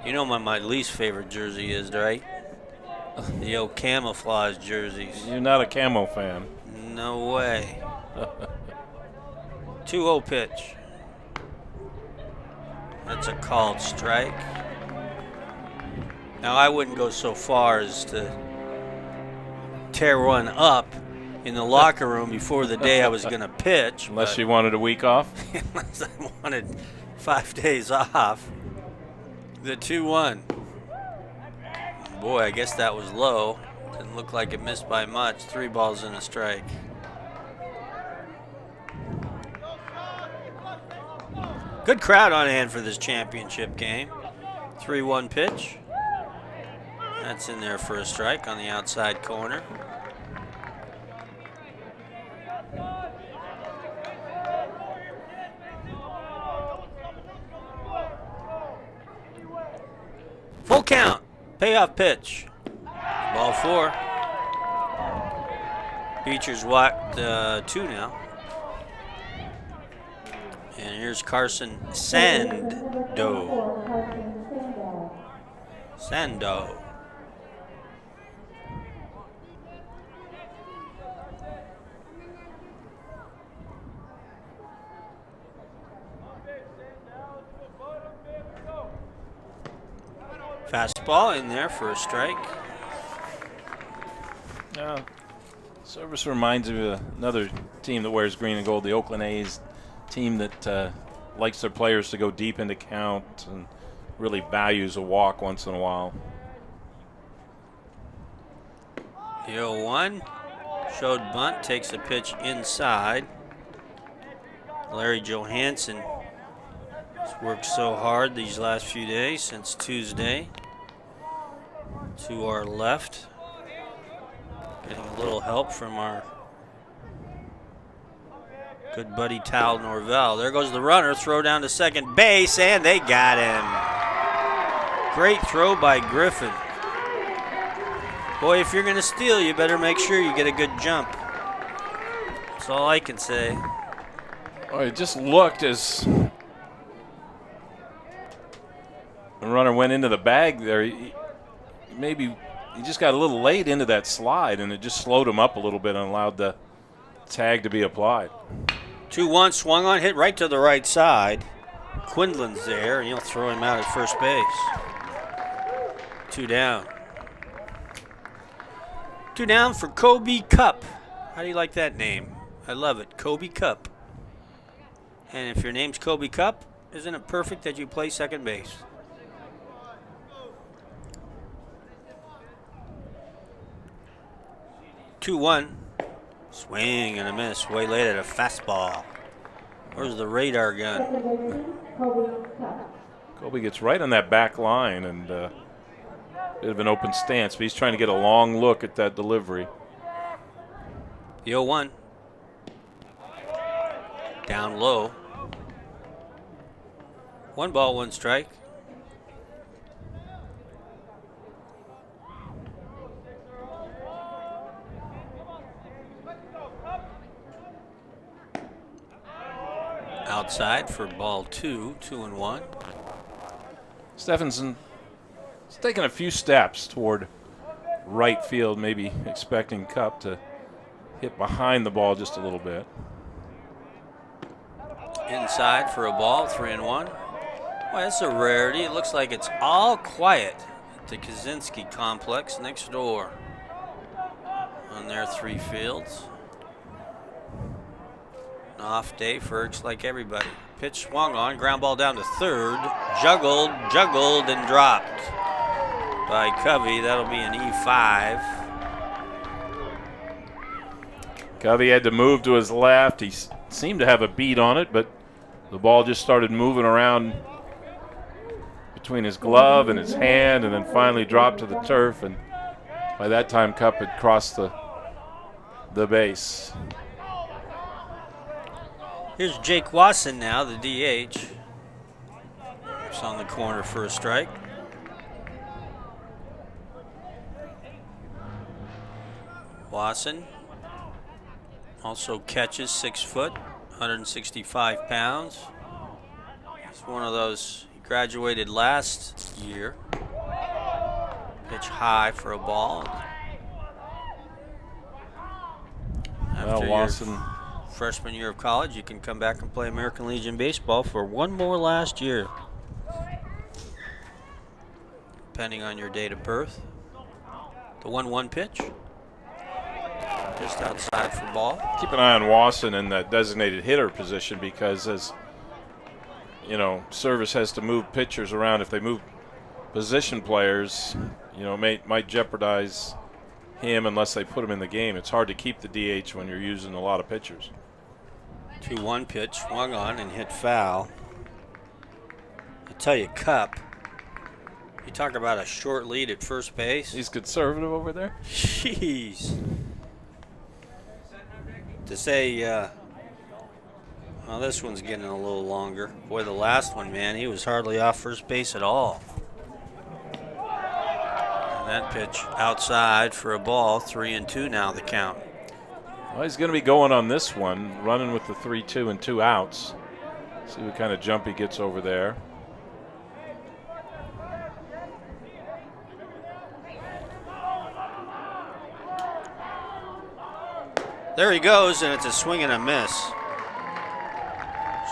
You know what my least favorite jersey is, right? The old camouflage jerseys. You're not a camo fan. No way. 2-0 pitch. That's a called strike. Now, I wouldn't go so far as to tear one up in the locker room before the day I was going to pitch. Unless you wanted a week off? Unless I wanted 5 days off. The 2-1. Boy, I guess that was low. Didn't look like it missed by much. 3 balls and a strike. Good crowd on hand for this championship game. 3-1 pitch. That's in there for a strike on the outside corner. Full count. Payoff pitch. Ball 4. Beecher's walked 2 now. And here's Carson Sando. Fastball in there for a strike. Service reminds me of another team that wears green and gold, the Oakland A's, team that likes their players to go deep into count and really values a walk once in a while. The 0-1 showed bunt, takes a pitch inside. Larry Johansson has worked so hard these last few days since Tuesday. To our left, getting a little help from our good buddy Tal Norvell. There goes the runner, throw down to second base, and they got him. Great throw by Griffin. Boy, if you're going to steal, you better make sure you get a good jump. That's all I can say. Oh, it just looked as the runner went into the bag there. Maybe he just got a little late into that slide, and it just slowed him up a little bit and allowed the tag to be applied. 2-1, swung on, hit right to the right side. Quinlan's there, and he'll throw him out at first base. 2 down. 2 down for Kobe Cup. How do you like that name? I love it, Kobe Cup. And if your name's Kobe Cup, isn't it perfect that you play second base? Two-one, swing and a miss. Way late at a fastball. Where's the radar gun? Kobe gets right on that back line and bit of an open stance, but he's trying to get a long look at that delivery. The 0-1. Down low. 1 ball, 1 strike. Outside for ball 2, 2-1. Stephenson is taking a few steps toward right field, maybe expecting Cup to hit behind the ball just a little bit. Inside for a ball, 3-1. Boy, that's a rarity. It looks like it's all quiet at the Kaczynski complex next door on their 3 fields. An off day for Erks like everybody. Pitch swung on, ground ball down to third. Juggled, and dropped by Covey. That'll be an E5. Covey had to move to his left. He seemed to have a beat on it, but the ball just started moving around between his glove and his hand, and then finally dropped to the turf, and by that time Cup had crossed the base. Here's Jake Wasson now, the DH. It's on the corner for a strike. Wasson also catches, 6 foot, 165 pounds. He's one of those, he graduated last year. Pitch high for a ball. After Lawson, your freshman year of college, you can come back and play American Legion baseball for one more last year, depending on your date of birth. The 1-1 pitch, just outside for ball. keep an eye on Wasson in that designated hitter position, because, as you know, Service has to move pitchers around. If they move position players, you know, might jeopardize him unless they put him in the game. It's hard to keep the DH when you're using a lot of pitchers. 2-1 pitch, swung on and hit foul. I tell you, Cup, you talk about a short lead at first base. He's conservative over there. Jeez. To say, well, this one's getting a little longer. Boy, the last one, man, he was hardly off first base at all. And that pitch outside for a ball, 3-2 now the count. Well, he's going to be going on this one, running with the 3-2 and 2 outs. See what kind of jump he gets over there. There he goes, and it's a swing and a miss.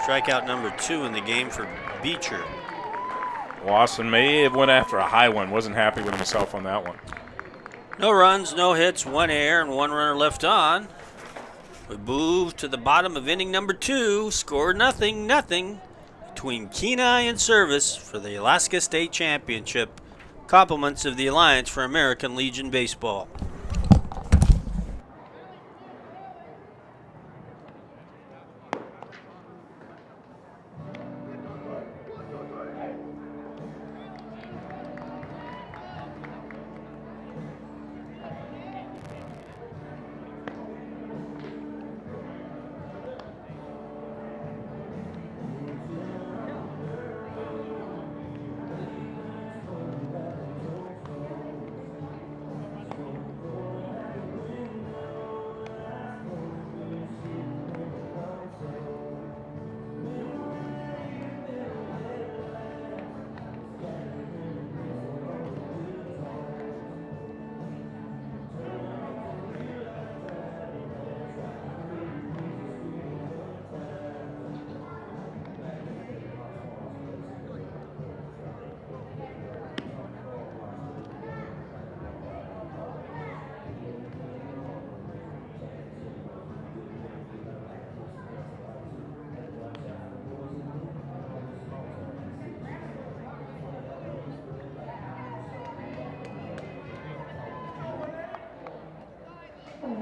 Strikeout number 2 in the game for Beecher. Wasson may have went after a high one. Wasn't happy with himself on that one. No runs, no hits, 1 error, and 1 runner left on. We move to the bottom of inning number 2. Score nothing between Kenai and Service for the Alaska State Championship. Compliments of the Alliance for American Legion Baseball.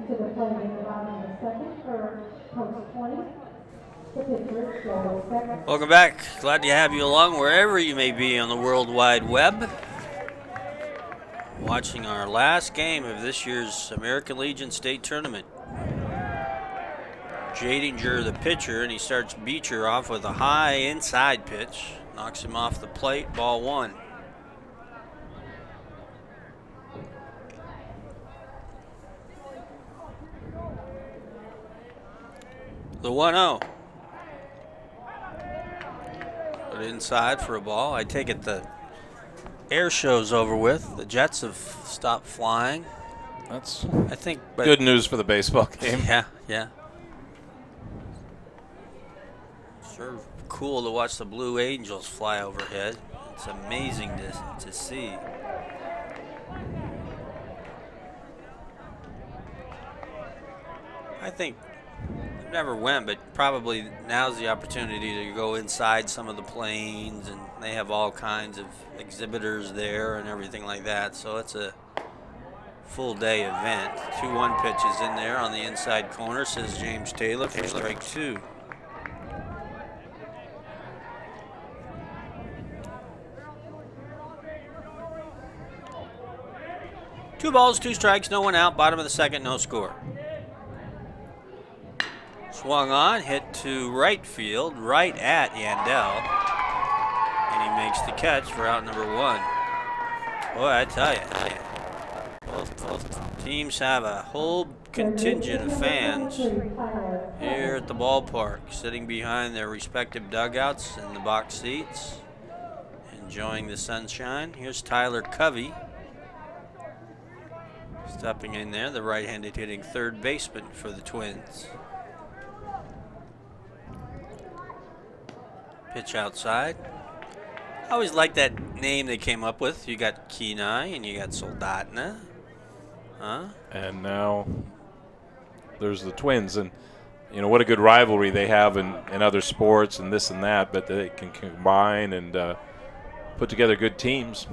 To the plate in the bottom of the second for post 20. The pitcher, Joe Becker. Welcome back. Glad to have you along wherever you may be on the World Wide Web. Watching our last game of this year's American Legion State Tournament. Jadinger, the pitcher, and he starts Beecher off with a high inside pitch. Knocks him off the plate, ball 1. The 1-0. Put inside for a ball. I take it the air show's over with. The Jets have stopped flying. That's I think good news for the baseball game. Yeah. Sure cool to watch the Blue Angels fly overhead. It's amazing to see. I think never went, but probably now's the opportunity to go inside some of the planes, and they have all kinds of exhibitors there and everything like that. So it's a full day event. 2-1 pitch is in there on the inside corner, says James Taylor for strike 2. Two balls, 2 strikes, no one out. Bottom of the second, no score. Swung on, hit to right field, right at Yandel. And he makes the catch for out number 1. Boy, I tell you, both teams have a whole contingent of fans here at the ballpark, sitting behind their respective dugouts in the box seats. enjoying the sunshine. Here's Tyler Covey. Stepping in there, the right-handed hitting third baseman for the Twins. Pitch outside. I always like that name they came up with. You got Kenai and you got Soldatna. Huh? And now there's the Twins. And, you know, what a good rivalry they have in other sports and this and that, but they can combine and put together good teams.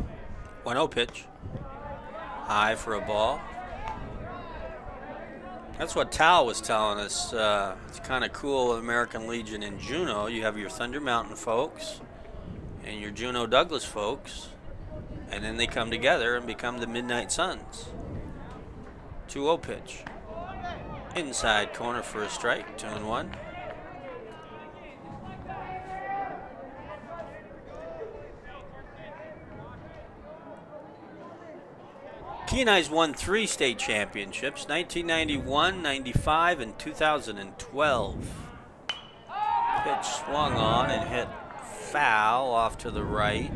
1-0 pitch. High for a ball. That's what Tal was telling us. It's kind of cool, American Legion in Juneau. You have your Thunder Mountain folks and your Juneau Douglas folks, and then they come together and become the Midnight Suns. 2-0 pitch. Inside corner for a strike, 2-1. Kenai's won 3 state championships, 1991, 95, and 2012. Pitch swung on and hit foul off to the right.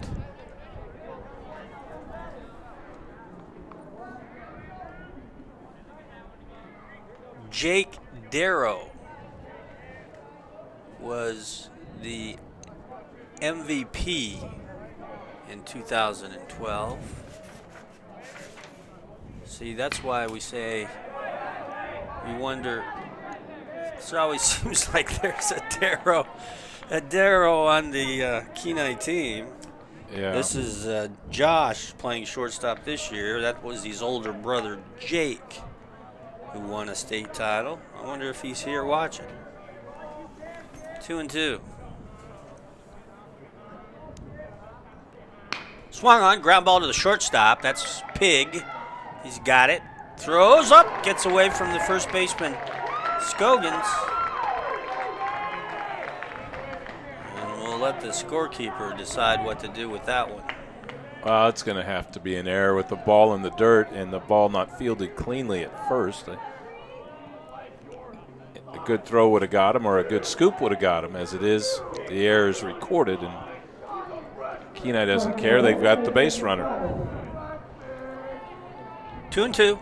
Jake Darrow was the MVP in 2012. See, that's why we say, we wonder, it always seems like there's a Darrow on the Kenai team. Yeah. This is Josh playing shortstop this year. That was his older brother, Jake, who won a state title. I wonder if he's here watching. 2-2. Swung on, ground ball to the shortstop. That's Pig. He's got it. Throws up, gets away from the first baseman, Scogins. And we'll let the scorekeeper decide what to do with that one. It's going to have to be an error with the ball in the dirt and the ball not fielded cleanly at first. A good throw would have got him, or a good scoop would have got him. As it is, the error is recorded, and Kenai doesn't care. They've got the base runner. 2-2.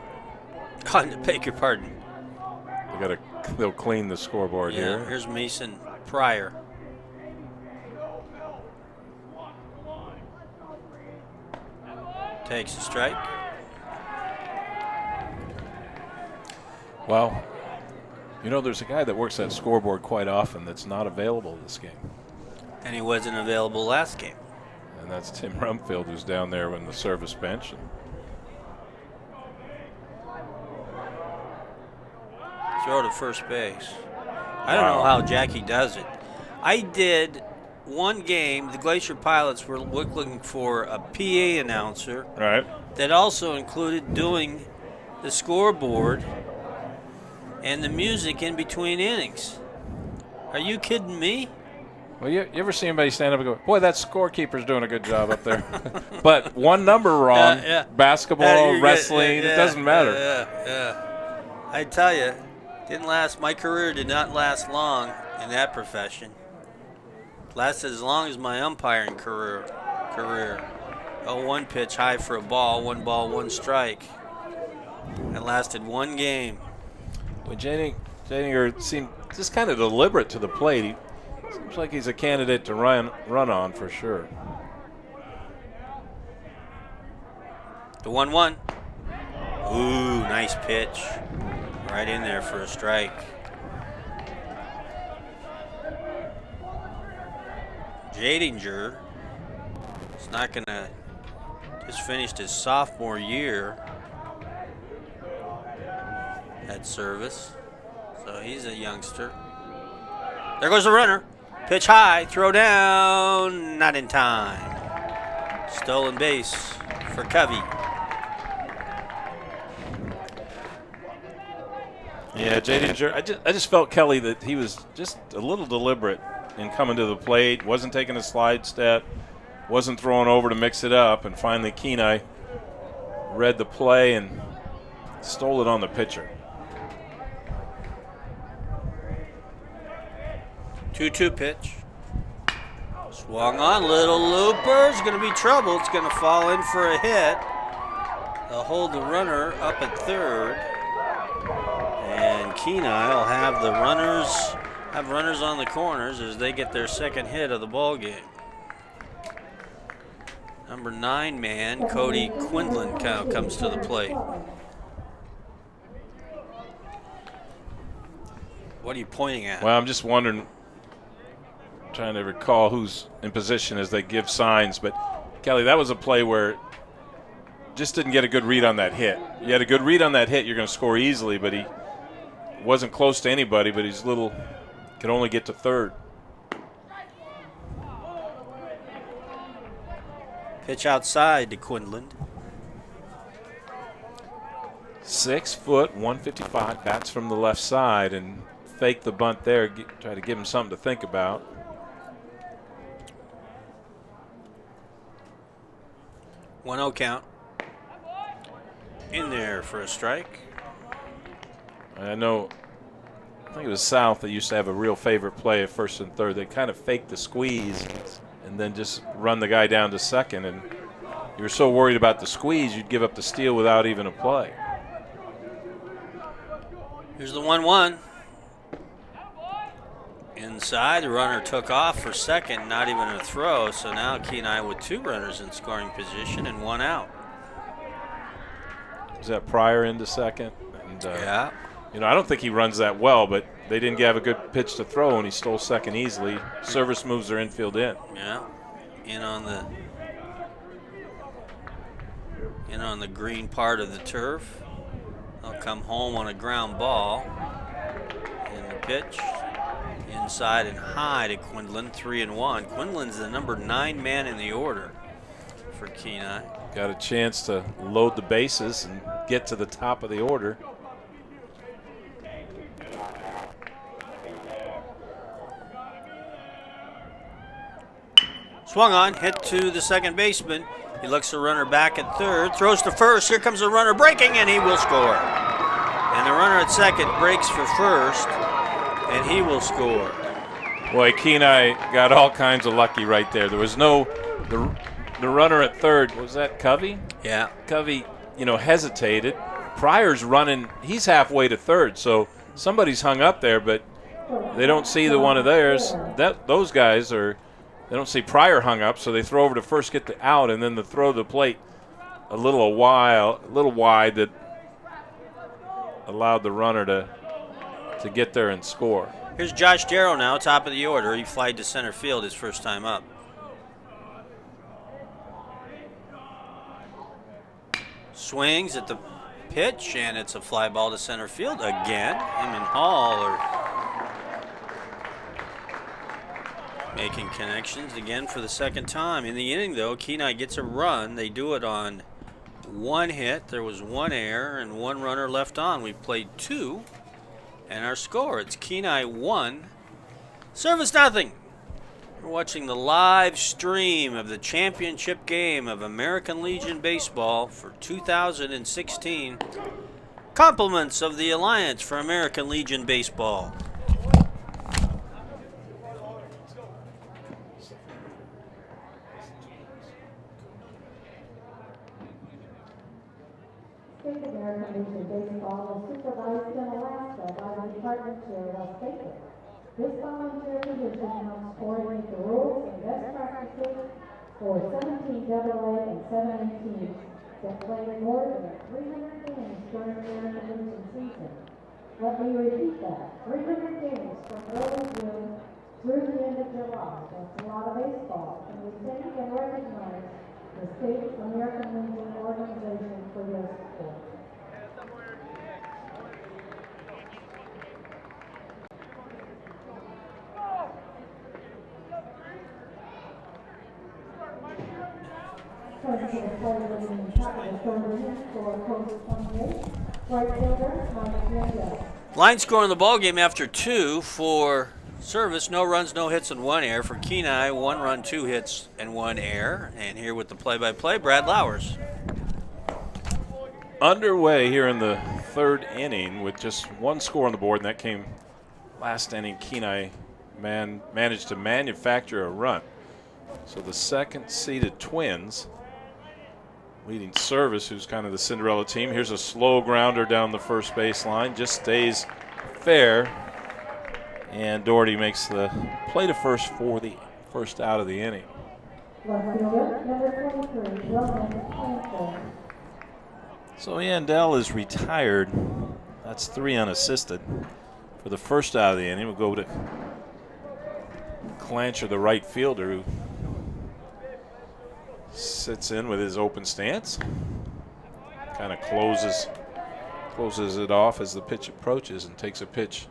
Oh, beg your pardon. They'll clean the scoreboard here. Here's Mason Pryor. Takes a strike. Well, you know, there's a guy that works that scoreboard quite often that's not available this game. And he wasn't available last game. And that's Tim Rumfield, who's down there in the service bench. Throw to first base. I don't know how Jackie does it. I did one game. The Glacier Pilots were looking for a PA announcer. Right. That also included doing the scoreboard and the music in between innings. Are you kidding me? Well, you ever see anybody stand up and go, boy, that scorekeeper's doing a good job up there. But one number wrong, basketball, wrestling, it doesn't matter. Yeah. I tell you, my career did not last long in that profession. It lasted as long as my umpiring career. 0-1 pitch, high for a ball, 1 ball, 1 strike. It lasted 1 game. Well, Jadinger seemed just kind of deliberate to the plate. He seems like he's a candidate to run on for sure. The 1-1. Ooh, nice pitch. Right in there for a strike. Jadinger is not going to, just finished his sophomore year at service. So he's a youngster. There goes the runner. Pitch high, throw down, not in time. Stolen base for Covey. Yeah, Jadinger, I just felt, Kelly, that he was just a little deliberate in coming to the plate, wasn't taking a slide step, wasn't throwing over to mix it up, and finally Kenai read the play and stole it on the pitcher. 2-2 pitch. Swung on, little looper. It's going to be trouble. It's going to fall in for a hit. They'll hold the runner up at third. And Kenai will have the runners on the corners as they get their second hit of the ball game. Number 9 man, Cody Quinlan, comes to the plate. What are you pointing at? Well, I'm just wondering, trying to recall who's in position as they give signs. But, Kelly, that was a play where just didn't get a good read on that hit. You had a good read on that hit, you're going to score easily, but he wasn't close to anybody, but he's could only get to third. Pitch outside to Quinlan. 6 foot, 155, bats from the left side, and fake the bunt there, try to give him something to think about. 1-0 count. In there for a strike. I think it was South that used to have a real favorite play at first and third. They kind of fake the squeeze and then just run the guy down to second. And you were so worried about the squeeze, you'd give up the steal without even a play. Here's the 1-1. Inside, the runner took off for second, not even a throw. So now Kenai with 2 runners in scoring position and 1 out. Was that Pryor into second? And, yeah. I don't think he runs that well, but they didn't have a good pitch to throw, and he stole second easily. Service moves their infield in. Yeah. In on the green part of the turf. They'll come home on a ground ball. And the pitch inside and high to Quinlan, 3-1. Quinlan's the number 9 man in the order for Kenai. Got a chance to load the bases and get to the top of the order. Swung on, hit to the second baseman. He looks the runner back at third, throws to first. Here comes the runner breaking, and he will score. And the runner at second breaks for first, and he will score. Boy, Kenai got all kinds of lucky right there. There was the runner at third, was that Covey? Yeah. Covey, hesitated. Pryor's running, he's halfway to third, so somebody's hung up there, but they don't see the one of theirs. Those guys they don't see Pryor hung up, so they throw over to first, get the out, and then the throw to the plate a little wide that allowed the runner to get there and score. Here's Josh Darrow now, top of the order. He flied to center field his first time up. Swings at the pitch, and it's a fly ball to center field again. Him and Hall are making connections again for the second time. In the inning, though, Kenai gets a run. They do it on 1 hit. There was 1 error and 1 runner left on. We've played 2, and our score, it's Kenai 1, Service nothing. We're watching the live stream of the championship game of American Legion Baseball for 2016. Compliments of the Alliance for American Legion Baseball. State American Legion Baseball is supervised in Alaska by the Department Chair of State. This volunteer position helps coordinate the rules and best practices for 17 AA and 7A teams that play more than 300 games during the American Legion season. Let me repeat that. 300 games from early June through the end of July. That's a lot of baseball. And we thank and recognize the State American Legion organization for your support. Line score in the ball game after 2 for Service. No runs, no hits, and 1 error. For Kenai, 1 run, 2 hits, and 1 error. And here with the play-by-play, Brad Lowers. Underway here in the 3rd inning with just 1 score on the board, and that came last inning. Kenai managed to manufacture a run. So the second-seeded Twins leading Service, who's kind of the Cinderella team. Here's a slow grounder down the first baseline. Just stays fair. And Doherty makes the play to first for the first out of the inning. So Yandel is retired. That's 3 unassisted. For the first out of the inning, we'll go to Clancher, the right fielder, who sits in with his open stance. Kind of closes it off as the pitch approaches and takes a pitch.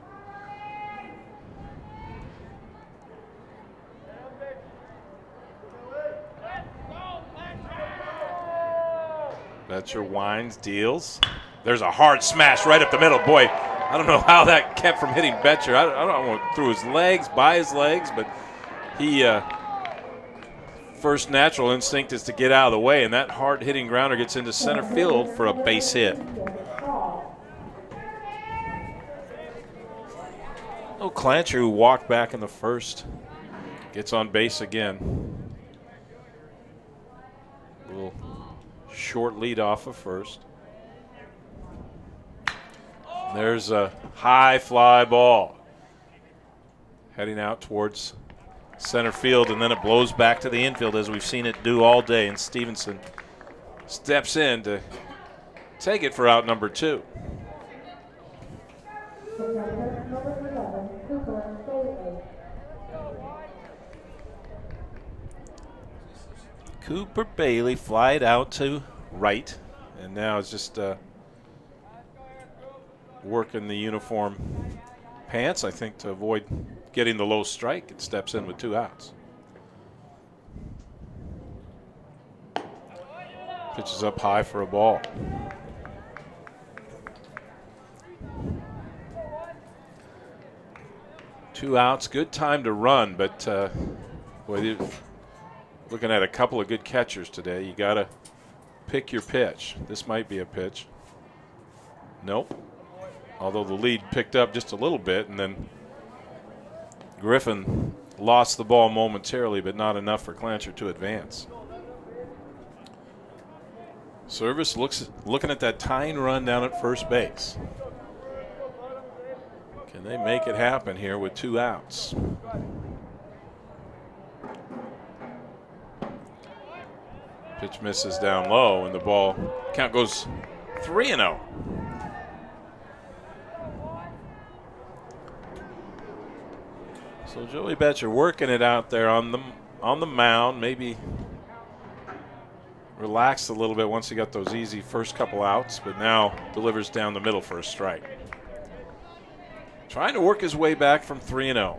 Betcher winds, deals. There's a hard smash right up the middle. Boy, I don't know how that kept from hitting Betcher. I don't know, through his legs, by his legs, but he first natural instinct is to get out of the way, and that hard-hitting grounder gets into center field for a base hit. Oh, Clancher, who walked back in the first, gets on base again. A little short lead off of first. There's a high fly ball heading out towards center field, and then it blows back to the infield as we've seen it do all day, and Stevenson steps in to take it for out number 2. Cooper Bailey flied out to right, and now it's just working the uniform pants, I think, to avoid getting the low strike. It steps in with 2 outs. Pitches up high for a ball. Two outs, good time to run, but boy, looking at a couple of good catchers today. You got to pick your pitch. This might be a pitch. Nope. Although the lead picked up just a little bit, and then Griffin lost the ball momentarily, but not enough for Clancher to advance. Service looking at that tying run down at first base. Can they make it happen here with 2 outs? Pitch misses down low, and the ball count goes 3-0. So Joey Betcher working it out there on the mound, maybe relaxed a little bit once he got those easy first couple outs, but now delivers down the middle for a strike. Trying to work his way back from 3-0.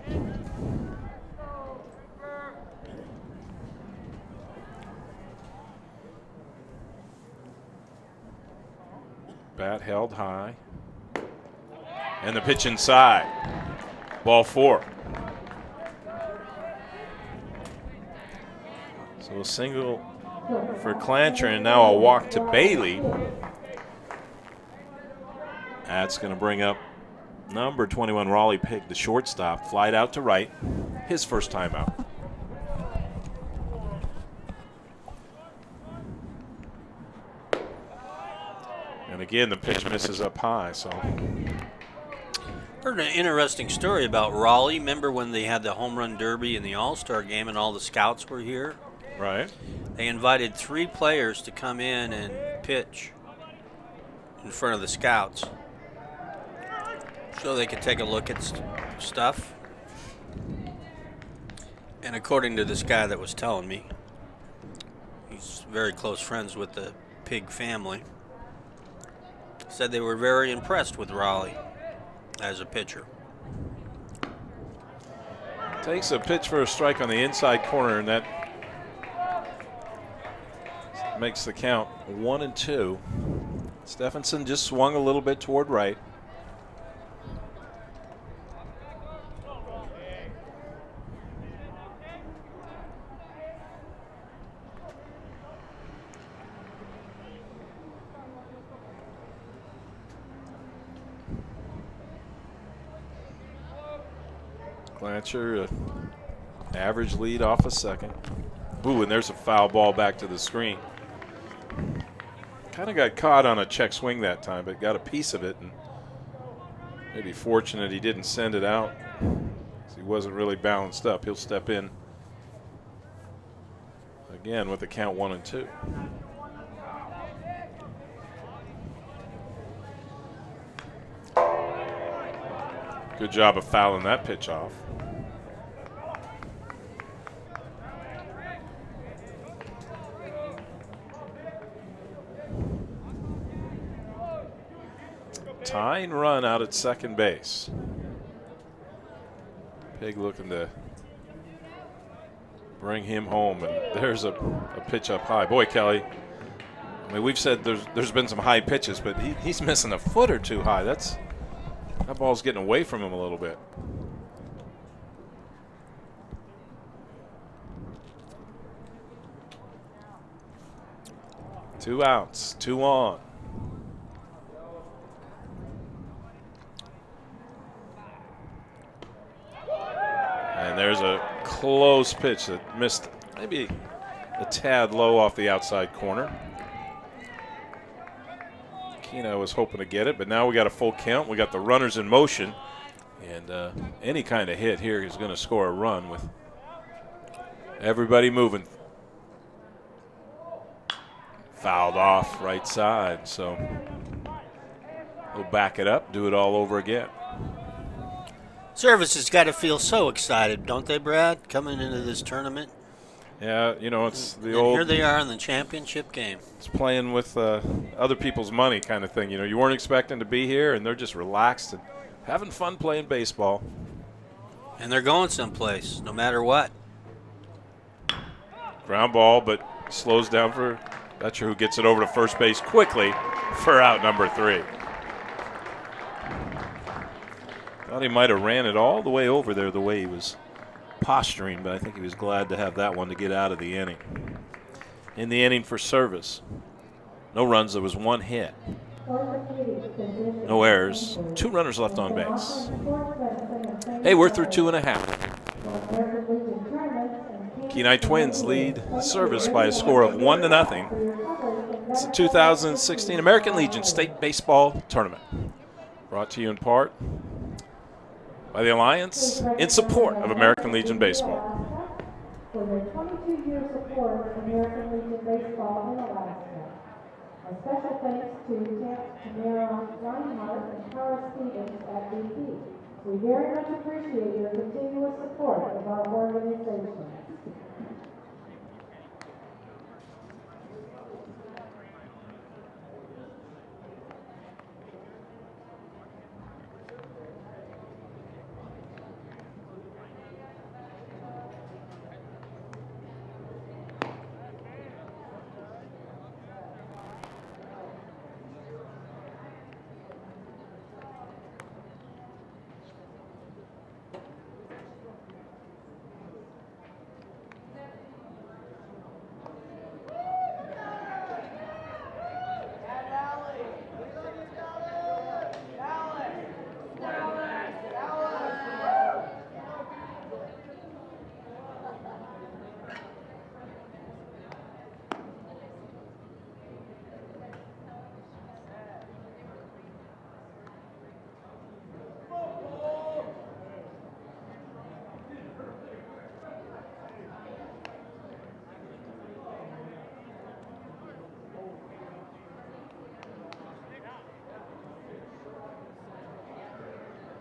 Bat held high. And the pitch inside. Ball 4. So a single for Clancher, and now a walk to Bailey. That's going to bring up number 21, Raleigh Pig, the shortstop, flied out to right, his first time out. And again, the pitch misses up high, so. Heard an interesting story about Raleigh. Remember when they had the home run derby in the All-Star game and all the scouts were here? Right. They invited 3 players to come in and pitch in front of the scouts so they could take a look at stuff. And according to this guy that was telling me, he's very close friends with the Pig family, said they were very impressed with Raleigh as a pitcher. Takes a pitch for a strike on the inside corner, and that makes the count 1-2. Stephenson just swung a little bit toward right. Clancher Average lead off a second. Ooh, and there's a foul ball back to the screen. Kind of got caught on a check swing that time, but got a piece of it, and maybe fortunate he didn't send it out. He wasn't really balanced up. He'll step in again with the count 1-2. Good job of fouling that pitch off. Tying run out at second base. Pig looking to bring him home, and there's a pitch up high. Boy, Kelly, I mean, we've said there's been some high pitches, but he's missing a foot or two high. That ball's getting away from him a little bit. Two outs, 2 on. And there's a close pitch that missed maybe a tad low off the outside corner. Kenai was hoping to get it, but now we got a full count. We got the runners in motion, and any kind of hit here is going to score a run with everybody moving. Fouled off right side, so we'll back it up, do it all over again. Service has got to feel so excited, don't they, Brad, coming into this tournament? Yeah, you know, it's the and old. Here they are in the championship game. It's playing with other people's money kind of thing. You know, you weren't expecting to be here, and they're just relaxed and having fun playing baseball. And they're going someplace, no matter what. Ground ball, but slows down for not sure who gets it over to first base quickly for out number 3. Thought he might have ran it all the way over there the way he was posturing, but I think he was glad to have that one to get out of the inning. In the inning for Service. No runs, there was 1 hit. No errors, 2 runners left on base. Hey, we're through 2.5. Kenai Twins lead Service by a score of 1-0. It's the 2016 American Legion State Baseball Tournament. Brought to you in part by the Alliance in support of American Legion Baseball. For their 22-year support of American Legion Baseball in Alaska. A special thanks to Tamara Reinhardt and Tara Stevens at BP. We very much appreciate your continuous support of our organization.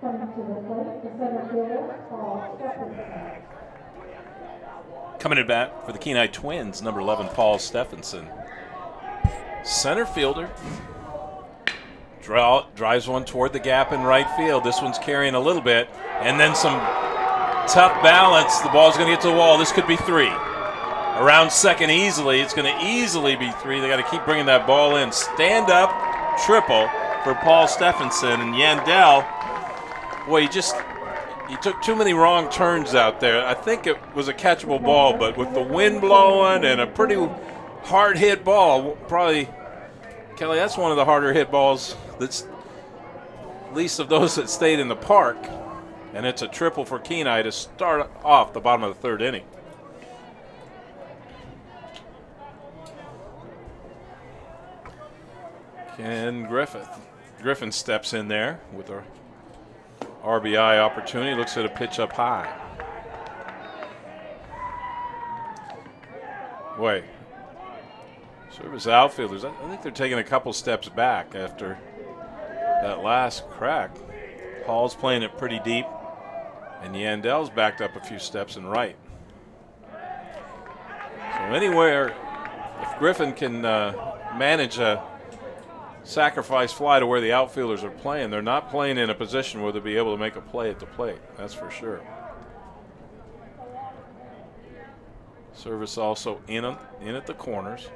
Coming to the plate, the center fielder, Paul Stephenson. Coming in bat for the Kenai Twins, number 11, Paul Stephenson. Center fielder. Drives one toward the gap in right field. This one's carrying a little bit. And then some tough balance. The ball's going to get to the wall. This could be 3. Around second easily. It's going to easily be 3. They got to keep bringing that ball in. Stand up triple for Paul Stephenson. And Yandel, boy, he took too many wrong turns out there. I think it was a catchable ball, but with the wind blowing and a pretty hard hit ball, probably, Kelly, that's one of the harder hit balls that's least of those that stayed in the park. And it's a triple for Kenai to start off the bottom of the third inning. Ken Griffin steps in there with a RBI opportunity. Looks at a pitch up high. Boy, Service outfielders, I think they're taking a couple steps back after that last crack. Hall's playing it pretty deep, and Yandel's backed up a few steps and right. So anywhere, if Griffin can manage a sacrifice fly to where the outfielders are playing, they're not playing in a position where they'll be able to make a play at the plate. That's for sure. Service also in at the corners.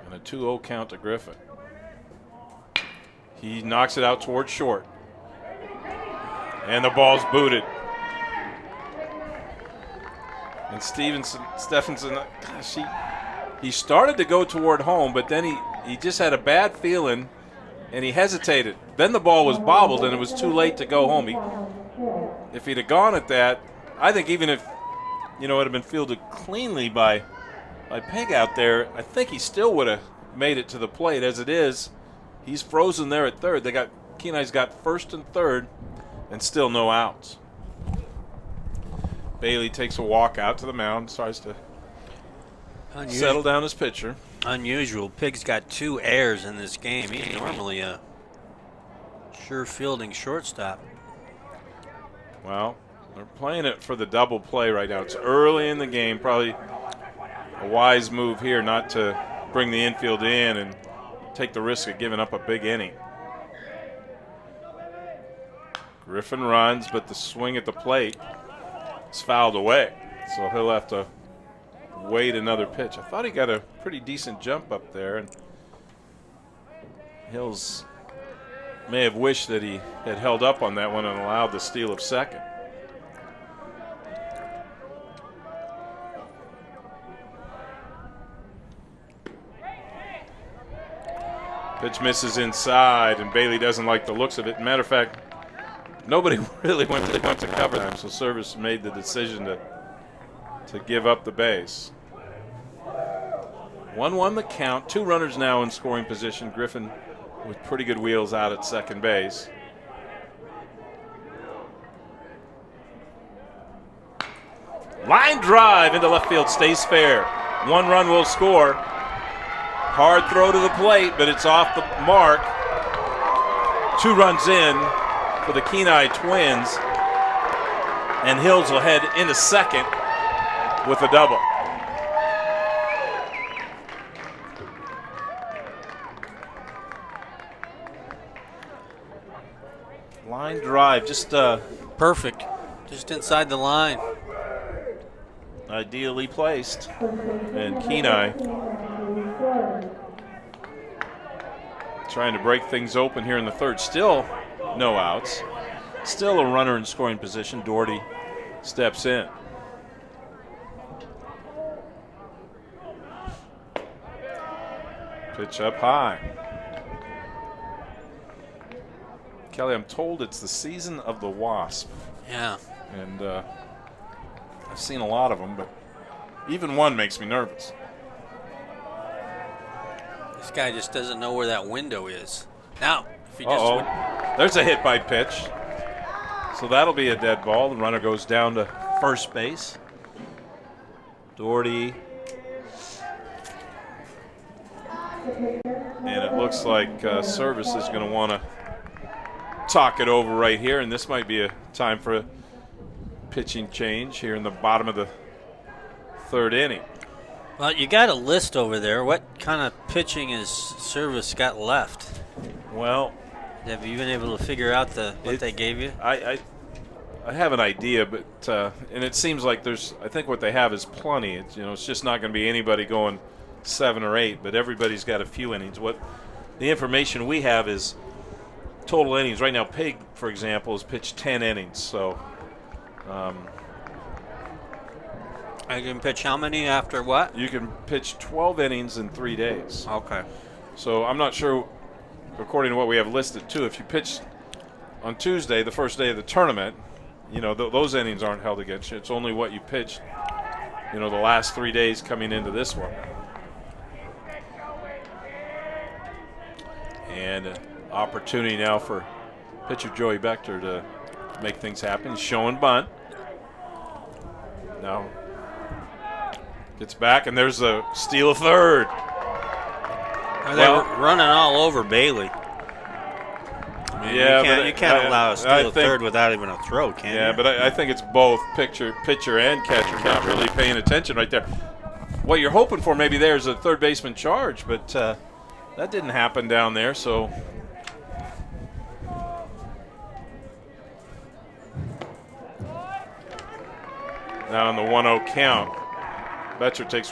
And a 2-0 count to Griffin. He knocks it out towards short. And the ball's booted. And Stephenson, gosh, he started to go toward home, but then he just had a bad feeling and he hesitated. Then the ball was bobbled and it was too late to go home. If he'd have gone at that, I think even if it had been fielded cleanly by Peg out there, I think he still would have made it to the plate. As it is, he's frozen there at third. Kenai's got first and third and still no outs. Bailey takes a walk out to the mound, tries to settle down his pitcher. Unusual. Pig's got 2 errors in this game. He's normally a sure fielding shortstop. Well, they're playing it for the double play right now. It's early in the game. Probably a wise move here not to bring the infield in and take the risk of giving up a big inning. Griffin runs, but the swing at the plate is fouled away. So he'll have to wait another pitch. I thought he got a pretty decent jump up there, and Hills may have wished that he had held up on that one and allowed the steal of second. Pitch misses inside, and Bailey doesn't like the looks of it. Matter of fact, nobody really went to cover them, so Service made the decision to give up the base. 1-1 the count. 2 runners now in scoring position. Griffin with pretty good wheels out at second base. Line drive into left field, stays fair. 1 run will score. Hard throw to the plate, but it's off the mark. 2 runs in for the Kenai Twins, and Hills will head into second with a double. Line drive, just perfect, just inside the line. Ideally placed, and Kenai trying to break things open here in the third. Still no outs. Still a runner in scoring position. Doherty steps in. Pitch up high. Kelly, I'm told it's the season of the wasp. Yeah. And I've seen a lot of them, but even one makes me nervous. This guy just doesn't know where that window is. Now, if he There's a hit by pitch. So that'll be a dead ball. The runner goes down to first base. Doherty. And it looks like Service is going to want to talk it over right here, and this might be a time for a pitching change here in the bottom of the third inning. Well, you got a list over there. What kind of pitching has Service got left? Well, have you been able to figure out what they gave you? I have an idea, but and it seems like I think what they have is plenty. It's just not going to be anybody going 7 or 8, but everybody's got a few innings. What the information we have is total innings. Right now, Pig, for example, has pitched 10 innings. So I can pitch how many after what? You can pitch 12 innings in 3 days. Okay. So I'm not sure, according to what we have listed, too, if you pitch on Tuesday, the first day of the tournament, those innings aren't held against you. It's only what you pitched, the last 3 days coming into this one. And opportunity now for pitcher Joey Bechter to make things happen. He's showing bunt. Now gets back, and there's a steal of third. They're running all over Bailey. You can't allow a steal of third without even a throw, can you? Yeah, but I think it's both pitcher and catcher not really paying attention right there. What you're hoping for maybe there is a third baseman charge, but that didn't happen down there, so. Now on the 1-0 count, Betcher takes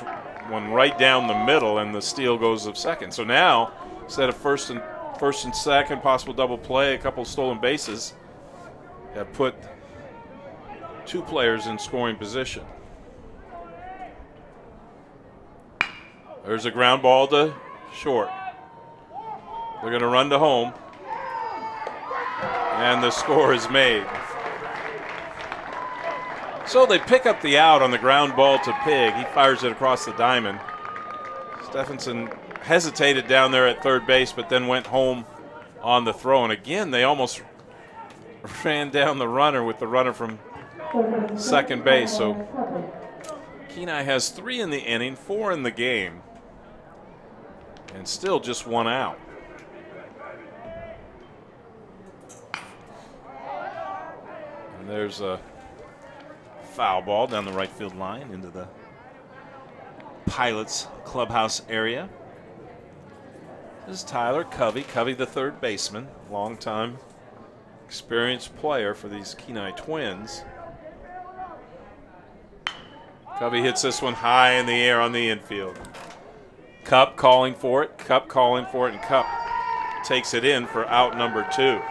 one right down the middle, and the steal goes of second. So now, instead of first and second, possible double play, a couple stolen bases, have put 2 players in scoring position. There's a ground ball to short. They're going to run to home, and the score is made. So they pick up the out on the ground ball to Pig. He fires it across the diamond. Stephenson hesitated down there at third base, but then went home on the throw. And again, they almost ran down the runner with the runner from second base. So Kenai has 3 in the inning, 4 in the game, and still just 1 out. And there's a foul ball down the right field line into the Pilots clubhouse area. This is Tyler Covey. Covey, the third baseman, longtime experienced player for these Kenai Twins. Covey hits this one high in the air on the infield. Cup calling for it, and Cup takes it in for out number 2.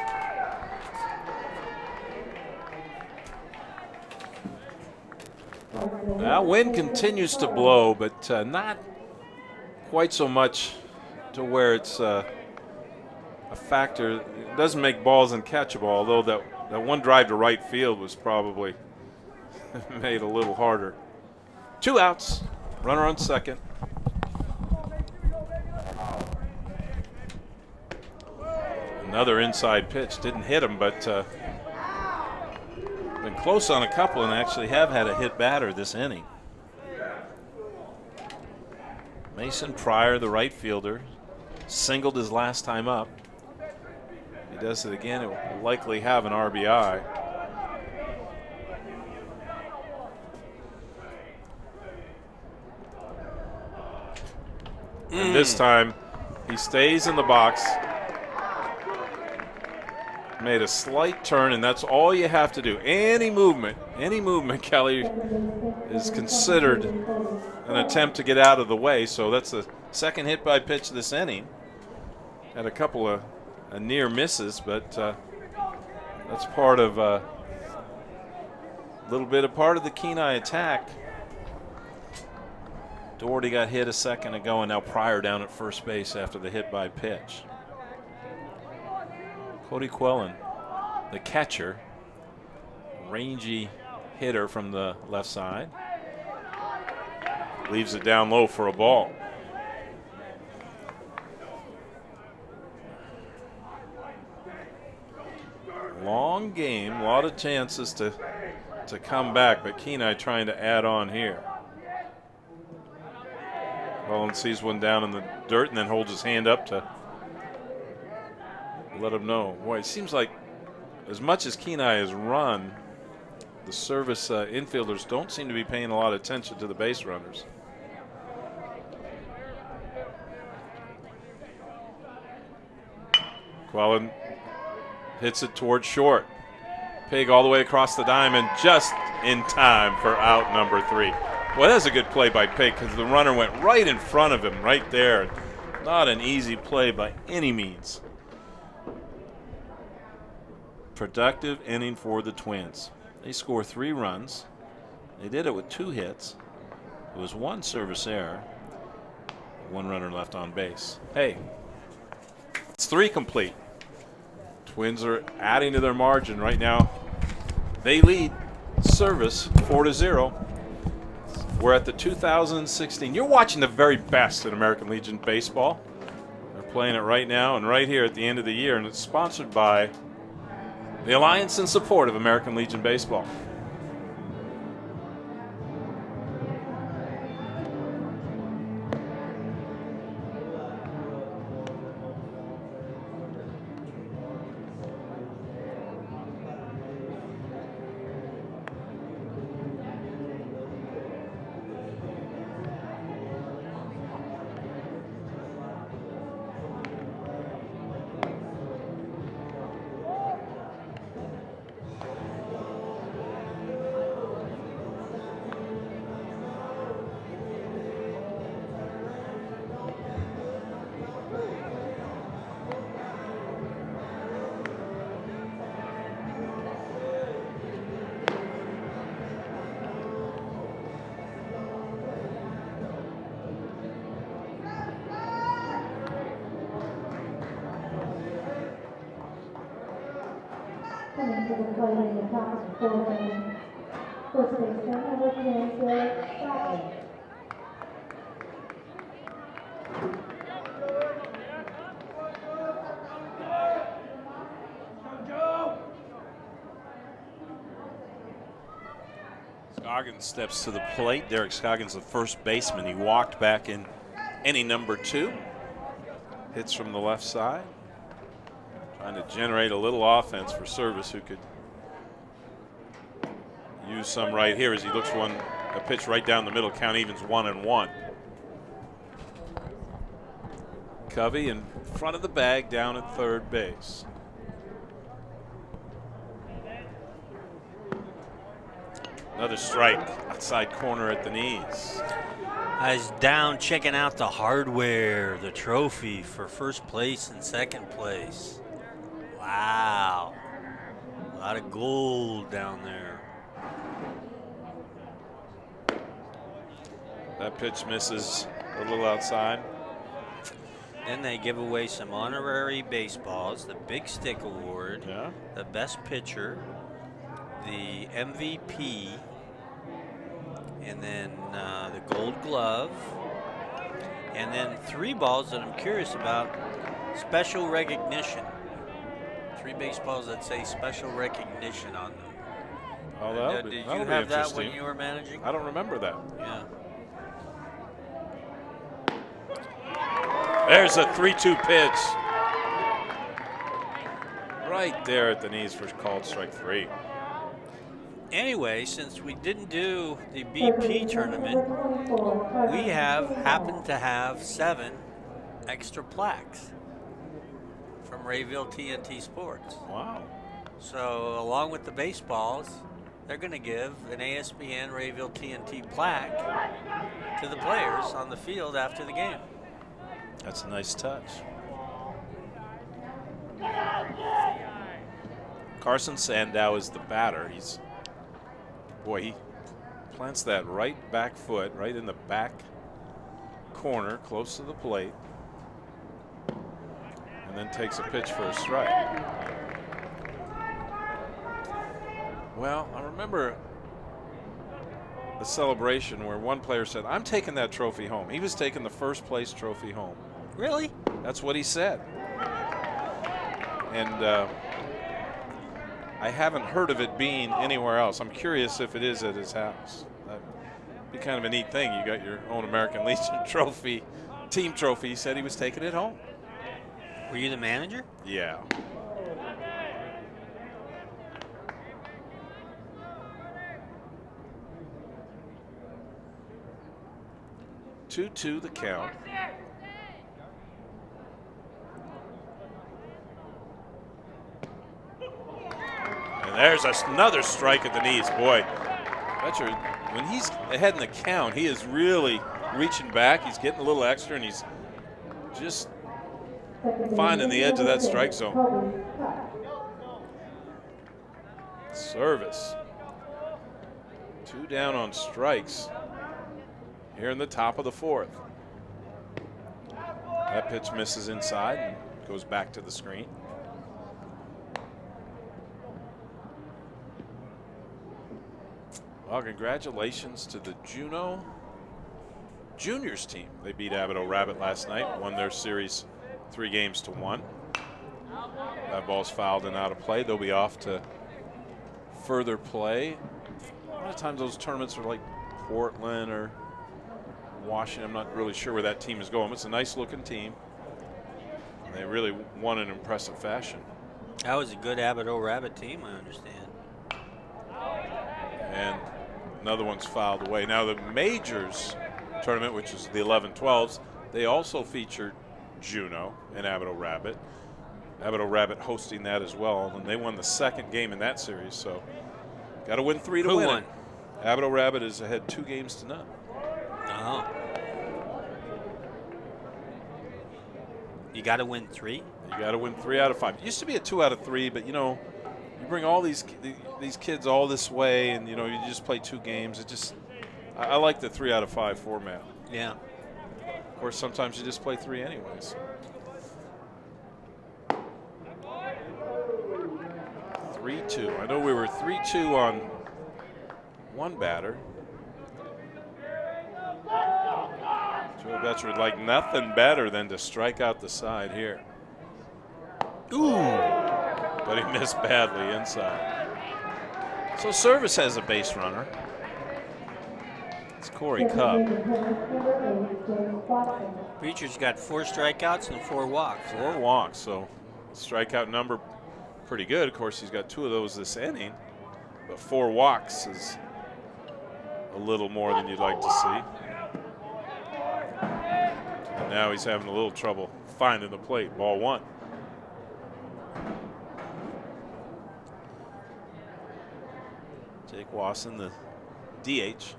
Now, wind continues to blow, but not quite so much to where it's a factor. It doesn't make balls uncatchable, although that one drive to right field was probably made a little harder. 2 outs, runner on second. Another inside pitch, didn't hit him, but been close on a couple and actually have had a hit batter this inning. Mason Pryor, the right fielder, singled his last time up. If he does it again, it will likely have an RBI. And this time, he stays in the box. Made a slight turn, and that's all you have to do. Any movement, Kelly, is considered an attempt to get out of the way. So that's the second hit by pitch this inning. Had a couple of near misses, but that's part of a little bit of part of the Kenai attack. Doherty got hit a second ago, and now Pryor down at first base after the hit by pitch. Cody Quellen, the catcher, rangy hitter from the left side, leaves it down low for a ball. Long game, a lot of chances to come back, but Kenai trying to add on here. Quellen sees one down in the dirt and then holds his hand up to let him know. Boy, it seems like as much as Kenai has run, the service infielders don't seem to be paying a lot of attention to the base runners. Quellen hits it towards short. Pig all the way across the diamond, just in time for out number 3. Well, that's a good play by Pig because the runner went right in front of him right there. Not an easy play by any means. Productive inning for the Twins. They score 3 runs. They did it with 2 hits. It was 1 service error. 1 runner left on base. Hey, it's 3 complete. Twins are adding to their margin right now. They lead service 4-0. We're at the 2016. You're watching the very best in American Legion baseball. They're playing it right now and right here at the end of the year, and it's sponsored by the Alliance in support of American Legion Baseball. Coming to the plate in the top of the fourth inning, first baseman number 10, Derek Scoggins. Scoggins steps to the plate. Derek Scoggins, the first baseman. He walked back in inning number 2. Hits from the left side. Trying to generate a little offense for Service, who could use some right here as he looks for a pitch right down the middle. Count evens 1-1. Covey in front of the bag down at third base. Another strike outside corner at the knees. Eyes down, checking out the hardware, the trophy for first place and second place. Wow. A lot of gold down there. That pitch misses a little outside. Then they give away some honorary baseballs, the Big Stick Award, Yeah. the best pitcher, the MVP, and then the Gold Glove, and then 3 balls that I'm curious about, special recognition. 3 baseballs that say special recognition on them. Oh, Did you have that when you were managing? I don't remember that. Yeah. There's a 3-2 pitch. Right there at the knees for called strike 3. Anyway, since we didn't do the BP tournament, we happened to have 7 extra plaques from Rayville TNT Sports. Wow. So along with the baseballs, they're going to give an ASBN Rayville TNT plaque to the players on the field after the game. That's a nice touch. Carson Sandow is the batter. He plants that right back foot right in the back corner close to the plate, and then takes a pitch for a strike. Well, I remember a celebration where one player said, "I'm taking that trophy home." He was taking the first place trophy home. Really? That's what he said. And I haven't heard of it being anywhere else. I'm curious if it is at his house. That'd be kind of a neat thing. You got your own American Legion trophy, team trophy. He said he was taking it home. Were you the manager? Yeah. Two the count. And there's another strike at the knees. Boy, when he's ahead in the count, he is really reaching back. He's getting a little extra, and he's just finding the edge of that strike zone. Service. 2 down on strikes here in the top of the 4th. That pitch misses inside and goes back to the screen. Well, congratulations to the Juneau Juniors team. They beat Abito Rabbit last night, won their series 3-1. That ball's fouled and out of play. They'll be off to further play. A lot of times those tournaments are like Portland or Washington. I'm not really sure where that team is going. It's a nice looking team. They really won in impressive fashion. That was a good Abito Rabbit team, I understand. And another one's fouled away. Now the Majors tournament, which is the 11-12s, they also featured Juneau and Abito Rabbit. Abito Rabbit hosting that as well, and they won the second game in that series, so got to win 3 to win. Who won? Abito Rabbit is ahead 2-0. Oh. You got to win 3? You got to win 3 out of 5. It used to be a 2 out of 3, but you know, you bring all these kids all this way, and you know, you just play 2 games. It just, I like the 3 out of 5 format. Yeah. Of course, sometimes you just play 3 anyways. 3-2. I know we were 3-2 on one batter. Joe Betcher would like nothing better than to strike out the side here. Ooh! But he missed badly inside. So Service has a base runner. It's Corey Cupp. Preacher's got 4 strikeouts and 4 walks. 4 walks, so strikeout number pretty good. Of course, he's got 2 of those this inning, but 4 walks is a little more than you'd like to see. And now he's having a little trouble finding the plate. Ball 1. Jake Wasson, the DH.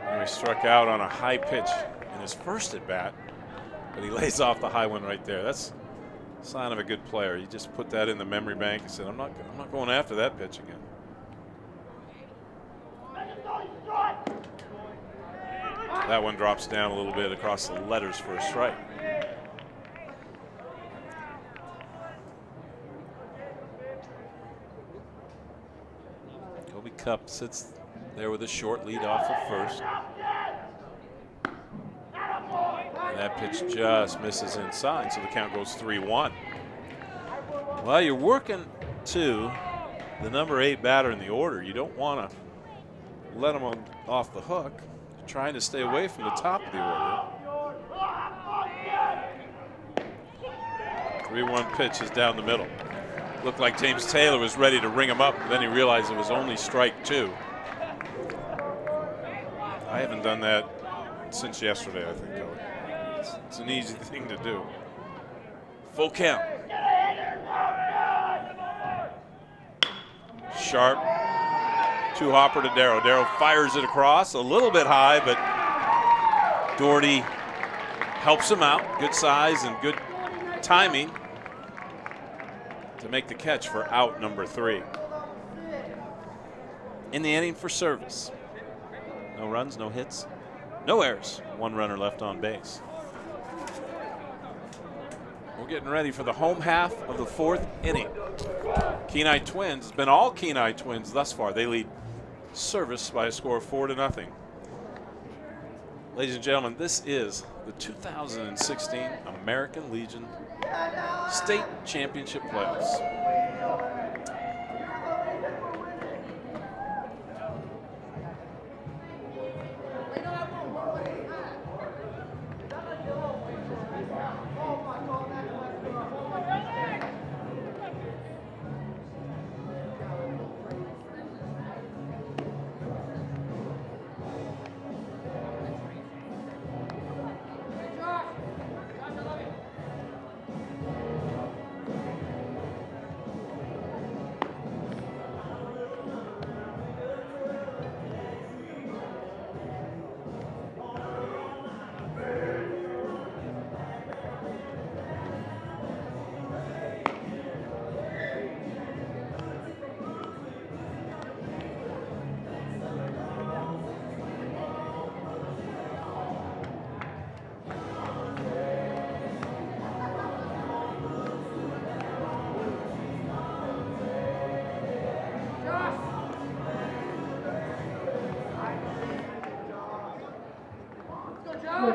And he struck out on a high pitch in his first at bat, but he lays off the high one right there. That's a sign of a good player. You just put that in the memory bank and said, I'm not going after that pitch again. That one drops down a little bit across the letters for a strike. Kobe Cupp sits there with a short lead off at first. And that pitch just misses inside, so the count goes 3-1. Well, you're working to the number 8 batter in the order. You don't want to let him off the hook. You're trying to stay away from the top of the order. 3-1 pitch is down the middle. Looked like James Taylor was ready to ring him up, but then he realized it was only strike 2. I haven't done that since yesterday, I think, Kelly. It's an easy thing to do. Full count. Sharp. 2-hopper to Darrow. Darrow fires it across a little bit high, but Doherty helps him out. Good size and good timing to make the catch for out number 3. In the inning for Service. No runs, no hits, no errors. 1 runner left on base. We're getting ready for the home half of the 4th inning. Kenai Twins, it's been all Kenai Twins thus far. They lead Service by a score of 4-0. Ladies and gentlemen, this is the 2016 American Legion State Championship playoffs.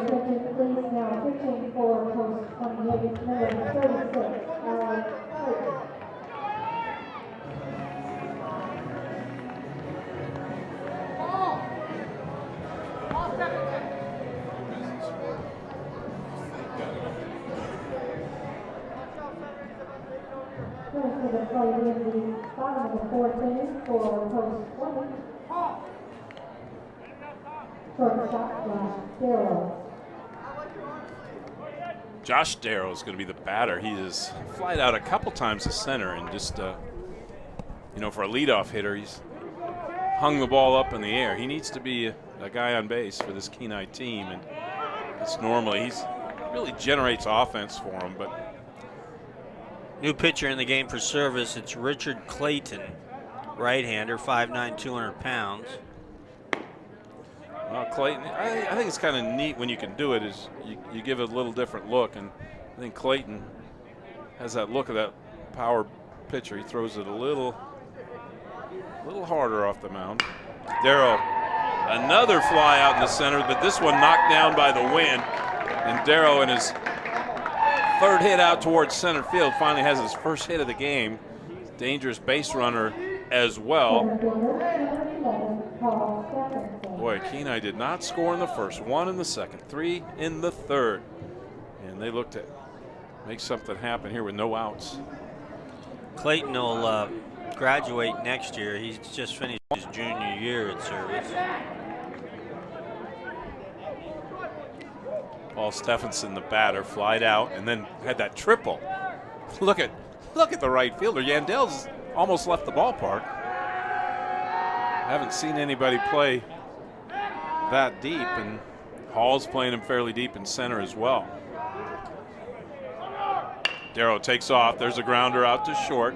attention, please. Now pitching for post 28, number 36, Alex Clayton. First to the plate in the bottom of the fourth inning for post 20. Shortstop, Darrow. Josh Darrow is going to be the batter. He has flied out a couple times to center and just, you know, for a leadoff hitter, he's hung the ball up in the air. He needs to be a guy on base for this Kenai team, and it's normally he's really generates offense for him. But new pitcher in the game for Service, it's Richard Clayton, right-hander, 5'9", 200 pounds. Clayton, I think it's kind of neat when you can do it is you give it a little different look, and I think Clayton has that look of that power pitcher. He throws it a little harder off the mound. Darrow, another fly out in the center, but this one knocked down by the wind, and Darrow in his third hit out towards center field finally has his first hit of the game. Dangerous base runner as well. Boy, Kenai did not score in the first, 1 in the second, 3 in the third. And they looked at make something happen here with no outs. Clayton will graduate next year. He's just finished his junior year at Service. Paul Stephenson, the batter, flied out and then had that triple. Look at the right fielder. Yandel's almost left the ballpark. Haven't seen anybody play that deep, and Hall's playing him fairly deep in center as well. Darrow takes off. There's a grounder out to short.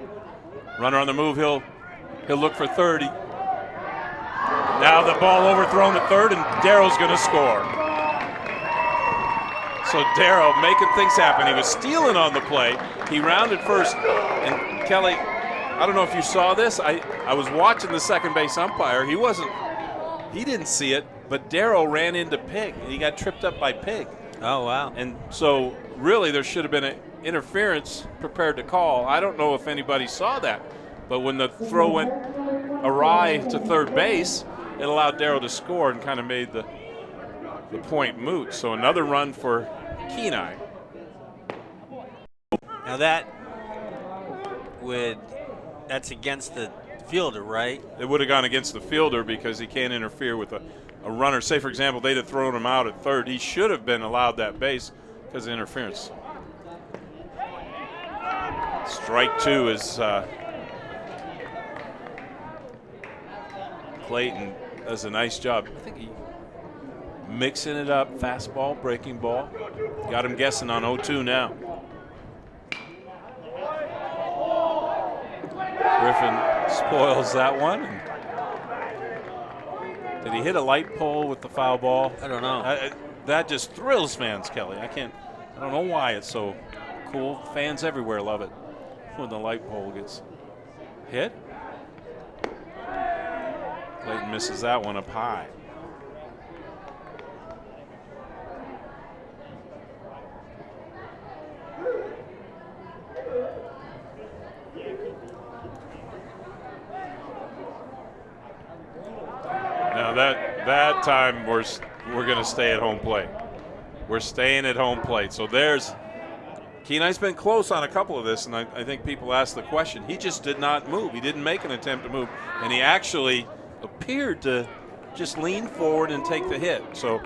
Runner on the move. He'll look for 30. Now the ball overthrown at third, and Darrow's going to score. So Darrow making things happen. He was stealing on the play. He rounded first, and Kelly, I don't know if you saw this. I was watching the second base umpire. He didn't see it, but Darrow ran into Pig, and he got tripped up by Pig. Oh, wow. And so really there should have been an interference prepared to call. I don't know if anybody saw that, but when the throw went awry to third base, it allowed Darrow to score and kind of made the point moot. So another run for Kenai. Now that's against the fielder, right? It would have gone against the fielder because he can't interfere with a runner. Say, for example, they'd have thrown him out at third. He should have been allowed that base because of interference. Strike two is Clayton does a nice job. I think he mixing it up, fastball, breaking ball. Got him guessing on 0-2 now. Griffin spoils that one. Did he hit a light pole with the foul ball? I don't know. That just thrills fans, Kelly. I don't know why it's so cool. Fans everywhere love it when the light pole gets hit. Clayton misses that one up high. Now that time we're going to stay at home plate. We're staying at home plate. So there's Kenai's been close on a couple of this, and I think people asked the question. He just did not move. He didn't make an attempt to move, and he actually appeared to just lean forward and take the hit. So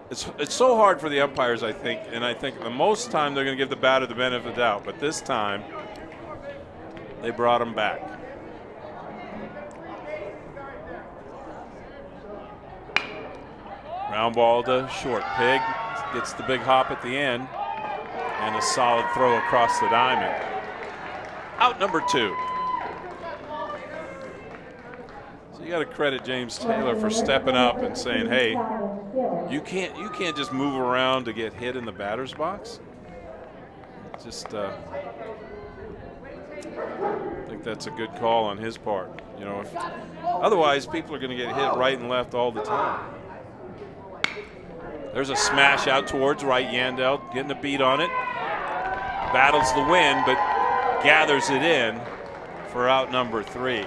it's so hard for the umpires, I think, and I think the most time they're going to give the batter the benefit of the doubt, but this time they brought him back. Ground ball to short. Pig gets the big hop at the end, and a solid throw across the diamond. Out number 2. So you got to credit James Taylor for stepping up and saying, "Hey, you can't just move around to get hit in the batter's box." Just I think that's a good call on his part. You know, otherwise people are going to get hit right and left all the time. There's a smash out towards right. Yandel getting a beat on it. Battles the wind, but gathers it in for out number 3.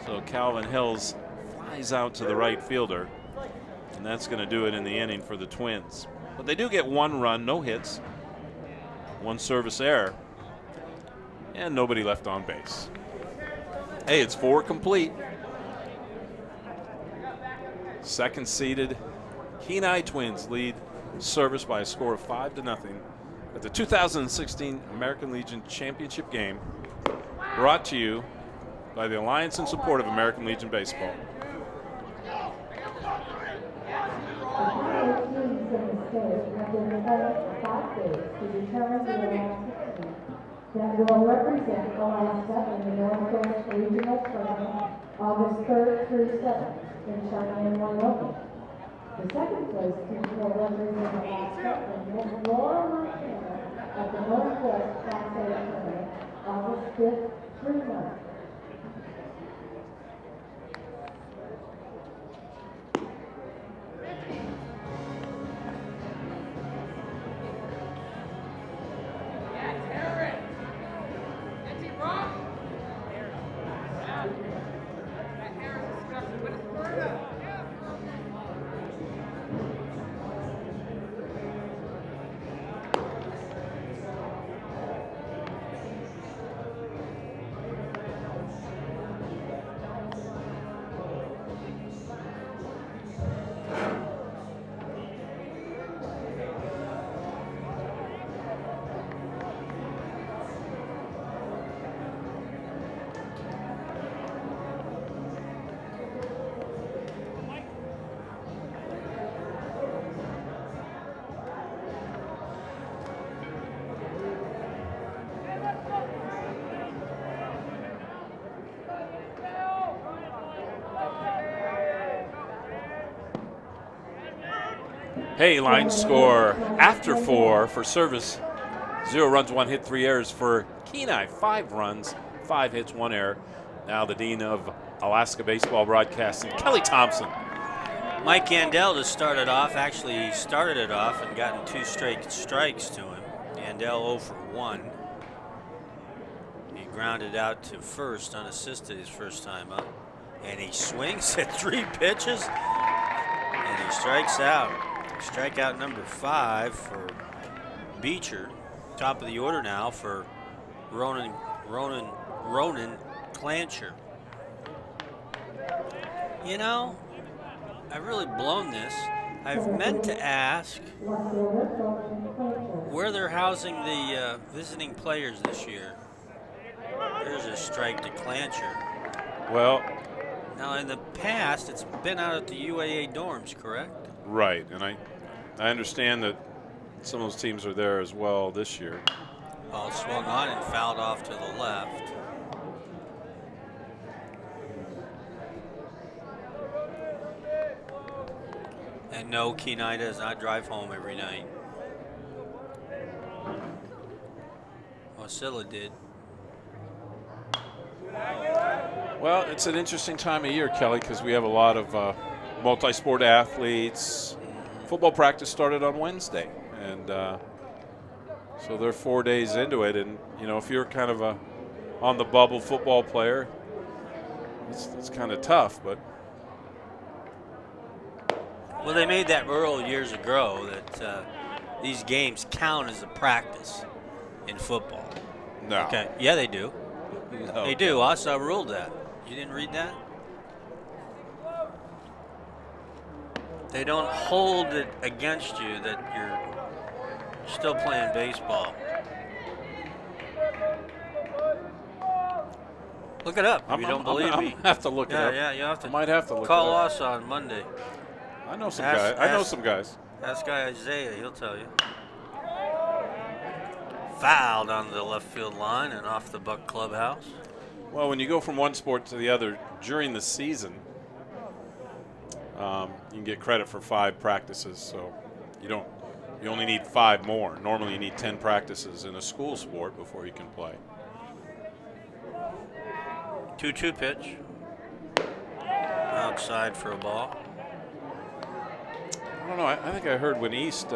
So Calvin Hills flies out to the right fielder, and that's going to do it in the inning for the Twins. But they do get 1 run, no hits, 1 service error, and nobody left on base. Hey, it's 4 complete. Second seeded Kenai Twins lead Service by a score of 5-0 at the 2016 American Legion Championship game, brought to you by the Alliance in support of American Legion Baseball. That will represent Alaska in the Northwest Regional Tournament, August 3rd through 7th in Cheyenne, Wyoming. The second place team will represent Alaska in Laurel, Montana at the Northwest Class A Tournament, August 5th through 9th. Hey, line score after 4 for Service. 0 runs, 1 hit, 3 errors for Kenai. 5 runs, 5 hits, 1 error. Now the Dean of Alaska Baseball Broadcasting, Kelly Thompson. Mike Yandel just started off. Actually, he started it off and gotten 2 straight strikes to him. Yandel 0 for 1. He grounded out to first unassisted his first time up. And he swings at 3 pitches. And he strikes out. Strikeout number 5 for Beecher. Top of the order now for Ronan Clancher. You know, I've really blown this. I've meant to ask where they're housing the visiting players this year. There's a strike to Clancher. Well, now in the past, it's been out at the UAA dorms, correct? Right, and I understand that some of those teams are there as well this year. Ball swung on and fouled off to the left. And no, Kenai does not drive home every night. Wasilla did. Well, it's an interesting time of year, Kelly, because we have a lot of multi-sport athletes. Football practice started on Wednesday, and so they're 4 days into it. And you know, if you're kind of a on the bubble football player, it's kind of tough. But well, they made that rule years ago that these games count as a practice in football. no, Okay, yeah, they do. no. They do. Also ruled that. You didn't read that? They don't hold it against you that you're still playing baseball. Look it up if you don't believe me. I'm have to look it up. Yeah, you have to. I might have to look call it up. us on Monday. I know some guys. I know some guys. Ask guy Isaiah, he'll tell you. Fouled on the left field line and off the Buck clubhouse. Well, when you go from one sport to the other during the season, you can get credit for 5 practices. So you only need 5 more. Normally you need 10 practices in a school sport before you can play. 2-2 pitch. Outside for a ball. I don't know. I think I heard when East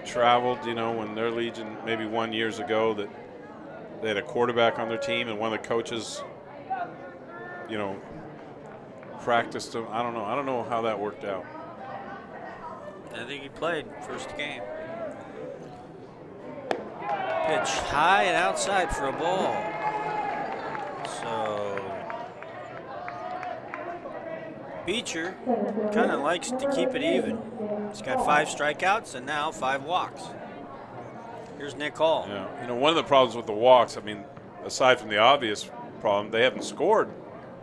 traveled, when their Legion maybe 1 year ago, that they had a quarterback on their team and one of the coaches, practiced him. I don't know. I don't know how that worked out. I think he played first game. Pitch high and outside for a ball. So Beecher kind of likes to keep it even. He's got 5 strikeouts and now 5 walks. Here's Nick Hall. Yeah. One of the problems with the walks, aside from the obvious problem, they haven't scored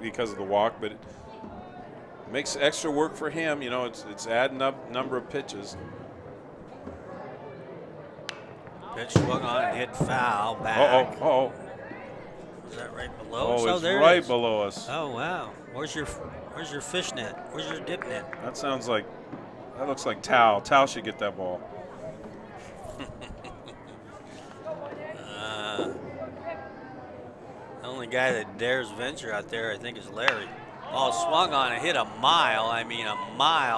because of the walk, but it makes extra work for him. It's adding up number of pitches. Pitch swung on and hit foul back. Is that right below us? Oh, it's right below us. Oh, wow. Where's your fish net? Where's your dip net? That looks like Tao. Tao should get that ball. The only guy that dares venture out there, I think, is Larry. Ball swung on and hit a mile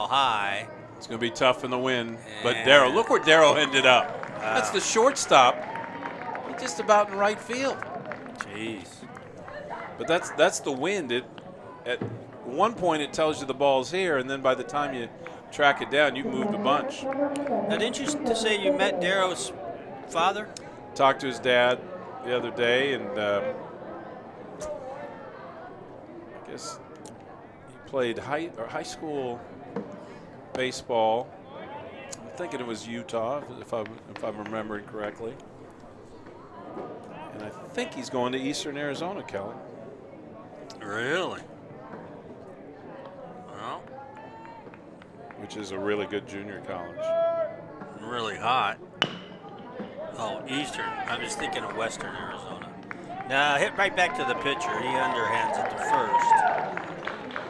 high. It's going to be tough in the wind. But Darryl, look where Darryl ended up. Wow. That's the shortstop. He's just about in right field. Jeez. But that's the wind. At one point it tells you the ball's here, and then by the time you track it down, you've moved a bunch. Now, didn't you say you met Darrow's father? Talked to his dad the other day, and I guess he played high school baseball. I'm thinking it was Utah, if I'm remembering correctly. And I think he's going to Eastern Arizona, Kelly. Really? Well, which is a really good junior college. Really hot. Oh, Eastern. I'm just thinking of Western Arizona. Now, hit right back to the pitcher. He underhands it to first.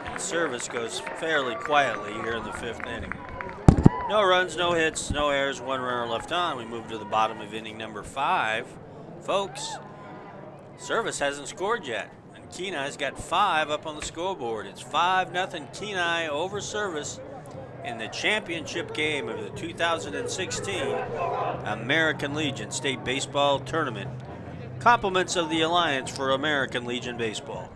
And service goes fairly quietly here in the 5th inning. No runs, no hits, no errors, 1 runner left on. We move to the bottom of inning number 5. Folks, service hasn't scored yet. And Kenai's got 5 up on the scoreboard. It's 5-0 Kenai over service in the championship game of the 2016 American Legion State Baseball Tournament. Compliments of the Alliance for American Legion Baseball.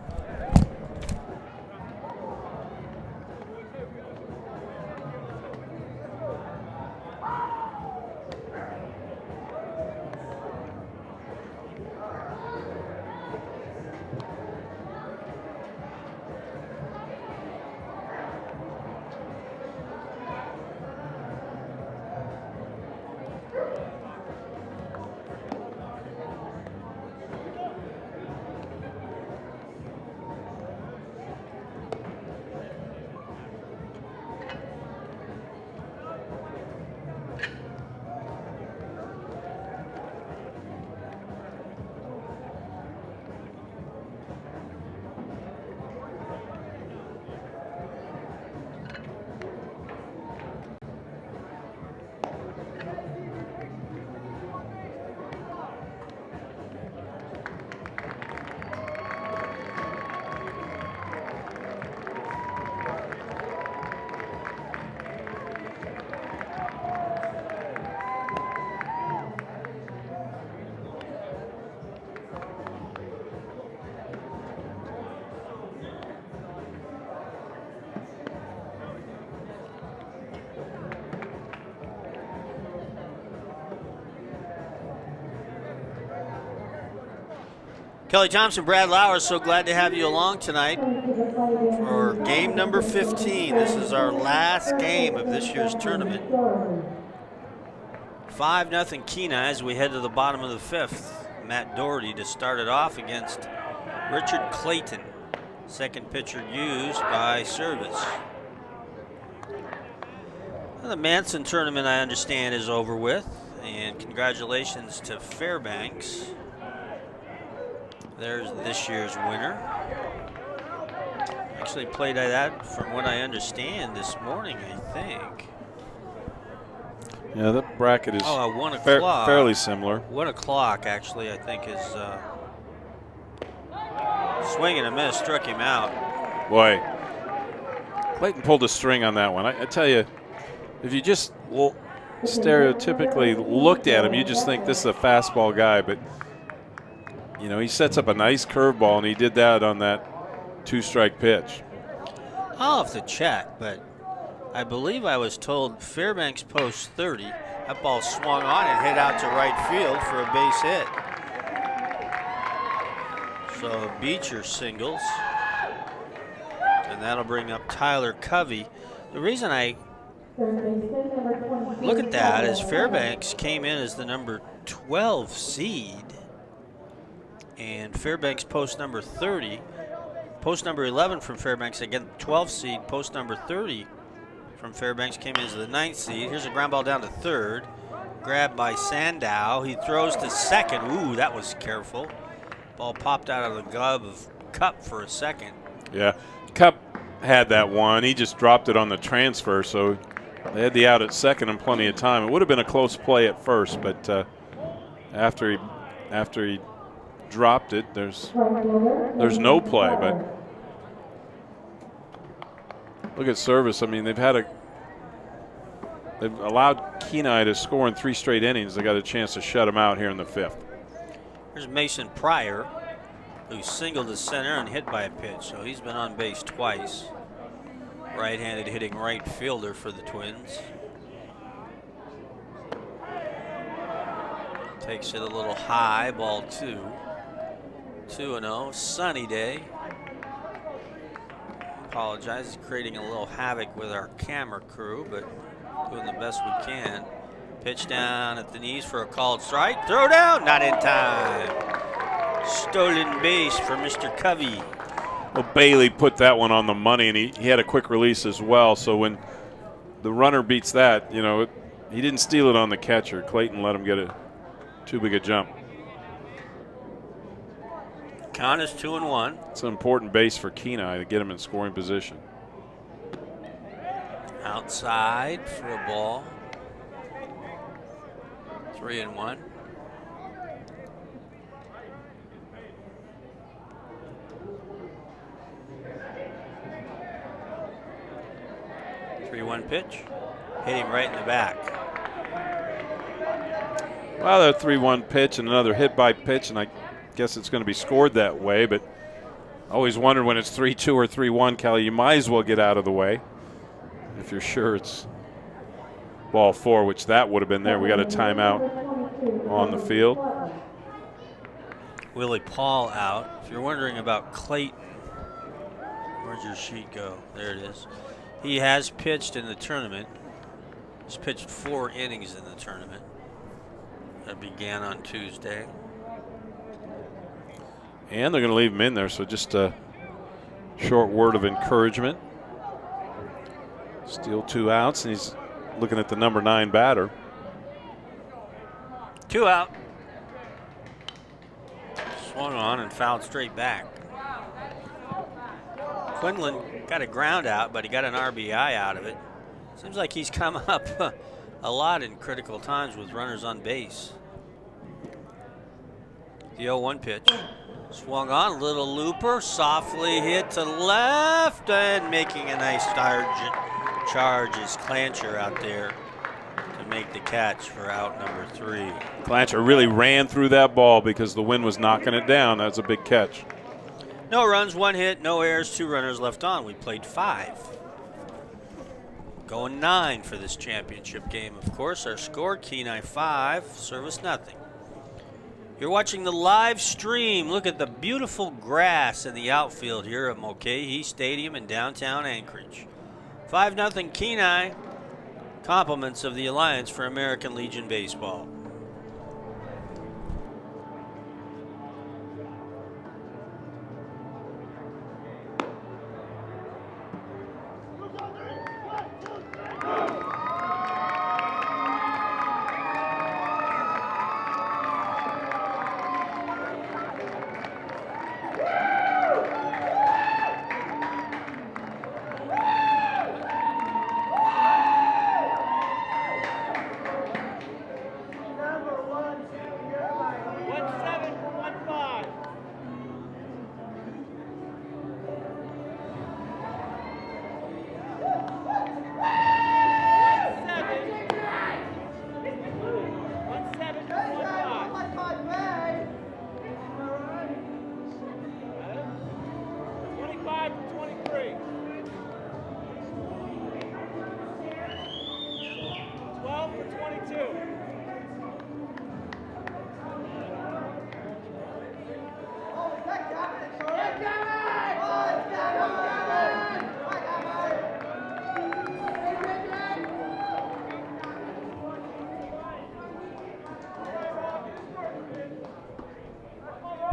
Kelly Thompson, Brad Lauer, so glad to have you along tonight for game number 15. This is our last game of this year's tournament. 5-0 Kenai as we head to the bottom of the 5th. Matt Doherty to start it off against Richard Clayton. Second pitcher used by service. Well, the Manson tournament, I understand, is over with. And congratulations to Fairbanks. There's this year's winner. Actually played that, from what I understand, this morning, I think. Yeah, that bracket is 1 o'clock. Fairly similar. 1 o'clock, actually, I think is swing and a miss, struck him out. Boy, Clayton pulled a string on that one. I tell you, if you just stereotypically looked at him, you just think this is a fastball guy. But, you know, he sets up a nice curveball, and he did that on that 2-strike pitch. I'll have to check, but I believe I was told Fairbanks post 30. That ball swung on and hit out to right field for a base hit. So Beecher singles. And that'll bring up Tyler Covey. The reason I look at that is Fairbanks came in as the number 12 seed. And Fairbanks post number 30. Post number 11 from Fairbanks, again, 12 seed. Post number 30 from Fairbanks came in as the 9th seed. Here's a ground ball down to third. Grabbed by Sandow. He throws to second. Ooh, that was careful. Ball popped out of the glove of Cup for a second. Yeah, Cup had that one. He just dropped it on the transfer, so they had the out at second and plenty of time. It would have been a close play at first, but after he dropped it, there's no play. But look at Service. I mean, they've allowed Kenai to score in 3 straight innings. They got a chance to shut him out here in the 5th. Here's Mason Pryor, who singled to center and hit by a pitch, so he's been on base twice. Right-handed hitting right fielder for the Twins. Takes it a little high, ball 2. 2-0, sunny day. Apologize, creating a little havoc with our camera crew, but doing the best we can. Pitch down at the knees for a called strike. Throw down, not in time. Stolen base for Mr. Covey. Well, Bailey put that one on the money, and he had a quick release as well. So when the runner beats that, you know, he didn't steal it on the catcher. Clayton let him get too big a jump. Count is 2-1. It's an important base for Kenai to get him in scoring position. Outside for a ball. 3-1. One pitch, hit him right in the back. Well, that 3-1 pitch and another hit by pitch, and I guess it's going to be scored that way. But I always wondered when it's 3-2 or 3-1, Kelly, you might as well get out of the way if you're sure it's ball 4, which that would have been there. We got a timeout on the field. Willie Paul out. If you're wondering about Clayton, where'd your sheet go? There it is. He has pitched in the tournament. He's pitched 4 innings in the tournament. That began on Tuesday. And they're going to leave him in there, so just a short word of encouragement. Still 2 outs, and he's looking at the number 9 batter. 2 out. Swung on and fouled straight back. Quinlan got a ground out, but he got an RBI out of it. Seems like he's come up a lot in critical times with runners on base. The 0-1 pitch. Swung on, little looper, softly hit to left, and making a nice charge is Clancher out there to make the catch for out number 3. Clancher really ran through that ball because the wind was knocking it down. That's a big catch. No runs, 1 hit, no errors, 2 runners left on. We played 5. Going 9 for this championship game, of course. Our score, Kenai 5, Service nothing. You're watching the live stream. Look at the beautiful grass in the outfield here at Mulcahy Stadium in downtown Anchorage. 5-0 Kenai. Compliments of the Alliance for American Legion Baseball.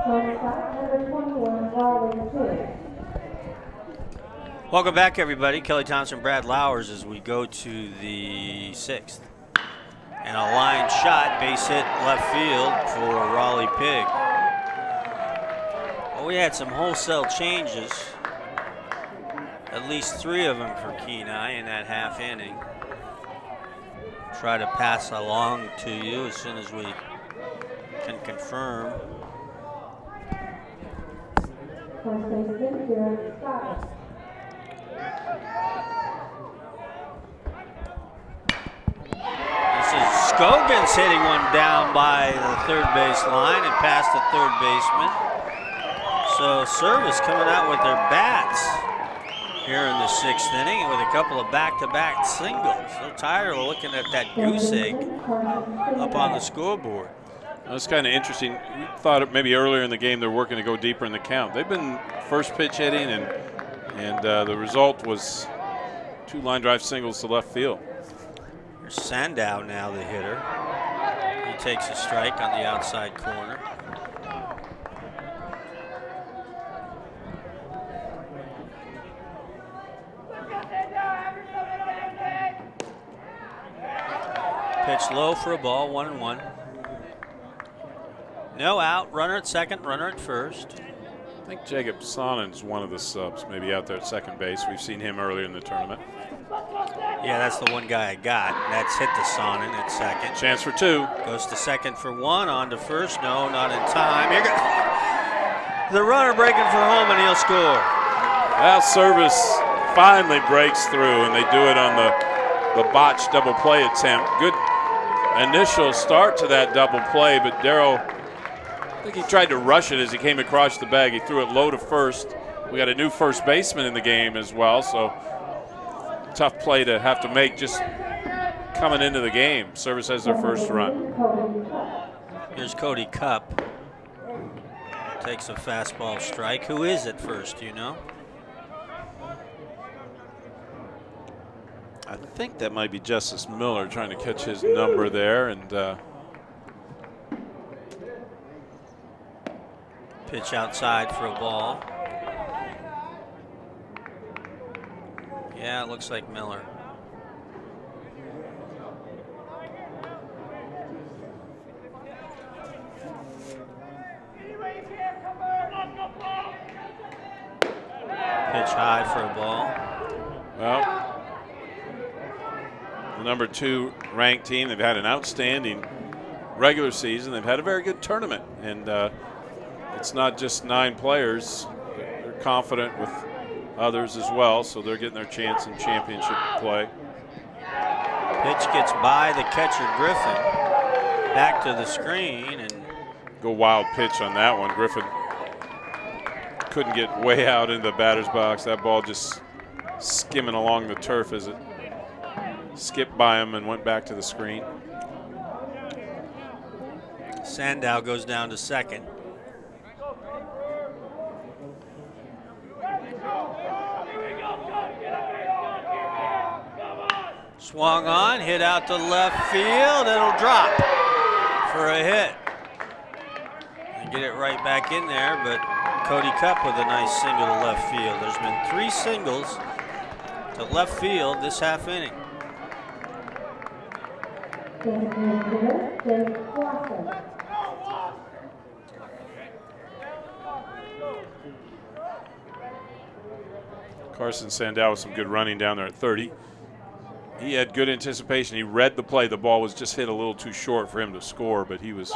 Shortstop, number 21, Raleigh Pig. Welcome back, everybody. Kelly Thompson, Brad Lowers, as we go to the 6th. And a line shot, base hit left field for Raleigh Pig. Well, we had some wholesale changes, at least 3 of them for Kenai in that half inning. Try to pass along to you as soon as we can confirm. First baseman, Jared Scott. This is Scoggins hitting one down by the third base line and past the third baseman. So Service coming out with their bats here in the 6th inning with a couple of back-to-back singles. So tired of looking at that goose egg up on the scoreboard. That's kind of interesting. We thought maybe earlier in the game they're working to go deeper in the count. They've been first pitch hitting, and the result was 2 line drive singles to left field. There's Sandow now, the hitter. He takes a strike on the outside corner. Pitch low for a ball, 1-1. No out, runner at second, runner at first. I think Jacob Sonnen's one of the subs, maybe out there at second base. We've seen him earlier in the tournament. Yeah, that's the one guy I got. That's hit to Sonnen at second. Chance for 2. Goes to second for 1, on to first. No, not in time. Here goes the runner breaking for home, and he'll score. Well, Service finally breaks through, and they do it on the botched double play attempt. Good initial start to that double play, but Darrow, I think he tried to rush it as he came across the bag. He threw it low to first. We got a new first baseman in the game as well, so tough play to have to make just coming into the game. Service has their first run. Here's Cody Cupp. Takes a fastball strike. Who is at first, do you know? I think that might be Justice Miller trying to catch his number there, and pitch outside for a ball. Yeah, it looks like Miller. Pitch high for a ball. well, the number 2 ranked team, they've had an outstanding regular season. They've had a very good tournament, and it's not just 9 players. They're confident with others as well, so they're getting their chance in championship play. Pitch gets by the catcher Griffin. Back to the screen, and Go wild pitch on that one. Griffin couldn't get way out into the batter's box. That ball just skimming along the turf as it skipped by him and went back to the screen. Sandow goes down to second. Swung on, hit out to left field. It'll drop for a hit. And get it right back in there, but Cody Cupp with a nice single to left field. There's been 3 singles to left field this half inning. Carson Sandow with some good running down there at 30. He had good anticipation. He read the play. The ball was just hit a little too short for him to score, but he was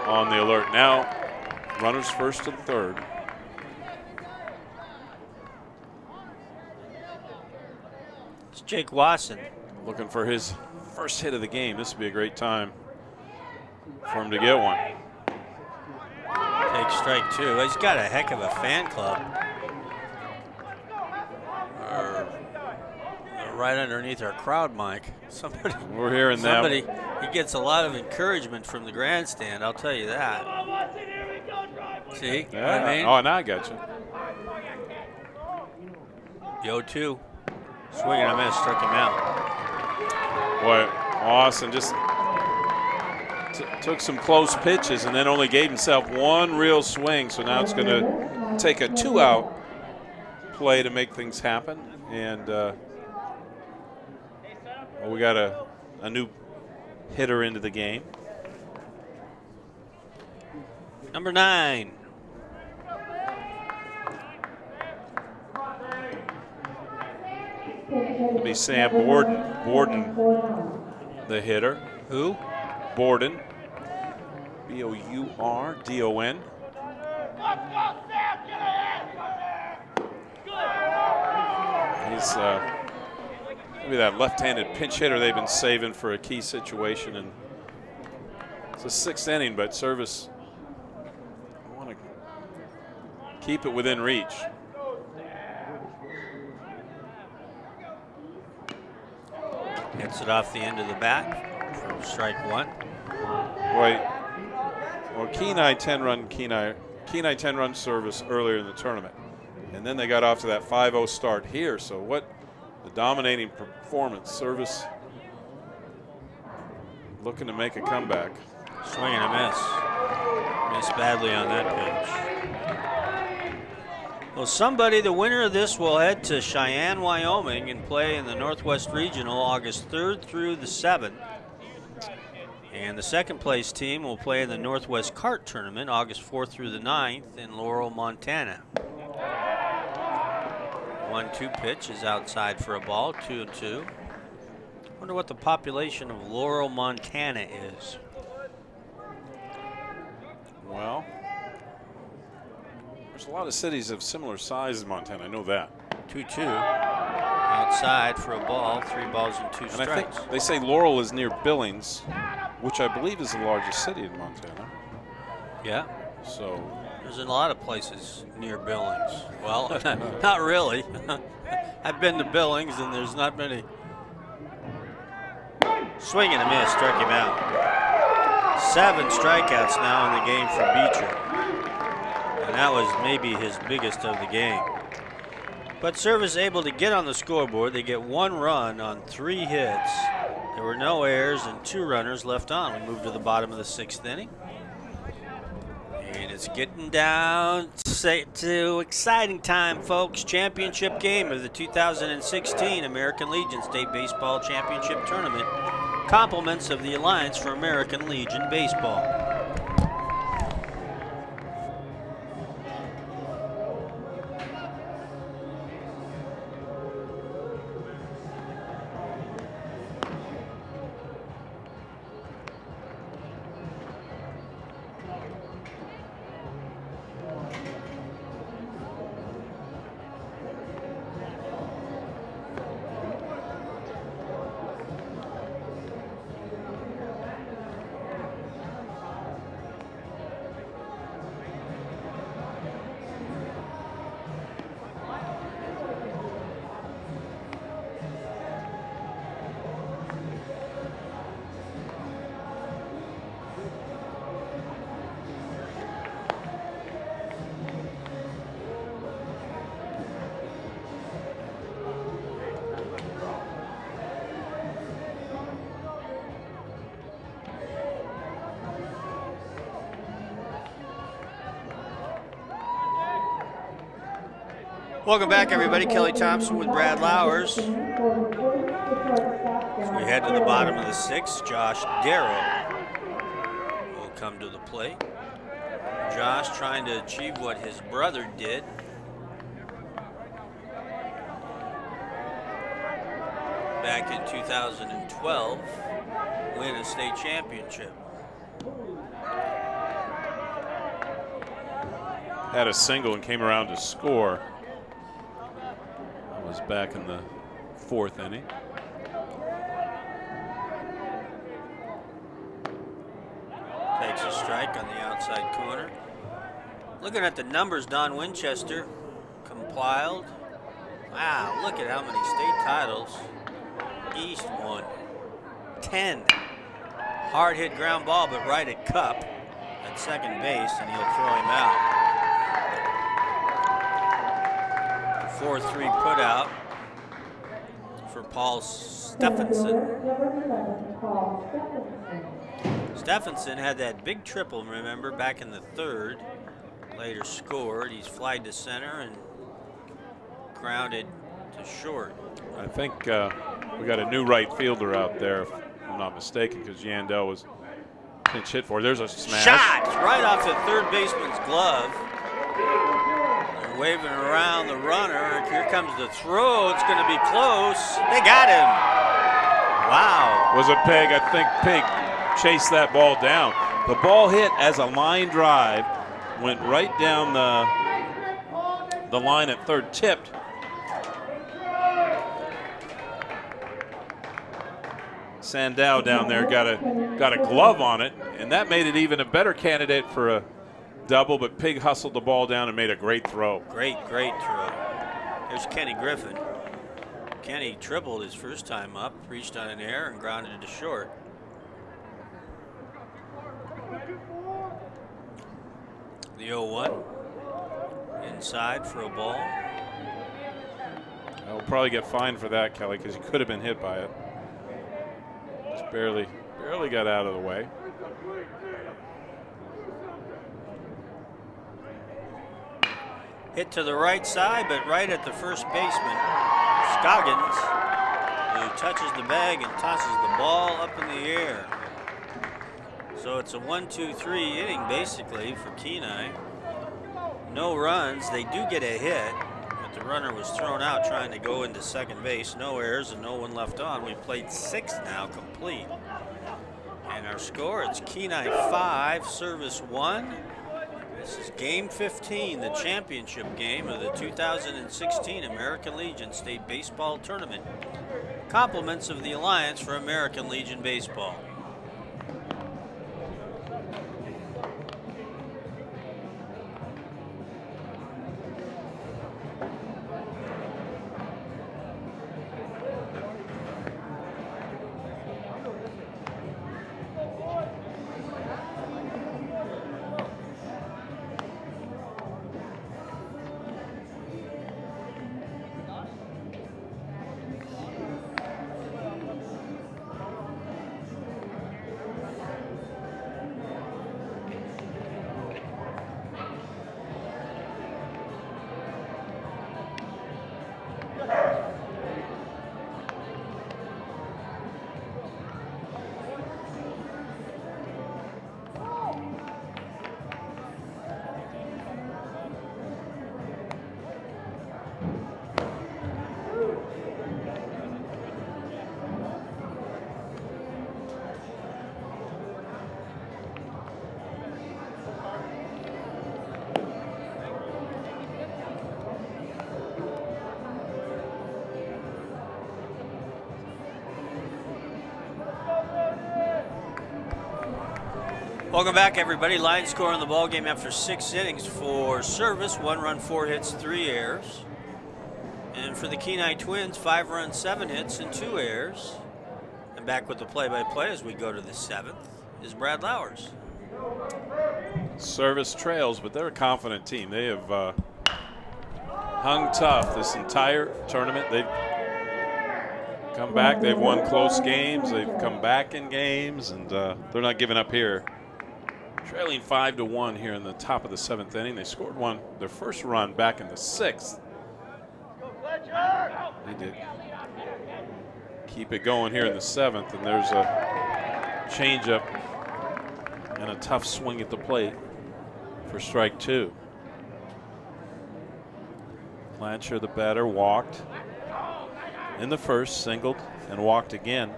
on the alert. Now, runners first and third. It's Jake Watson. Looking for his first hit of the game. This would be a great time for him to get one. Take strike 2. He's got a heck of a fan club. Right underneath our crowd mic. Somebody, we're hearing somebody, that. He gets a lot of encouragement from the grandstand, I'll tell you that. See? Yeah. What I mean? Oh, now I got you. The 0-2. Swing and a miss, struck him out. Boy, Austin just took some close pitches and then only gave himself one real swing. So now it's going to take a 2-out play to make things happen. And we got a new hitter into the game. Number 9. It'll be Sam Borden. Borden, the hitter. Who? Borden. Bourdon. He's maybe that left-handed pinch hitter they've been saving for a key situation. And it's the 6th inning, but Service want to keep it within reach. Hits it off the end of the bat for strike 1. Well, Kenai 10-run Service earlier in the tournament. And then they got off to that 5-0 start here. So what the dominating performance. Service looking to make a comeback. Swing and a miss. Missed badly on that pitch. Well, the winner of this will head to Cheyenne, Wyoming and play in the Northwest Regional August 3rd through the 7th. And the second place team will play in the Northwest Kart Tournament August 4th through the 9th in Laurel, Montana. 1-2 pitch is outside for a ball, 2-2. Wonder what the population of Laurel, Montana is. Well, there's a lot of cities of similar size in Montana. I know that. 2-2. Outside for a ball, 3 balls and 2 And strikes. I think they say Laurel is near Billings, which I believe is the largest city in Montana. Yeah. So There's a lot of places near Billings. Well, not really. I've been to Billings and there's not many. Swing and a miss, struck him out. 7 strikeouts now in the game for Beecher. And that was maybe his biggest of the game. But Service able to get on the scoreboard. They get 1 run on 3 hits. There were no errors and 2 runners left on. We move to the bottom of the 6th inning. And it's getting down to exciting time, folks. Championship game of the 2016 American Legion State Baseball Championship Tournament. Compliments of the Alliance for American Legion Baseball. Welcome back, everybody. Kelly Thompson with Brad Lowers. As we head to the bottom of the 6th, Josh Darrow will come to the plate. Josh trying to achieve what his brother did. Back in 2012, win a state championship. had a single and came around to score. That was back in the 4th inning. Takes a strike on the outside corner. Looking at the numbers, Don Winchester compiled. Wow, look at how many state titles East won. 10. Hard hit ground ball, but right at Cup at second base, and he'll throw him out. 4-3 put out for Paul Stephenson. Stephenson had that big triple, remember, back in the third. Later scored. He's flied to center and grounded to short. I think we got a new right fielder out there, if I'm not mistaken, because Yandel was pinch hit for. There's a smash. Shot right off the third baseman's glove. They're waving around the runner. Here comes the throw. It's going to be close. They got him. Wow. Was it Pig? I think Pig chased that ball down. The ball hit as a line drive, went right down the line at third, tipped. Sandow down there got a glove on it, and that made it even a better candidate for a double, but Pig hustled the ball down and made a great throw. Great throw. There's Kenny Griffin. Kenny tripled his first time up, reached on an air and grounded to short. The 0-1. Inside for a ball. I'll probably get fined for that, Kelly, because he could have been hit by it. Just barely got out of the way. Hit to the right side, but right at the first baseman, Scoggins, who touches the bag and tosses the ball up in the air. So it's a 1-2-3 inning basically for Kenai. No runs. They do get a hit, but the runner was thrown out trying to go into second base. No errors and no one left on. We've played 6 now complete. And our score, it's Kenai 5, Service 1. This is game 15, the championship game of the 2016 American Legion State Baseball Tournament. Compliments of the Alliance for American Legion Baseball. Welcome back, everybody. Lions score in the ball game after 6 innings for Service. 1 run, 4 hits, 3 errors. And for the Kenai Twins, 5 runs, 7 hits, and 2 errors. And back with the play-by-play as we go to the 7th is Brad Lowers. Service trails, but they're a confident team. They have hung tough this entire tournament. They've come back. They've won close games. They've come back in games, and they're not giving up here. Trailing 5-1 here in the top of the 7th inning. They scored their first run back in the 6th. They did keep it going here in the 7th, and there's a changeup and a tough swing at the plate for strike 2. Blanchard, the batter, walked in the first, singled, and walked again.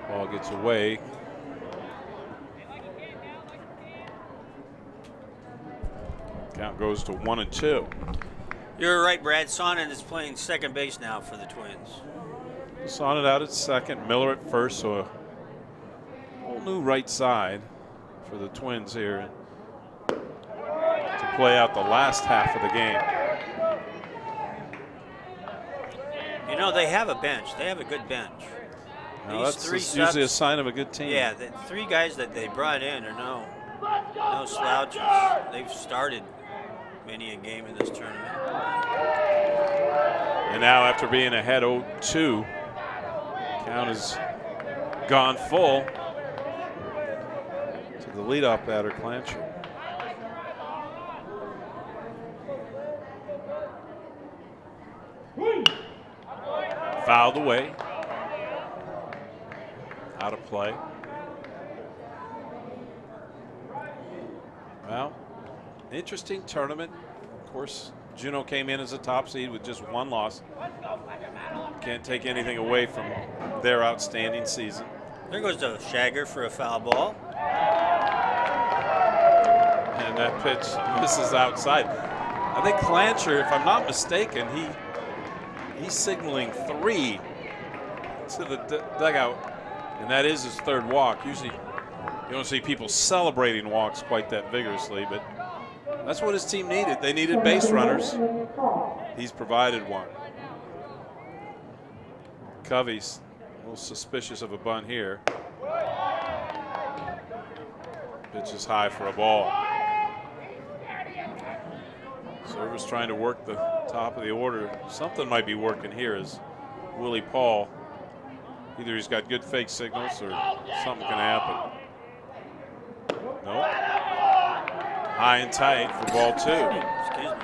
Ball gets away. Count goes to 1-2. You're right, Brad. Sonnen is playing second base now for the Twins. Sonnet out at second, Miller at first, so a whole new right side for the Twins here to play out the last half of the game. You know, they have a bench. They have a good bench. Now that's usually a sign of a good team. Yeah, the 3 guys that they brought in are no slouches. They've started many a game in this tournament. And now after being ahead 0-2, count is gone full to the leadoff batter, Clancher. Fouled away. Out of play. Well, interesting tournament. Of course, Juneau came in as a top seed with just one loss. Can't take anything away from their outstanding season. There goes the Shagger for a foul ball. And that pitch misses outside. I think Clancher, if I'm not mistaken, he's signaling 3 to the dugout, and that is his 3rd walk. Usually you don't see people celebrating walks quite that vigorously, but that's what his team needed. They needed base runners. He's provided one. Covey's a little suspicious of a bunt here. Pitch is high for a ball. Service trying to work the top of the order. Something might be working here as Willie Paul. Either he's got good fake signals or something can happen. Nope. High and tight for ball 2. Excuse me.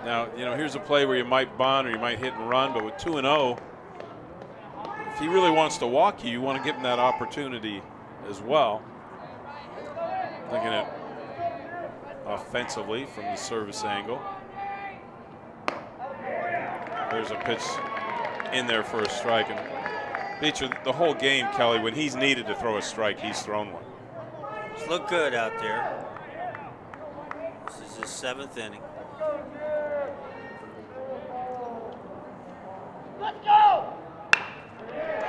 Now, you know, here's a play where you might bunt or you might hit and run, but with 2-0, if he really wants to walk you, you want to give him that opportunity as well. Looking at offensively from the service angle. There's a pitch in there for a strike. And Beecher, the whole game, Kelly, when he's needed to throw a strike, he's thrown one. It's looked good out there. This is his 7th inning. Let's go!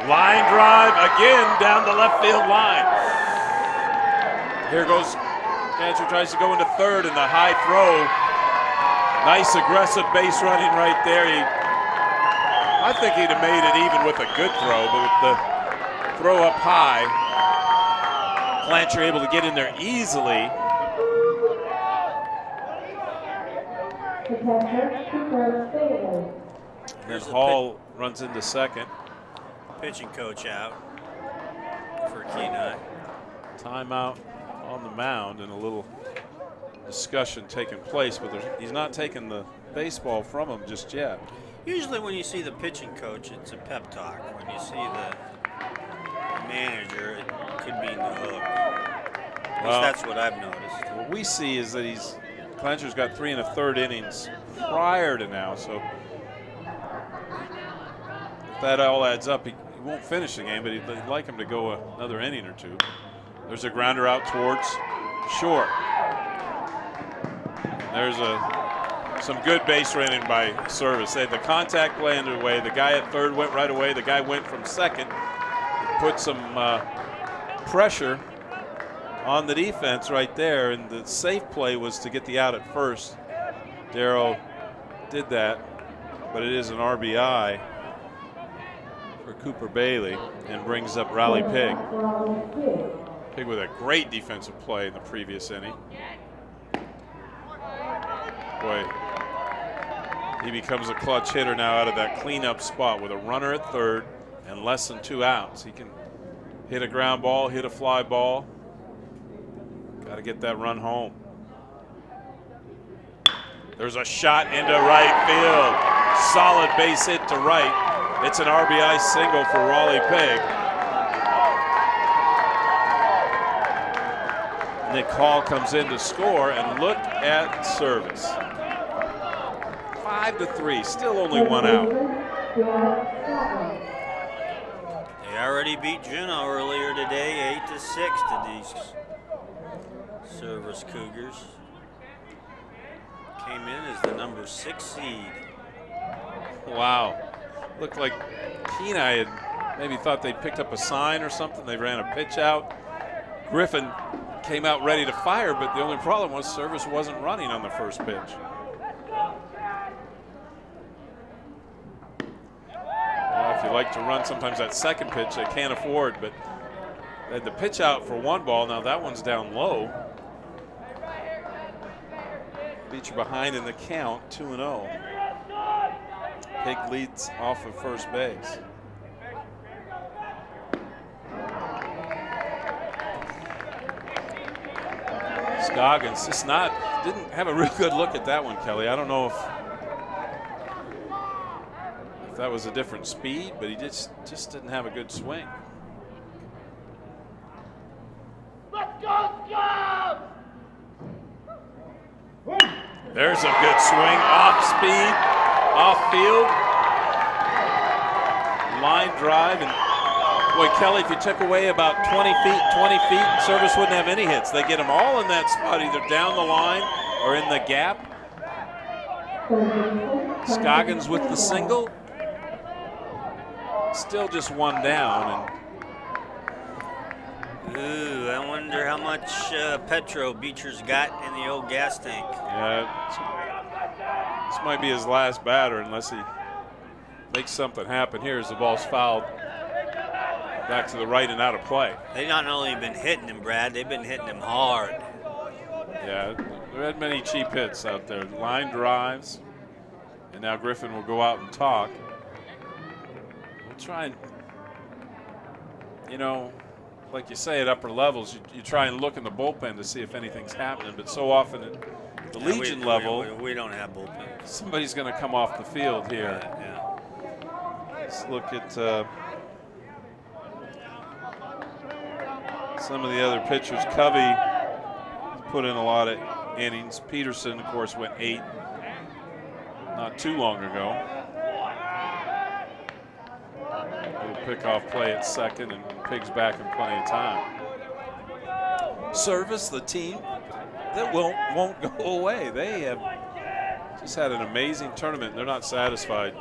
Line drive again down the left field line. Here goes Cantor, tries to go into 3rd, and the high throw. Nice aggressive base running right there. I think he'd have made it even with a good throw, but with the throw up high, Clancher able to get in there easily. And Hall runs into 2nd. Pitching coach out for Kenai. Timeout on the mound and a little discussion taking place, but he's not taking the baseball from him just yet. Usually when you see the pitching coach, it's a pep talk. When you see the manager, it could mean the hook. At least that's what I've noticed. What we see is that Clancher's got 3 1/3 innings prior to now, so if that all adds up, he won't finish the game, but he'd like him to go another inning or 2. There's a grounder out towards short. There's some good base running by Service. They had the contact play underway. The guy at 3rd went right away. The guy went from 2nd. Put some pressure on the defense right there, and the safe play was to get the out at 1st. Darrow did that, but it is an RBI for Cooper Bailey and brings up Raleigh Pig. Pig with a great defensive play in the previous inning. Boy, he becomes a clutch hitter now out of that cleanup spot with a runner at 3rd and less than 2 outs. He can hit a ground ball, hit a fly ball. Got to get that run home. There's a shot into right field. Solid base hit to right. It's an RBI single for Raleigh Pig. Nick Hall comes in to score, and look at Service. 5-3, still only 1 out. They already beat Juneau earlier today, 8-6 to these Service Cougars. Came in as the number 6 seed. Wow. Looked like Kenai had maybe thought they picked up a sign or something. They ran a pitch out. Griffin came out ready to fire, but the only problem was Service wasn't running on the first pitch. Well, if you like to run sometimes that second pitch, they can't afford, but they had the pitch out for 1 ball. Now that one's down low. Beecher behind in the count, 2-0. Pig leads off of first base. Scoggins just didn't have a real good look at that one, Kelly. I don't know if that was a different speed, but he just didn't have a good swing. There's a good swing, off speed, off field, line drive, and boy, Kelly, if you took away about 20 feet, service wouldn't have any hits. They get them all in that spot, either down the line or in the gap. Scoggins with the single. Still just one down. Ooh, I wonder how much petrol Beecher's got in the old gas tank. Yeah, this might be his last batter unless he makes something happen here as the ball's fouled back to the right and out of play. They not only been hitting him, Brad, they've been hitting him hard. Yeah, there had many cheap hits out there. Line drives, and now Griffin will go out and talk. We'll try and, like you say, at upper levels, you try and look in the bullpen to see if anything's happening, but so often at the Legion level, we don't have bullpen. somebody's going to come off the field here. Yeah. Let's look at some of the other pitchers. Covey put in a lot of innings. Peterson, of course, went 8 not too long ago. Little pickoff play at second, and Pig's back in plenty of time. Service, the team that won't go away. They have just had an amazing tournament. They're not satisfied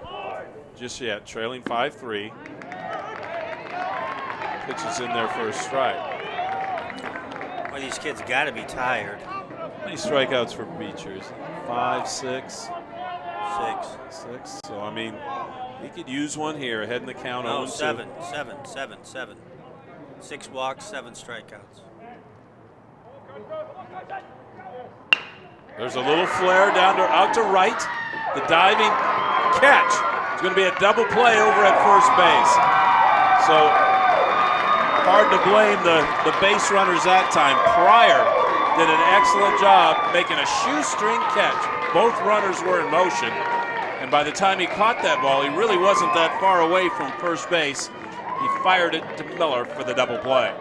just yet. Trailing 5-3. Pitches in there for a strike. Well, these kids got to be tired. How many strikeouts for Beechers? 5, 6. 6. So, I mean, he could use one here, ahead in the count. No, 0-2. 7. 6 walks, 7 strikeouts. There's a little flare out to right. The diving catch. It's going to be a double play over at first base. So hard to blame the base runners that time. Pryor did an excellent job making a shoestring catch. Both runners were in motion. And by the time he caught that ball, he really wasn't that far away from first base. He fired it to Miller for the double play.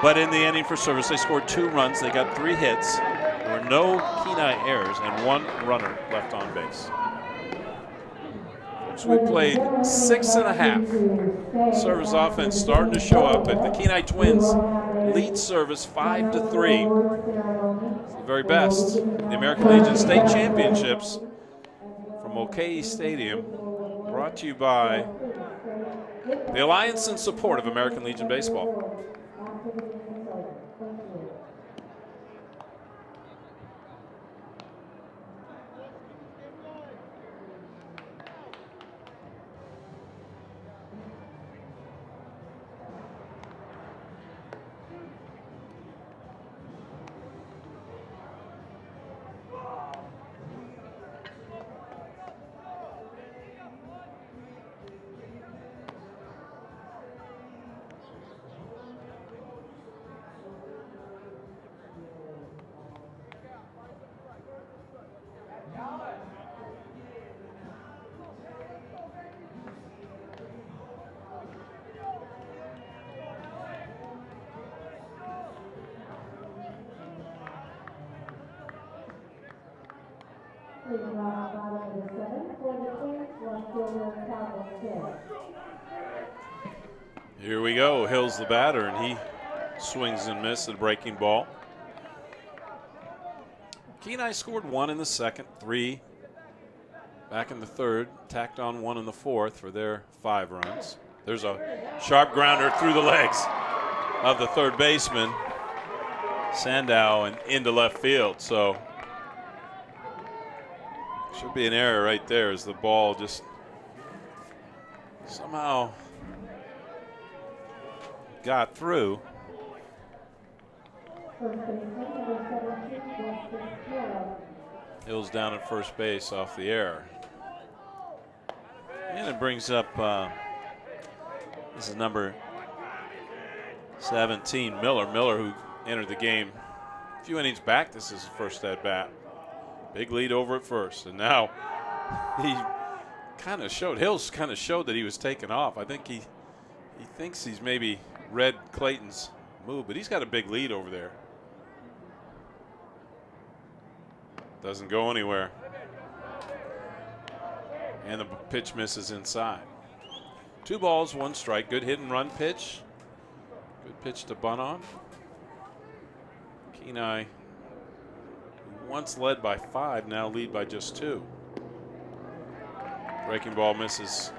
But in the inning for Service, they scored 2 runs. They got 3 hits. There were no Kenai errors and 1 runner left on base. So we played 6.5. Service offense starting to show up, but the Kenai Twins lead Service 5-3. It's the very best. The American Legion State Championships from Mulcahy Stadium, brought to you by the Alliance in support of American Legion Baseball. Here we go. Hill's the batter, and he swings and misses a breaking ball. Kenai scored 1 in the second, 3 back in the third, tacked on 1 in the fourth for their 5 runs. There's a sharp grounder through the legs of the third baseman, Sandow, and into left field. So should be an error right there as the ball just somehow got through. Hill's down at first base off the error. And it brings up, this is number 17. Miller, who entered the game a few innings back, this is his first at bat. Big lead over at first, and now he kind of showed, Hills kind of showed that he was taken off. I think he thinks he's maybe read Clayton's move, but he's got a big lead over there. Doesn't go anywhere. And the pitch misses inside. 2 balls, 1 strike. Good hit and run pitch. Good pitch to bunt on. Kenai, who once led by 5, now lead by just 2. Breaking ball misses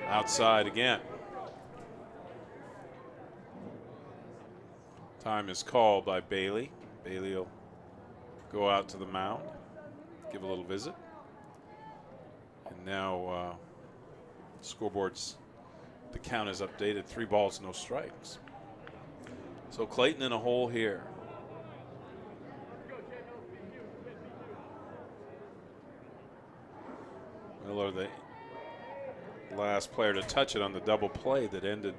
outside again. Time is called by Bailey. Bailey will go out to the mound, give a little visit. And now scoreboards, the count is updated, 3 balls, no strikes. So Clayton in a hole here. Miller, the last player to touch it on the double play that ended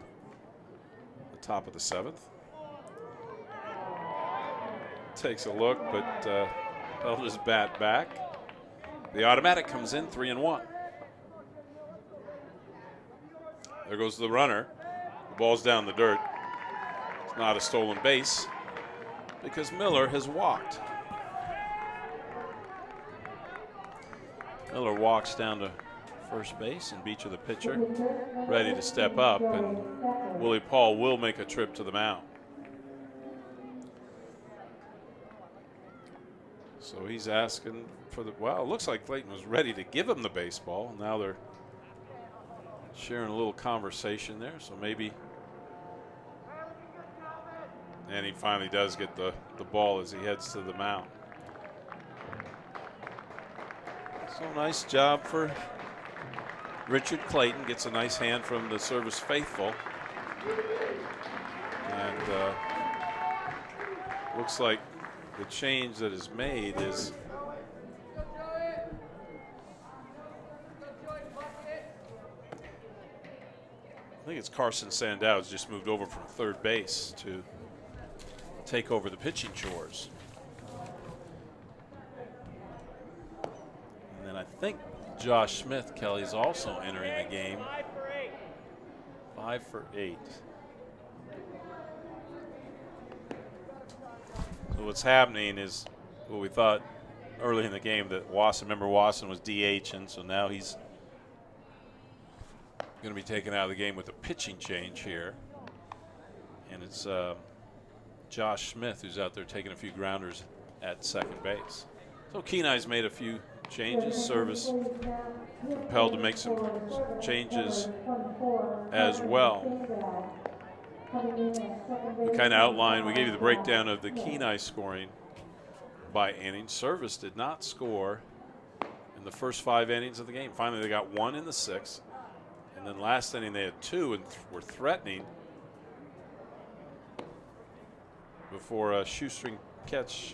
the top of the 7th. Takes a look, but held his bat back. The automatic comes in, 3-1. There goes the runner. The ball's down the dirt. It's not a stolen base because Miller has walked. Miller walks down to first base, and Beecher, the pitcher, ready to step up, and Willie Paul will make a trip to the mound. So he's asking for the, well, it looks like Clayton was ready to give him the baseball. Now they're sharing a little conversation there, so maybe. And he finally does get the ball as he heads to the mound. So nice job for Richard Clayton. Gets a nice hand from the service faithful. And looks like the change that is made is I think it's Carson Sandow's just moved over from third base to take over the pitching chores. And then I think Josh Smith, Kelly's also entering the game. 5 for 8. So what's happening is what we thought early in the game, that Wasson, remember Wasson was DHing, so now he's going to be taken out of the game with a pitching change here. And it's Josh Smith who's out there taking a few grounders at second base. So Kenai's made a few changes. Service compelled to make some changes as well. We kind of outlined, we gave you the breakdown of the Kenai scoring by inning. Service did not score in the first 5 innings of the game. Finally, they got 1 in the 6th. And then last inning, they had 2 and were threatening before a shoestring catch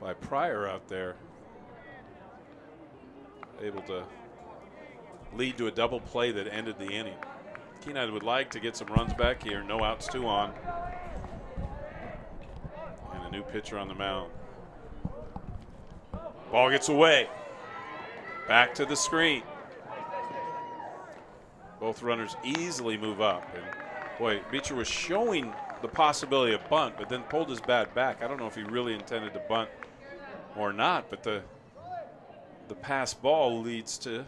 by Pryor out there, able to lead to a double play that ended the inning. Kenai would like to get some runs back here. No outs, 2 on. And a new pitcher on the mound. Ball gets away. Back to the screen. Both runners easily move up. And boy, Beecher was showing the possibility of bunt, but then pulled his bat back. I don't know if he really intended to bunt or not, but the pass ball leads to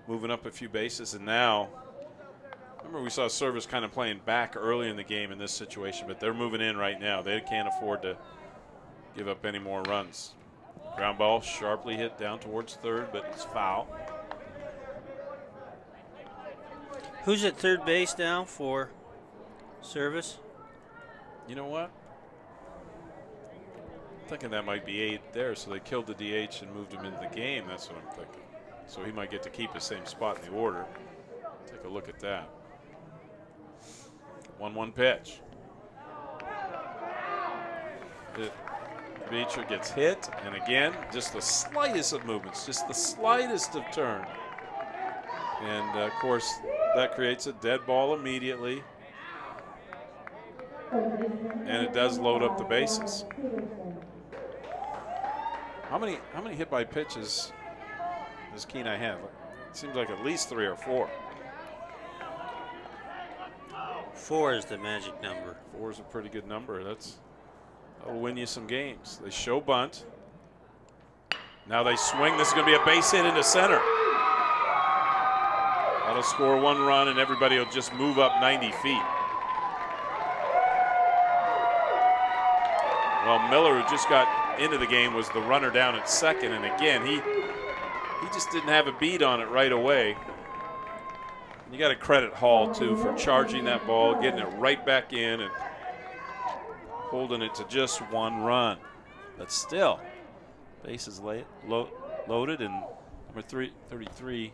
moving up a few bases. And now, remember we saw Service kind of playing back early in the game in this situation, but they're moving in right now. They can't afford to give up any more runs. Ground ball sharply hit down towards third, but it's foul. Who's at third base now for Service? You know what? I'm thinking that might be 8 there, so they killed the DH and moved him into the game. That's what I'm thinking. So he might get to keep the same spot in the order. Take a look at that. 1-1 pitch. Beecher gets hit, and again, just the slightest of movements, just the slightest of turn. And, of course, that creates a dead ball immediately. And it does load up the bases. How many hit by pitches does Kenai have? It seems like at least 3 or 4. 4 is the magic number. 4 is a pretty good number. That'll win you some games. They show bunt. Now they swing. This is going to be a base hit into center. That'll score 1 run, and everybody will just move up 90 feet. Well, Miller, who just got into the game, was the runner down at second, and again, he just didn't have a beat on it right away. You got to credit Hall, too, for charging that ball, getting it right back in, and holding it to just 1 run. But still, bases loaded, and number 33,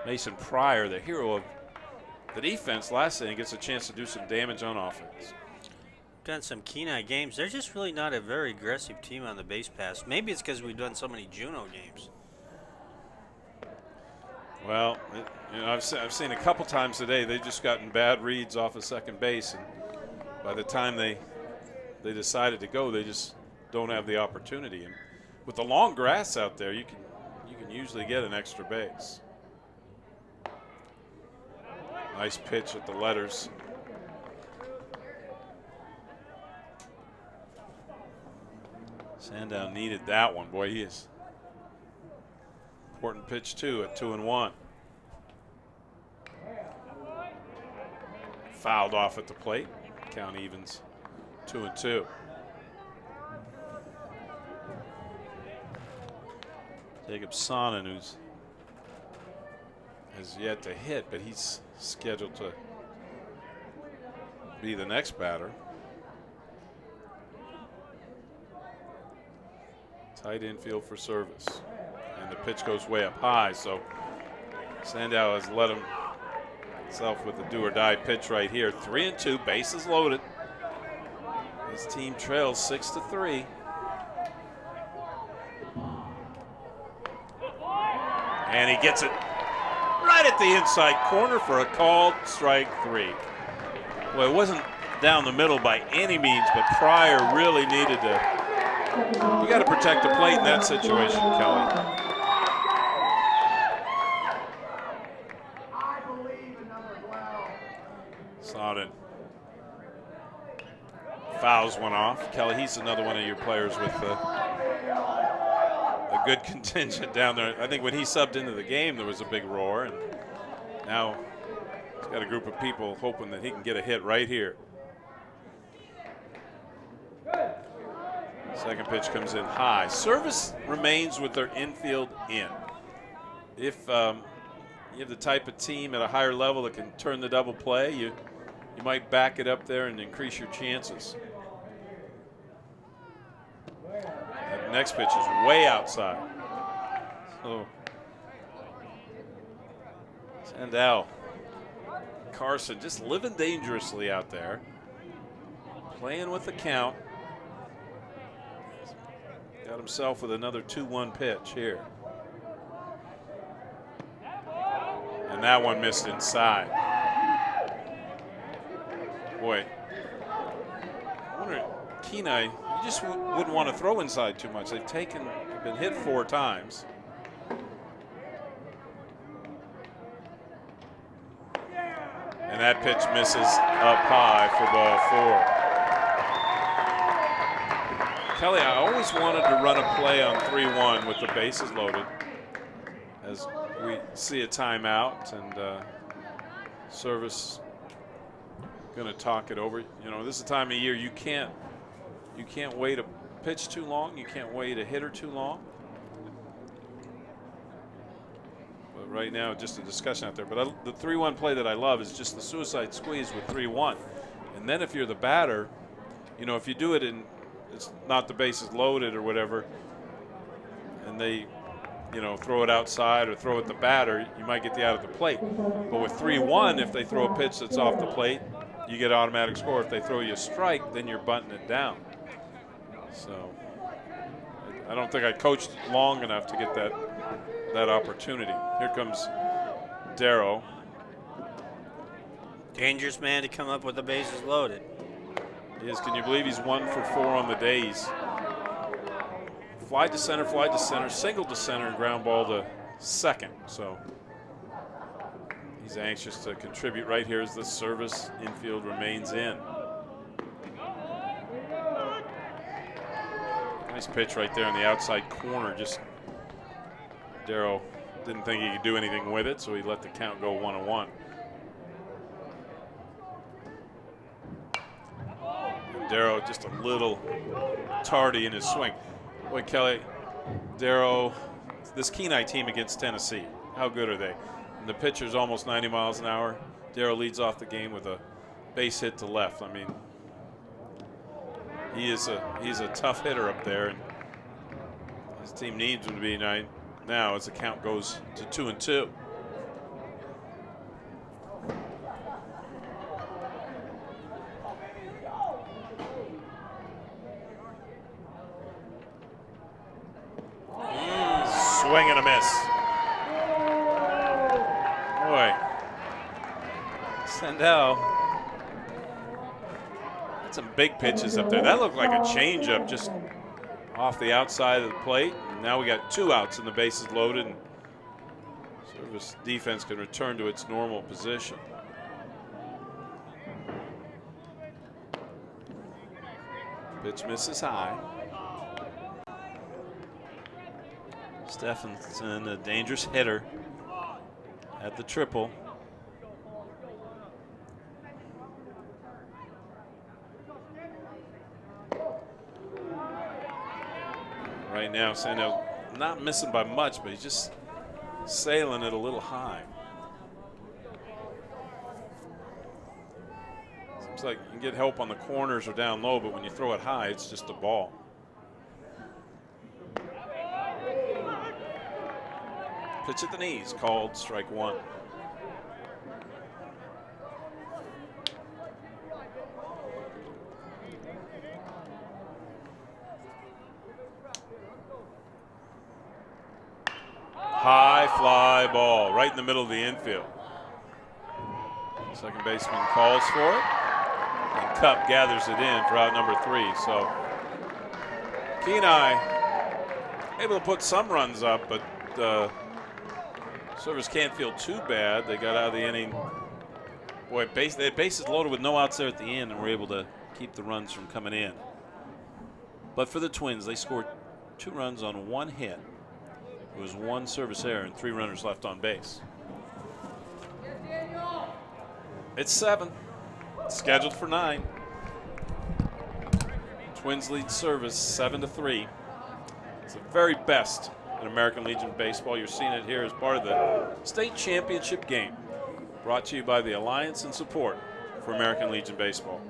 Mason Pryor, the hero of the defense last inning, gets a chance to do some damage on offense. Done some Kenai games. They're just really not a very aggressive team on the base pass. Maybe it's because we've done so many Juneau games. Well, I've seen a couple times today they've just gotten bad reads off of second base, and by the time they decided to go, they just don't have the opportunity. And with the long grass out there, you can usually get an extra base. Nice pitch at the letters. Sandow needed that one. Boy, he is. Important pitch, too, at 2-1. Fouled off at the plate. Count evens 2-2. Jacob Sonnen, who's has yet to hit, but he's scheduled to be the next batter. Tight infield for service. And the pitch goes way up high, so Sandow has let himself with the do-or-die pitch right here. 3-2, bases loaded. His team trails 6-3. And he gets it right at the inside corner for a called strike 3. Well, it wasn't down the middle by any means, but Pryor really needed to. You got to protect the plate in that situation, Kelly. Sonnen fouls one off. Kelly, he's another one of your players with a good contingent down there. I think when he subbed into the game, there was a big roar, and now he's got a group of people hoping that he can get a hit right here. Second pitch comes in high. Service remains with their infield in. If you have the type of team at a higher level that can turn the double play, you might back it up there and increase your chances. That next pitch is way outside. So Sandow, Carson just living dangerously out there, playing with the count. Got himself with another 2-1 pitch here. And that one missed inside. Boy, I wonder, Kenai, you just wouldn't want to throw inside too much. They've been hit 4 times. And that pitch misses up high for ball 4. Kelly, I always wanted to run a play on 3-1 with the bases loaded, as we see a timeout and service going to talk it over. You know, this is the time of year you can't wait a pitch too long. You can't wait a hitter too long. But right now, just a discussion out there. But the 3-1 play that I love is just the suicide squeeze with 3-1. And then if you're the batter, you know, if you do it in, it's not the bases loaded or whatever, and they, you know, throw it outside or throw it the batter, you might get the out of the plate. But with 3-1, if they throw a pitch that's off the plate, you get automatic score. If they throw you a strike, then you're bunting it down. So I don't think I coached long enough to get that opportunity. Here comes Darrow. Dangerous man to come up with the bases loaded. Yes, can you believe he's 1 for 4 on the day? He's fly to center, single to center, and ground ball to second. So he's anxious to contribute right here as the service infield remains in. Nice pitch right there in the outside corner. Just Darrow didn't think he could do anything with it, so he let the count go 1-1. Darrow just a little tardy in his swing. Boy, Kelly, Darrow, this Kenai team against Tennessee, how good are they? And the pitcher's almost 90 miles an hour. Darrow leads off the game with a base hit to left. I mean, he's a tough hitter up there, and his team needs him to be now as the count goes to 2-2. Swing and a miss. Boy, Sandell had some big pitches up there. That looked like a changeup just off the outside of the plate. And now we got 2 outs and the bases loaded, and service defense can return to its normal position. Pitch misses high. Stephenson, a dangerous hitter at the triple. Right now, Sandell not missing by much, but he's just sailing it a little high. Seems like you can get help on the corners or down low, but when you throw it high, it's just a ball. Pitch at the knees, called strike 1. High fly ball right in the middle of the infield. Second baseman calls for it, and Cup gathers it in for out number 3. So Kenai able to put some runs up, but Service can't feel too bad. They got out of the inning. Boy, they had bases loaded with no outs there at the end and were able to keep the runs from coming in. But for the Twins, they scored 2 runs on 1 hit. It was 1 service error and 3 runners left on base. It's 7. Scheduled for 9. Twins lead Service 7-3. It's the very best in American Legion Baseball. You're seeing it here as part of the state championship game, brought to you by the Alliance and support for American Legion Baseball.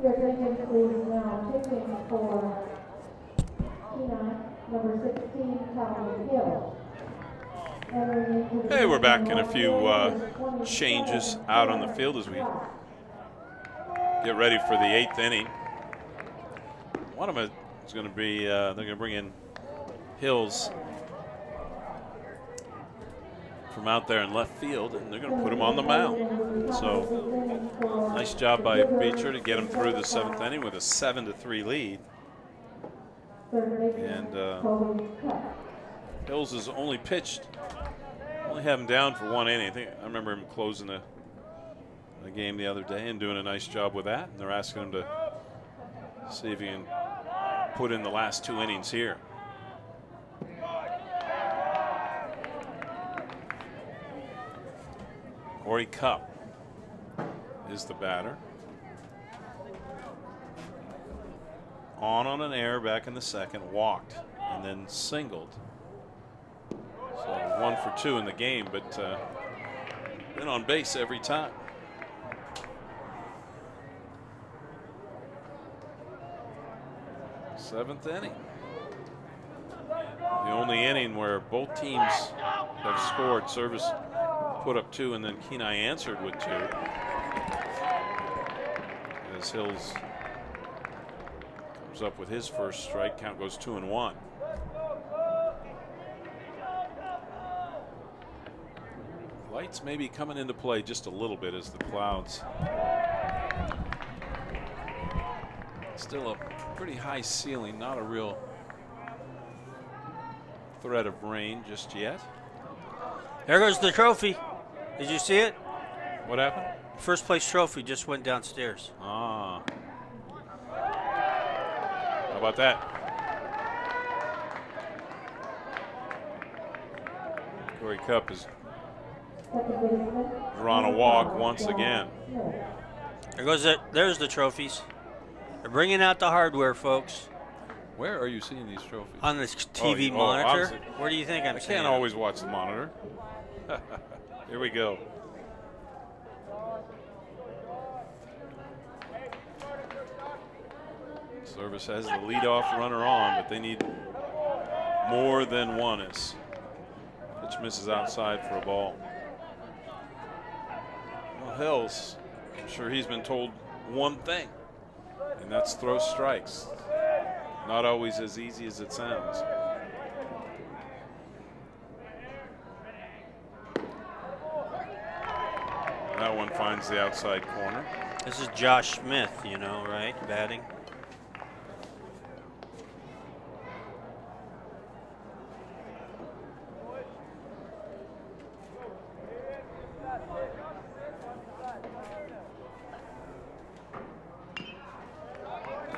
Your attention please now, pitching for Kenai, number 16, Calvin Hill. Hey, we're back in a few changes out on the field as we get ready for the 8th inning. One of them is going to be, they're going to bring in Hills from out there in left field, and they're going to put him on the mound. So nice job by Beecher to get him through the 7th inning with a 7-3 lead. And Hills has only have him down for 1 inning. I remember him closing the game the other day and doing a nice job with that. And they're asking him to see if he can put in the last 2 innings here. Corey Cup is the batter. On an error back in the 2nd, walked, and then singled. So 1 for 2 in the game, but been on base every time. Seventh inning. The only inning where both teams have scored. Service put up 2, and then Kenai answered with 2. As Hills comes up with his first strike, count goes 2-1. Lights maybe coming into play just a little bit as the clouds. Still a pretty high ceiling, not a real threat of rain just yet. There goes the trophy. Did you see it? What happened? First place trophy just went downstairs. Ah. How about that? Corey Cup has drawn a walk once again. There's the trophies. They're bringing out the hardware, folks. Where are you seeing these trophies? On this TV monitor. Obviously. Where do you think I'm I seeing can't them? always watch the monitor. Here we go. Service has the leadoff runner on, but they need more than one as pitch misses outside for a ball. Well, Hills, I'm sure he's been told one thing, and that's throw strikes. Not always as easy as it sounds. That one finds the outside corner. This is Josh Smith, you know, right? Batting.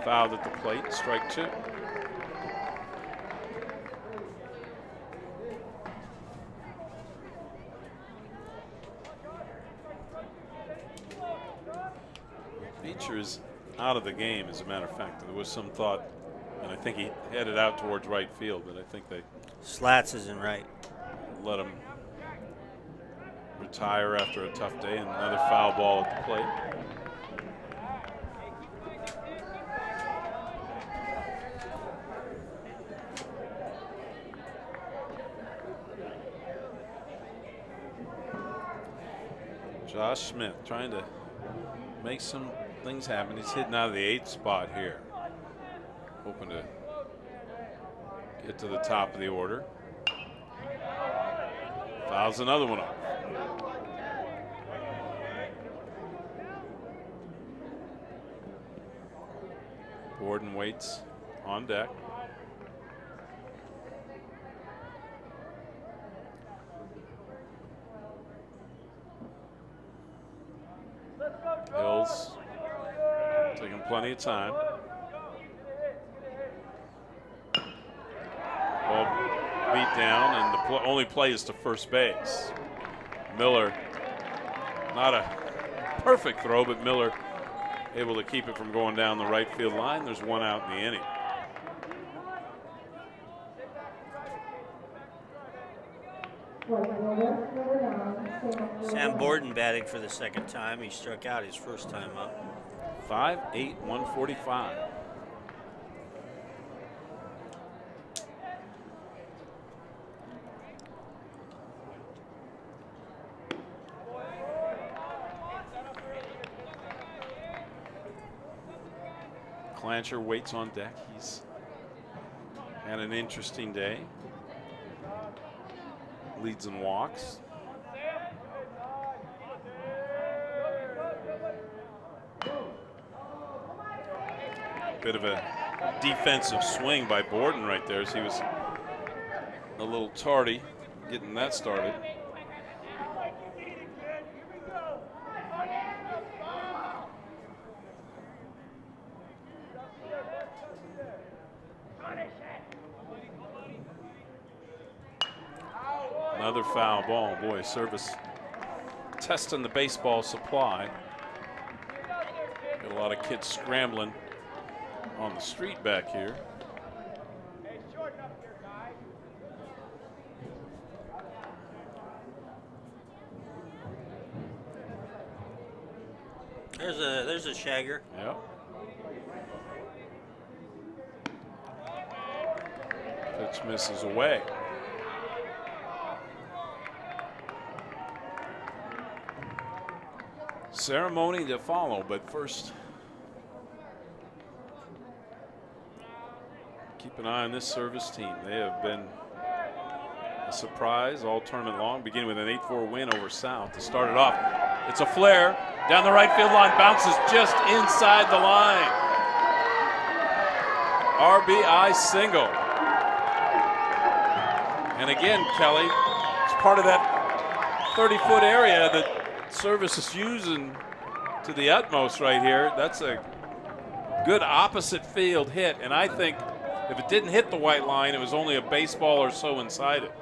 Fouled at the plate, strike 2. Beecher is out of the game, as a matter of fact. There was some thought, and I think he headed out towards right field, but I think they Slats isn't right. let him retire after a tough day, and another foul ball at the plate. Josh Smith trying to make some things happen. He's hitting out of the 8th spot here. Hoping to get to the top of the order. Fouls another one off. Gordon waits on deck. Hills taking plenty of time. Ball beat down, and the only play is to first base. Miller, not a perfect throw, but Miller able to keep it from going down the right field line. There's one out in the inning. Sam Borden batting for the 2nd time. He struck out his first time up. 5'8", 145. Clancher waits on deck. He's had an interesting day. Leads and walks. Bit of a defensive swing by Borden right there, as he was a little tardy getting that started. Another foul ball. Boy, service testing the baseball supply. Got a lot of kids scrambling on the street back here. There's a shagger. Yep. Pitch misses away. Ceremony to follow, but first, keep an eye on this service team. They have been a surprise all tournament long, beginning with an 8-4 win over South to start it off. It's a flare down the right field line, bounces just inside the line. RBI single. And again, Kelly, it's part of that 30-foot area that Service is using to the utmost right here. That's a good opposite field hit, and I think if it didn't hit the white line, it was only a baseball or so inside it.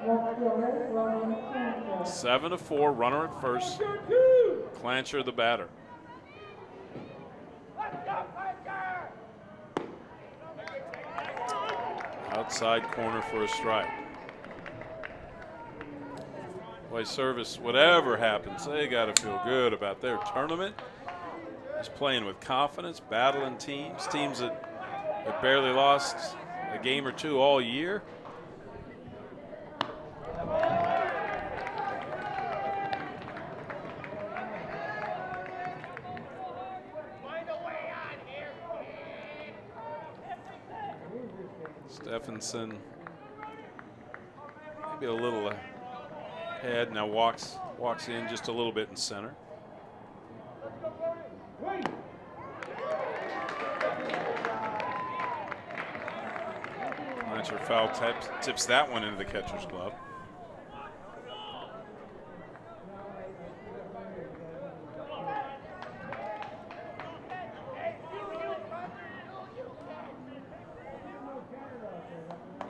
7-4, runner at first. Clancher the batter. Outside corner for a strike. Boy, Service, whatever happens, they got to feel good about their tournament. Just playing with confidence, battling teams that have barely lost a game or two all year. Stephenson, maybe a little ahead, now walks in just a little bit in center. Clancher foul tips that one into the catcher's glove.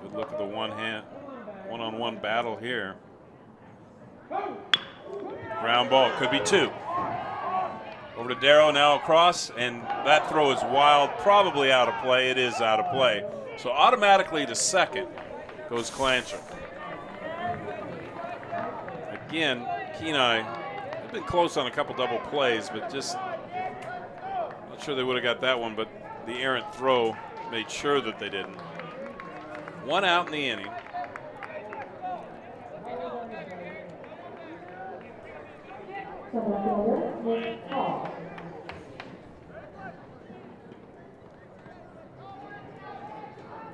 Good look at the one-on-one battle here. Ground ball, could be two. Over to Darrow, now across, and that throw is wild, probably out of play. It is out of play. So automatically to second goes Clancher. Again, Kenai, they've been close on a couple double plays, but just not sure they would have got that one, but the errant throw made sure that they didn't. One out in the inning.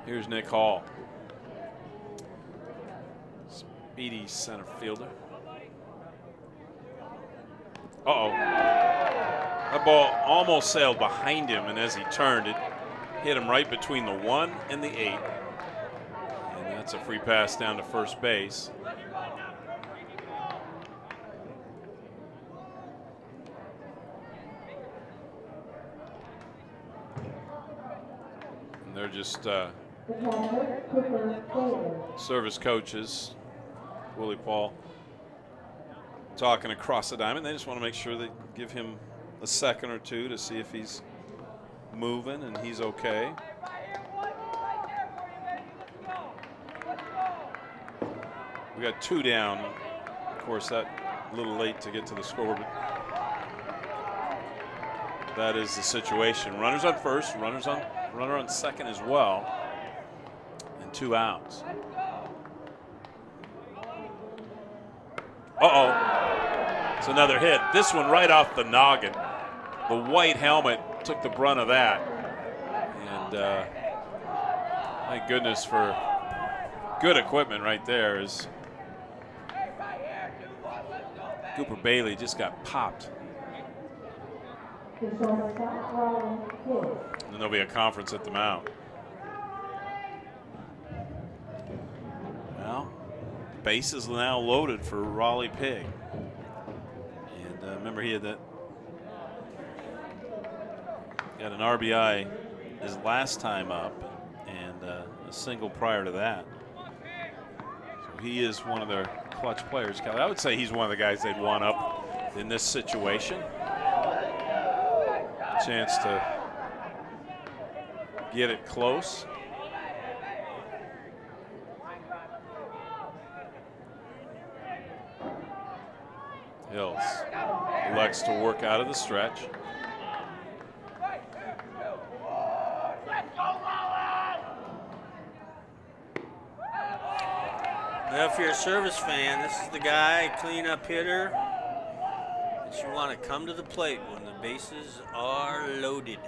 Here's Nick Hall. Speedy center fielder. Uh-oh. That ball almost sailed behind him, and as he turned, it hit him right between the 1 and the 8. And that's a free pass down to first base. And they're just service coaches, Willie Paul, talking across the diamond. They just want to make sure they give him a second or two to see if he's moving and he's okay. We got 2 down. Of course, that a little late to get to the score, but that is the situation. Runners on first, runner on second as well, and 2 outs. Uh-oh. It's another hit. This one right off the noggin. The white helmet took the brunt of that. And thank goodness for good equipment right there, as Cooper Bailey just got popped. The shortstop, Raleigh Hill. And there'll be a conference at the mound. Well, base is now loaded for Raleigh Pig. And remember, he had that. Got an RBI his last time up and a single prior to that. So he is one of their clutch players. I would say he's one of the guys they'd want up in this situation. Chance to get it close. Hills elects to work out of the stretch. Well, if you're a service fan, this is the guy, cleanup hitter, that you want to come to the plate when the bases are loaded.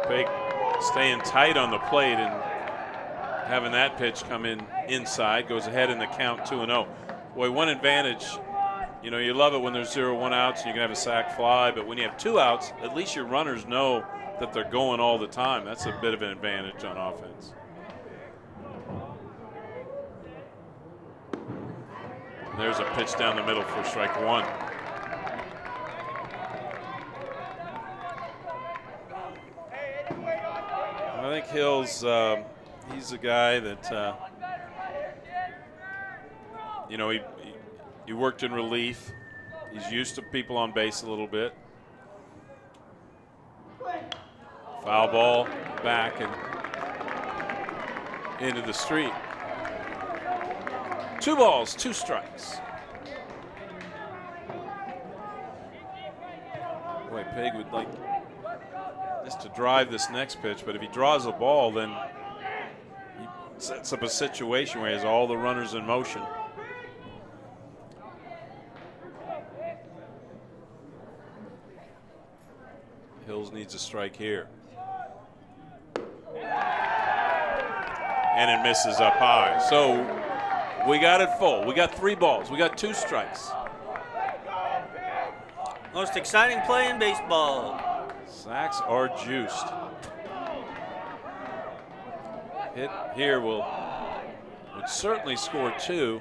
Big staying tight on the plate and having that pitch come in inside, goes ahead in the count 2-0. Boy, one advantage. You know, you love it when there's 0-1 outs and you can have a sac fly, but when you have 2 outs, at least your runners know that they're going all the time. That's a bit of an advantage on offense. And there's a pitch down the middle for strike 1. I think Hills, he's a guy that, you know, he worked in relief. He's used to people on base a little bit. Foul ball back and into the street. 2 balls, 2 strikes. Boy, Pig would like just to drive this next pitch, but if he draws a ball, then he sets up a situation where he has all the runners in motion. Hills needs a strike here. And it misses up high. So we got it full. We got 3 balls. We got 2 strikes. Most exciting play in baseball. Sacks are juiced. Hit here would certainly score 2.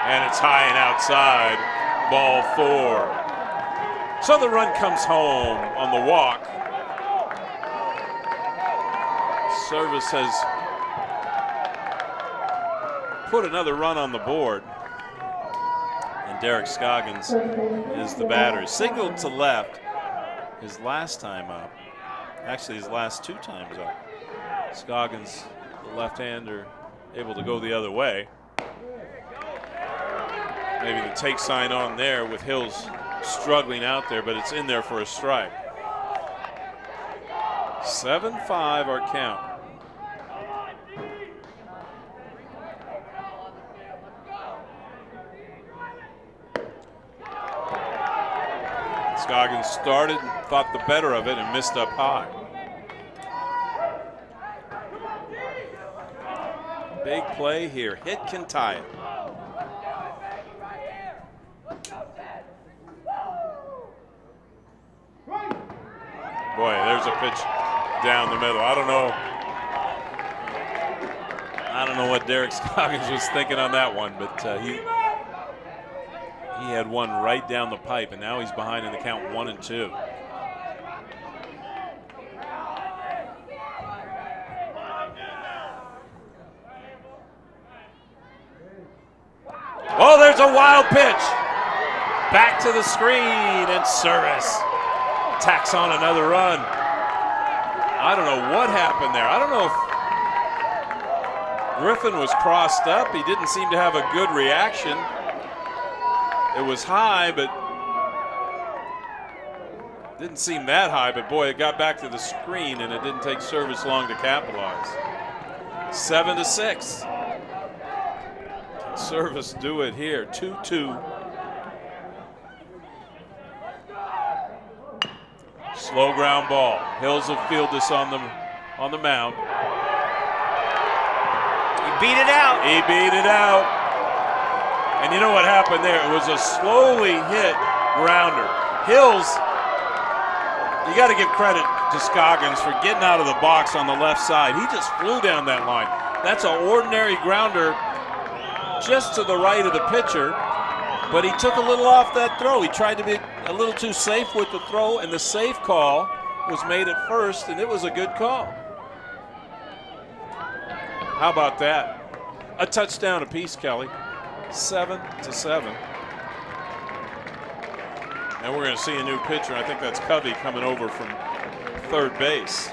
And it's high and outside, ball 4. So the run comes home on the walk. Service has put another run on the board. And Derek Scoggins is the batter. Singled to left his last time up. Actually, his last 2 times up. Scoggins, the left-hander, able to go the other way. Maybe the take sign on there with Hills struggling out there, but it's in there for a strike. 7-5 our count. Scoggins started and thought the better of it and missed up high. Big play here. Hit can tie it. Boy, there's a pitch down the middle. I don't know what Derek Scoggins was thinking on that one, but he had one right down the pipe, and now he's behind in the count 1-2. Oh, there's a wild pitch. Back to the screen, and Service tacks on another run. I don't know what happened there. I don't know if Griffin was crossed up. He didn't seem to have a good reaction. It was high, but didn't seem that high. But boy, it got back to the screen, and it didn't take Service long to capitalize. 7-6. Can Service do it here? 2-2. Slow ground ball. Hills will field this on the mound. He beat it out. He beat it out. And you know what happened there? It was a slowly hit grounder. Hills, you got to give credit to Scoggins for getting out of the box on the left side. He just flew down that line. That's an ordinary grounder just to the right of the pitcher, but he took a little off that throw. He tried to be a little too safe with the throw, and the safe call was made at first, and it was a good call. How about that? A touchdown apiece, Kelly. 7-7. And we're going to see a new pitcher. I think that's Covey coming over from third base.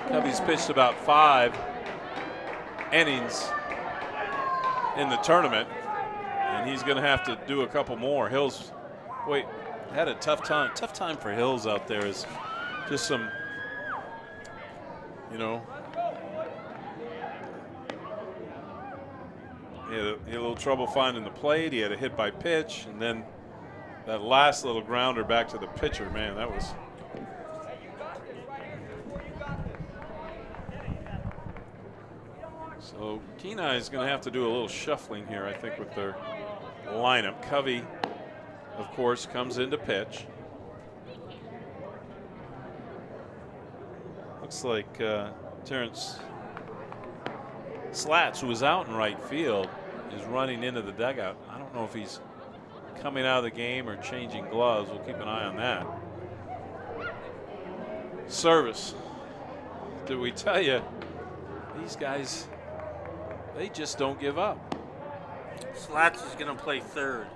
Covey's pitched about 5 innings in the tournament, and he's going to have to do a couple more. Hills, wait, had a tough time. Tough time for Hills out there. Is just some, you know, he had a little trouble finding the plate. He had a hit by pitch, and then that last little grounder back to the pitcher, man, that was. So Kenai is going to have to do a little shuffling here, I think, with their lineup. Covey, of course, comes in to pitch. Looks like Terrence Slats, who was out in right field, is running into the dugout. I don't know if he's coming out of the game or changing gloves. We'll keep an eye on that. Service. Did we tell you, these guys, they just don't give up. Slats is going to play third.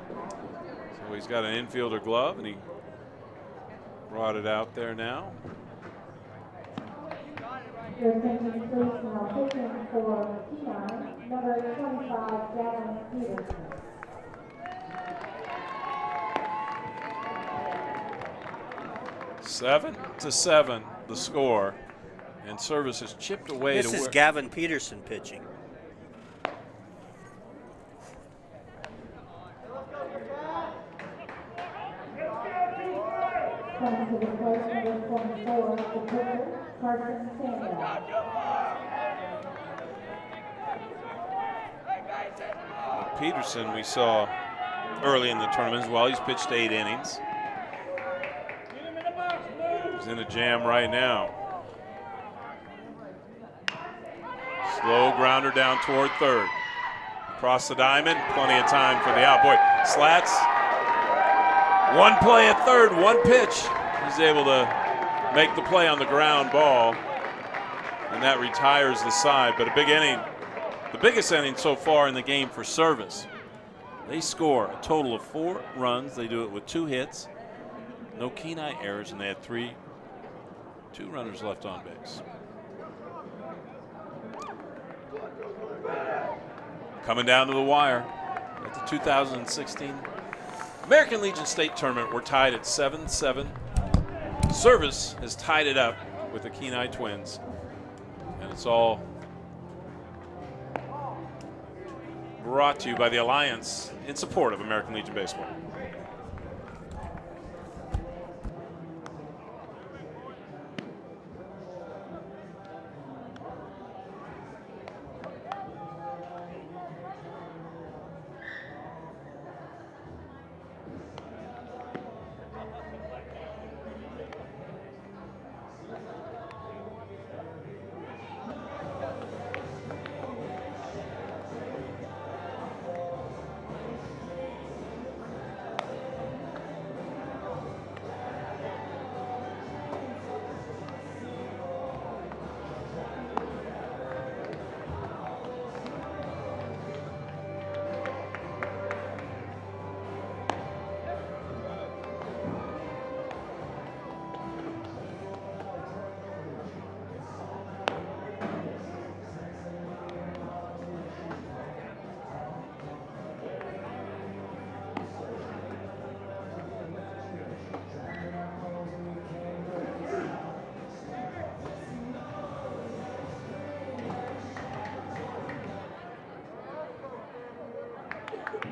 So he's got an infielder glove, and he brought it out there now. Your attention please now pitching for Kenai, number 25, Gavin Peterson. 7-7, the score, and Service has chipped away. This is Gavin Peterson pitching. Coming to the plate, number 24, the pitcher, Carson Sanders. Peterson we saw early in the tournament as well. He's pitched 8 innings. He's in a jam right now. Slow grounder down toward third. Across the diamond, plenty of time for the out. Boy, Slats, one play at third, one pitch. He's able to make the play on the ground ball, and that retires the side. But a big inning, the biggest inning so far in the game for Service. They score a total of 4 runs. They do it with 2 hits, no Kenai errors, and they had 2 runners left on base. Coming down to the wire at the 2016 American Legion State Tournament, we're tied at 7-7. Service has tied it up with the Kenai Twins, and it's all brought to you by the Alliance in support of American Legion Baseball.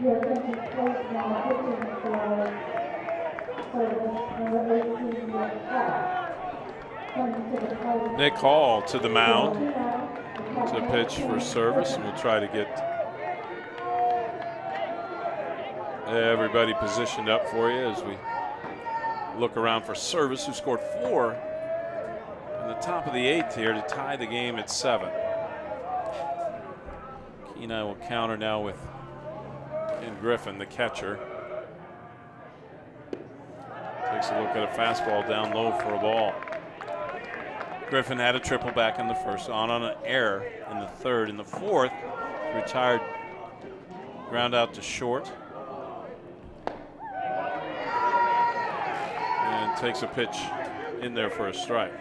Your attention please now pitching for Nick Hall to the mound to pitch for service, and we'll try to get everybody positioned up for you as we look around for service, who scored 4 in the top of the 8th here to tie the game at 7. Kenai will counter now with Ken Griffin, the catcher. Takes a look at a fastball down low for a ball. Griffin had a triple back in the first, on an error in the third. In the fourth, retired, ground out to short. And takes a pitch in there for a strike.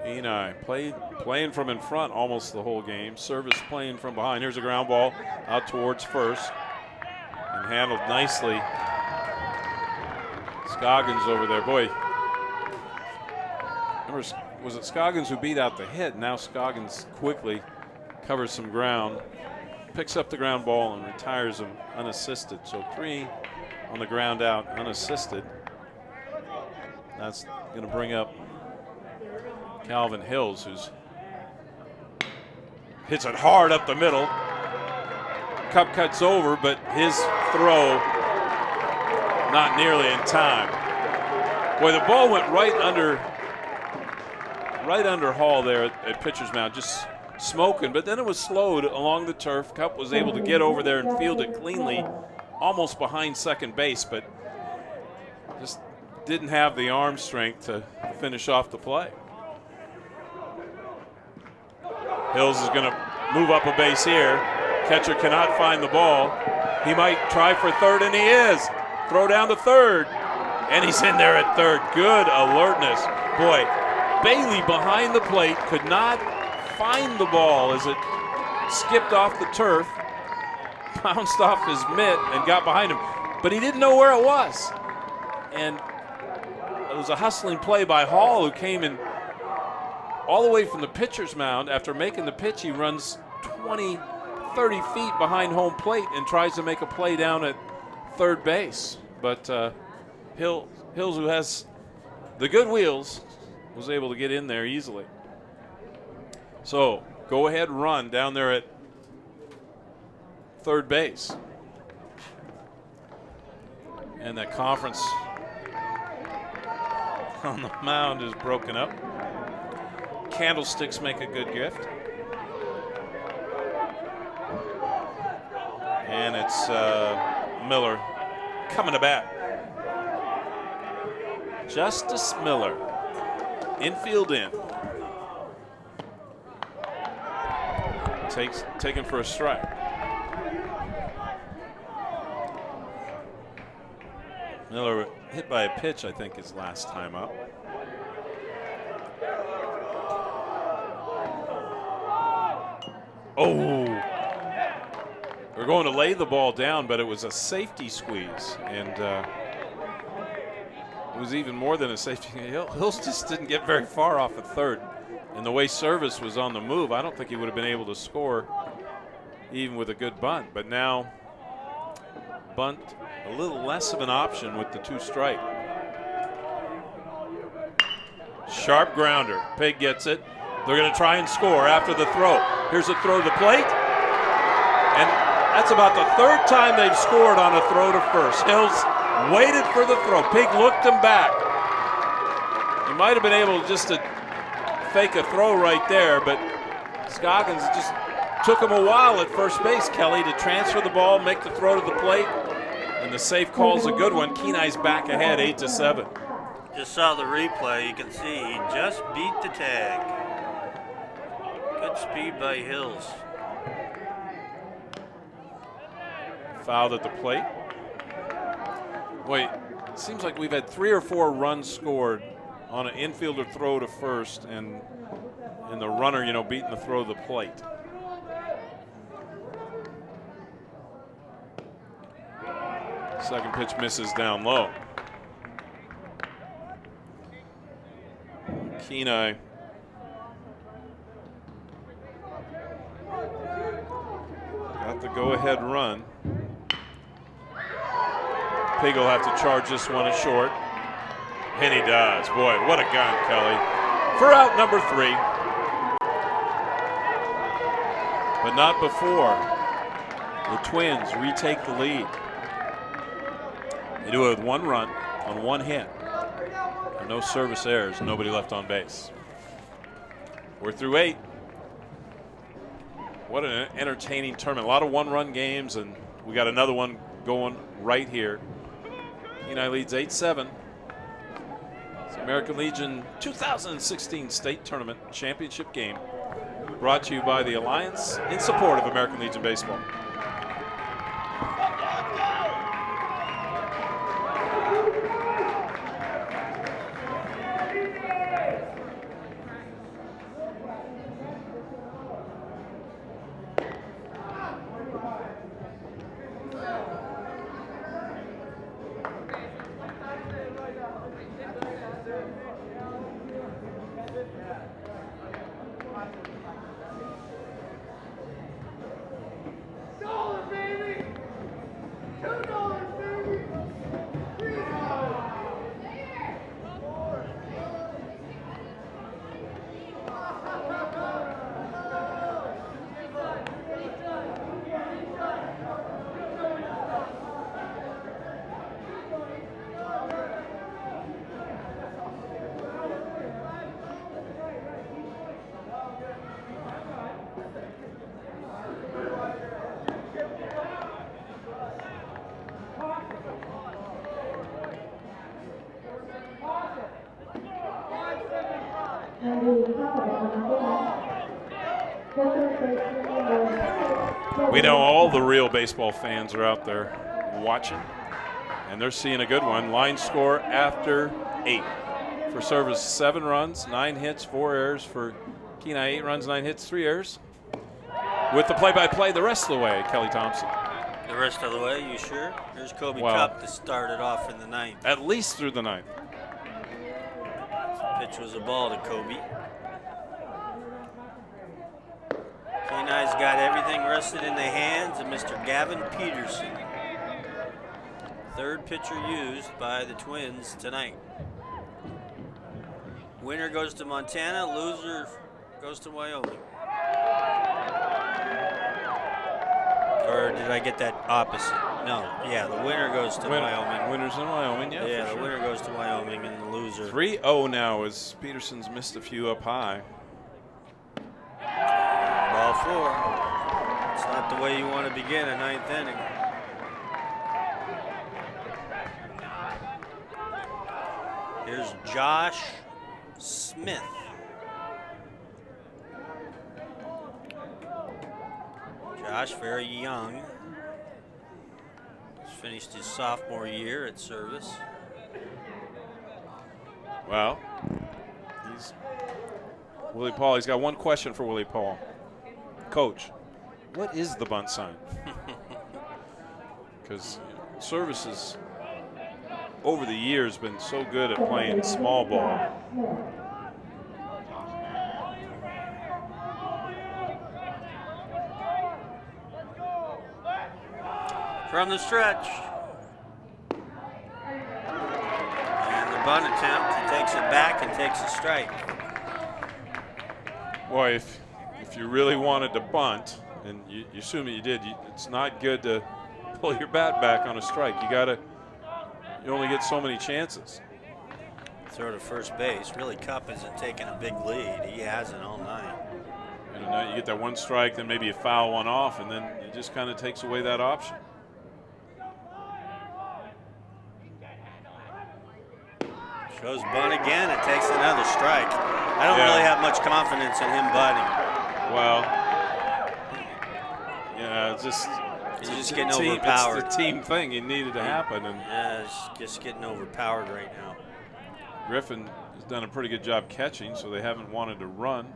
Kenai playing from in front almost the whole game. Service playing from behind. Here's a ground ball out towards first. And handled nicely. Scoggins over there. Boy, remember, was it Scoggins who beat out the hit? Now Scoggins quickly covers some ground, picks up the ground ball, and retires him unassisted. So 3 on the ground out, unassisted. That's going to bring up Calvin Hills, who's hits it hard up the middle. Cup cuts over, but his throw not nearly in time. Boy, the ball went right under Hall there at pitcher's mound, just smoking, but then it was slowed along the turf. Cup was able to get over there and field it cleanly, almost behind second base, but just didn't have the arm strength to finish off the play. Hills is going to move up a base here. Catcher cannot find the ball. He might try for third, and he is. Throw down to third, and he's in there at third. Good alertness. Boy, Bailey behind the plate could not find the ball as it skipped off the turf, bounced off his mitt, and got behind him. But he didn't know where it was. And it was a hustling play by Hall, who came in all the way from the pitcher's mound. After making the pitch, he runs 20, 30 feet behind home plate and tries to make a play down at third base. But Hills, who has the good wheels, was able to get in there easily. So go ahead run down there at third base. And that conference on the mound is broken up. Candlesticks make a good gift. And it's Miller coming to bat. Justice Miller, infield in. Taken for a strike. Miller hit by a pitch, I think, his last time up. Oh, we're going to lay the ball down, but it was a safety squeeze, and it was even more than a safety. Hills just didn't get very far off at third, and the way Service was on the move, I don't think he would have been able to score even with a good bunt. But now bunt a little less of an option with the 2 strike. Sharp grounder. Pig gets it. They're going to try and score after the throw. Here's a throw to the plate. And that's about the 3rd time they've scored on a throw to first. Hills waited for the throw. Pig looked him back. He might have been able just to fake a throw right there, but Scoggins just took him a while at first base, Kelly, to transfer the ball, make the throw to the plate. And the safe call's a good one. Kenai's back ahead 8-7. Just saw the replay. You can see he just beat the tag. Good speed by Hills. Fouled at the plate. Wait, it seems like we've had 3 or 4 runs scored on an infielder throw to first, and the runner, beating the throw to the plate. Second pitch misses down low. Kenai got the go-ahead run. Pig will have to charge this one short. And he does. Boy, what a gun, Kelly. For out number 3. But not before the Twins retake the lead. They do it with 1 run on 1 hit. And no service errors, nobody left on base. We're through 8. What an entertaining tournament. A lot of 1-run games, and we got another one going right here. Kenai leads 8-7. It's the American Legion 2016 State Tournament Championship game, brought to you by the Alliance in support of American Legion Baseball. We know all the real baseball fans are out there watching, and they're seeing a good one. Line score after 8. For Service, 7 runs, 9 hits, 4 errors. For Kenai, 8 runs, 9 hits, 3 errors. With the play-by-play the rest of the way, Kelly Thompson. The rest of the way, you sure? Here's Kobe Well, Cup to start it off in the 9th. At least through the 9th. Pitch was a ball to Kobe. Kenai's got everything rested in the hands of Mr. Gavin Peterson. 3rd pitcher used by the Twins tonight. Winner goes to Montana, loser goes to Wyoming. Or did I get that opposite? No, yeah, the winner goes to Wyoming. Winners in Wyoming, yeah. Yeah, for the sure. winner goes to Wyoming and the loser. 3-0 now as Peterson's missed a few up high. Ball 4. It's not the way you want to begin a 9th inning. Here's Josh Smith. Josh, very young. He's finished his sophomore year at Service. Well, he's Willie Paul. He's got one question for Willie Paul. Coach, what is the bunt sign? Because Service has, over the years, been so good at playing small ball. From the stretch. And the bunt attempt, he takes it back and takes a strike. Boy, if you really wanted to bunt, and you assume that you did, it's not good to pull your bat back on a strike. You only get so many chances. Throw to first base. Really, Cup isn't taking a big lead. He hasn't all night. And now you get that one strike, then maybe you foul one off, and then it just kind of takes away that option. Shows bunt again. It takes another strike. I don't really have much confidence in him bunting. Well, yeah, it's just He's just getting team, overpowered. It's the team thing. It needed to happen, and Yeah, he's just getting overpowered right now. Griffin has done a pretty good job catching, so they haven't wanted to run.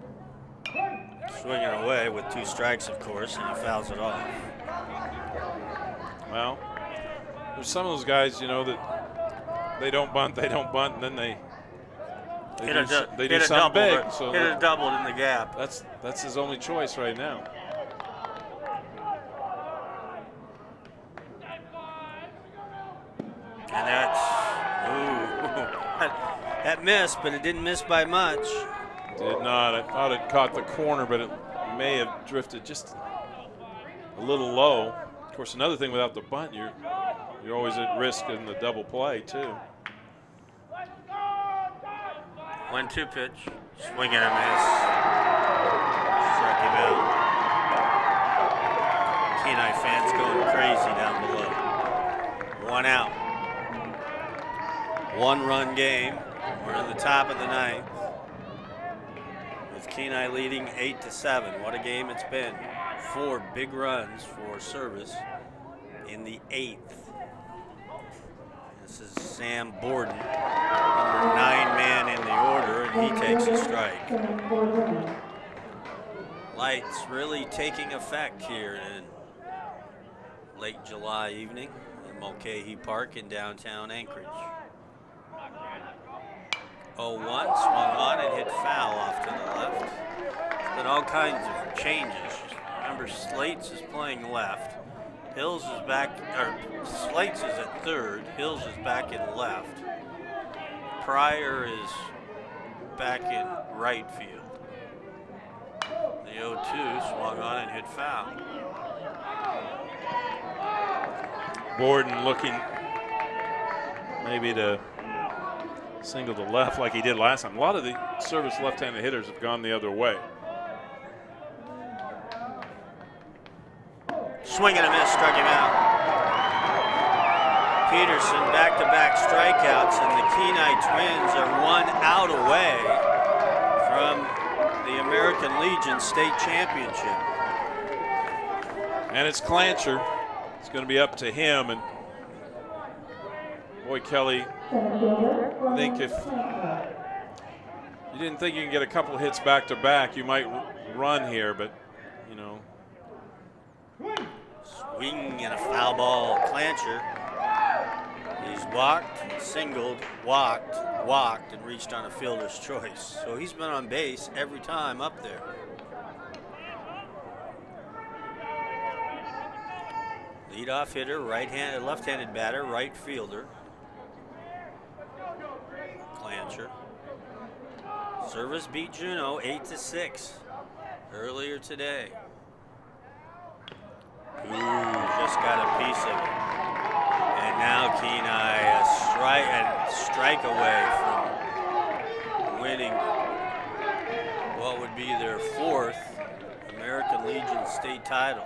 Swinging away with 2 strikes, of course, and he fouls it off. Well, there's some of those guys, that they don't bunt, and then they do something big. So hit a double in the gap. that's his only choice right now. That missed, but it didn't miss by much. Did not. I thought it caught the corner, but it may have drifted just a little low. Of course, another thing without the bunt, you're always at risk in the double play too. 1-2 pitch. Swing and a miss. Struck him out. Kenai fans going crazy down below. 1 out. 1-run game. We're in the top of the ninth. With Kenai leading 8-7. What a game it's been. 4 big runs for Service in the 8th. This is Sam Borden, number 9 man in the order, and he takes a strike. Lights really taking effect here in late July evening in Mulcahy Park in downtown Anchorage. 0-1, swung on and hit foul off to the left. There's been all kinds of changes. Remember, Slates is playing left. Hills is back, or Slates is at third. Hills is back in left. Pryor is back in right field. The 0-2 swung on and hit foul. Borden looking maybe to single to left like he did last time. A lot of the Service left-handed hitters have gone the other way. Swing and a miss, struck him out. Peterson back-to-back strikeouts, and the Kenai Twins are 1 out away from the American Legion State Championship. And it's Clancher. It's going to be up to him. And boy, Kelly, I think if you didn't think you can get a couple hits back-to-back, you might run here, but, you know. Swing and a foul ball. Clancher. He's walked, singled, walked, and reached on a fielder's choice. So he's been on base every time up there. Leadoff hitter, left-handed batter, right fielder. Clancher. Service beat Juneau 8-6 earlier today. Ooh, just got a piece of it. And now Kenai a strike away from winning what would be their 4th American Legion state title.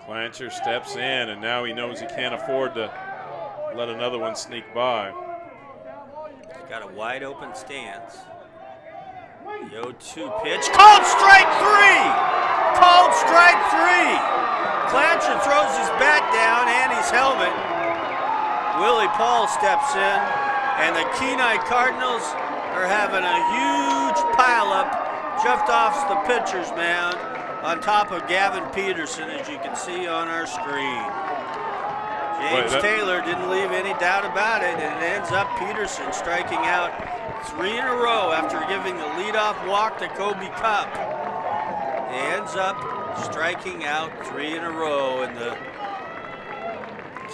Clancher steps in, and now he knows he can't afford to let another one sneak by. He's got a wide open stance. The 0-2 pitch. Called strike 3! Called strike 3! Clancher throws his bat down and his helmet. Willie Paul steps in, and the Kenai Cardinals are having a huge pileup just off the pitcher's mound on top of Gavin Peterson, as you can see on our screen. James Taylor didn't leave any doubt about it, and it ends up Peterson striking out 3 in a row after giving the leadoff walk to Kobe Cup. He ends up striking out 3 in a row, and the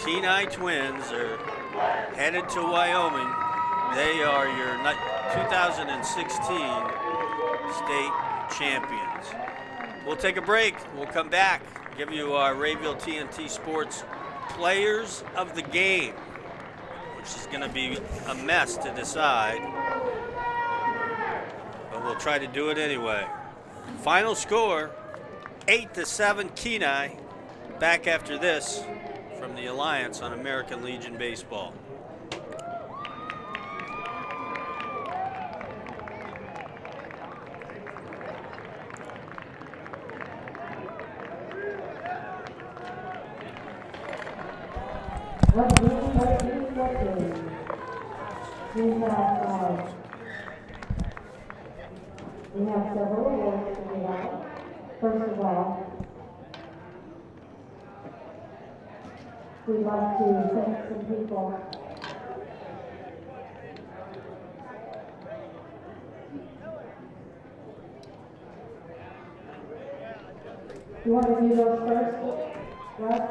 Kenai Twins are headed to Wyoming. They are your 2016 state champions. We'll take a break. We'll come back, give you our Rayville TNT Sports Players of the Game, which is going to be a mess to decide, but we'll try to do it anyway. Final score, 8-7 Kenai. Back after this from the Alliance on American Legion Baseball. We have several awards to give out. First of all, we'd like to thank some people. You want to do those first? Right?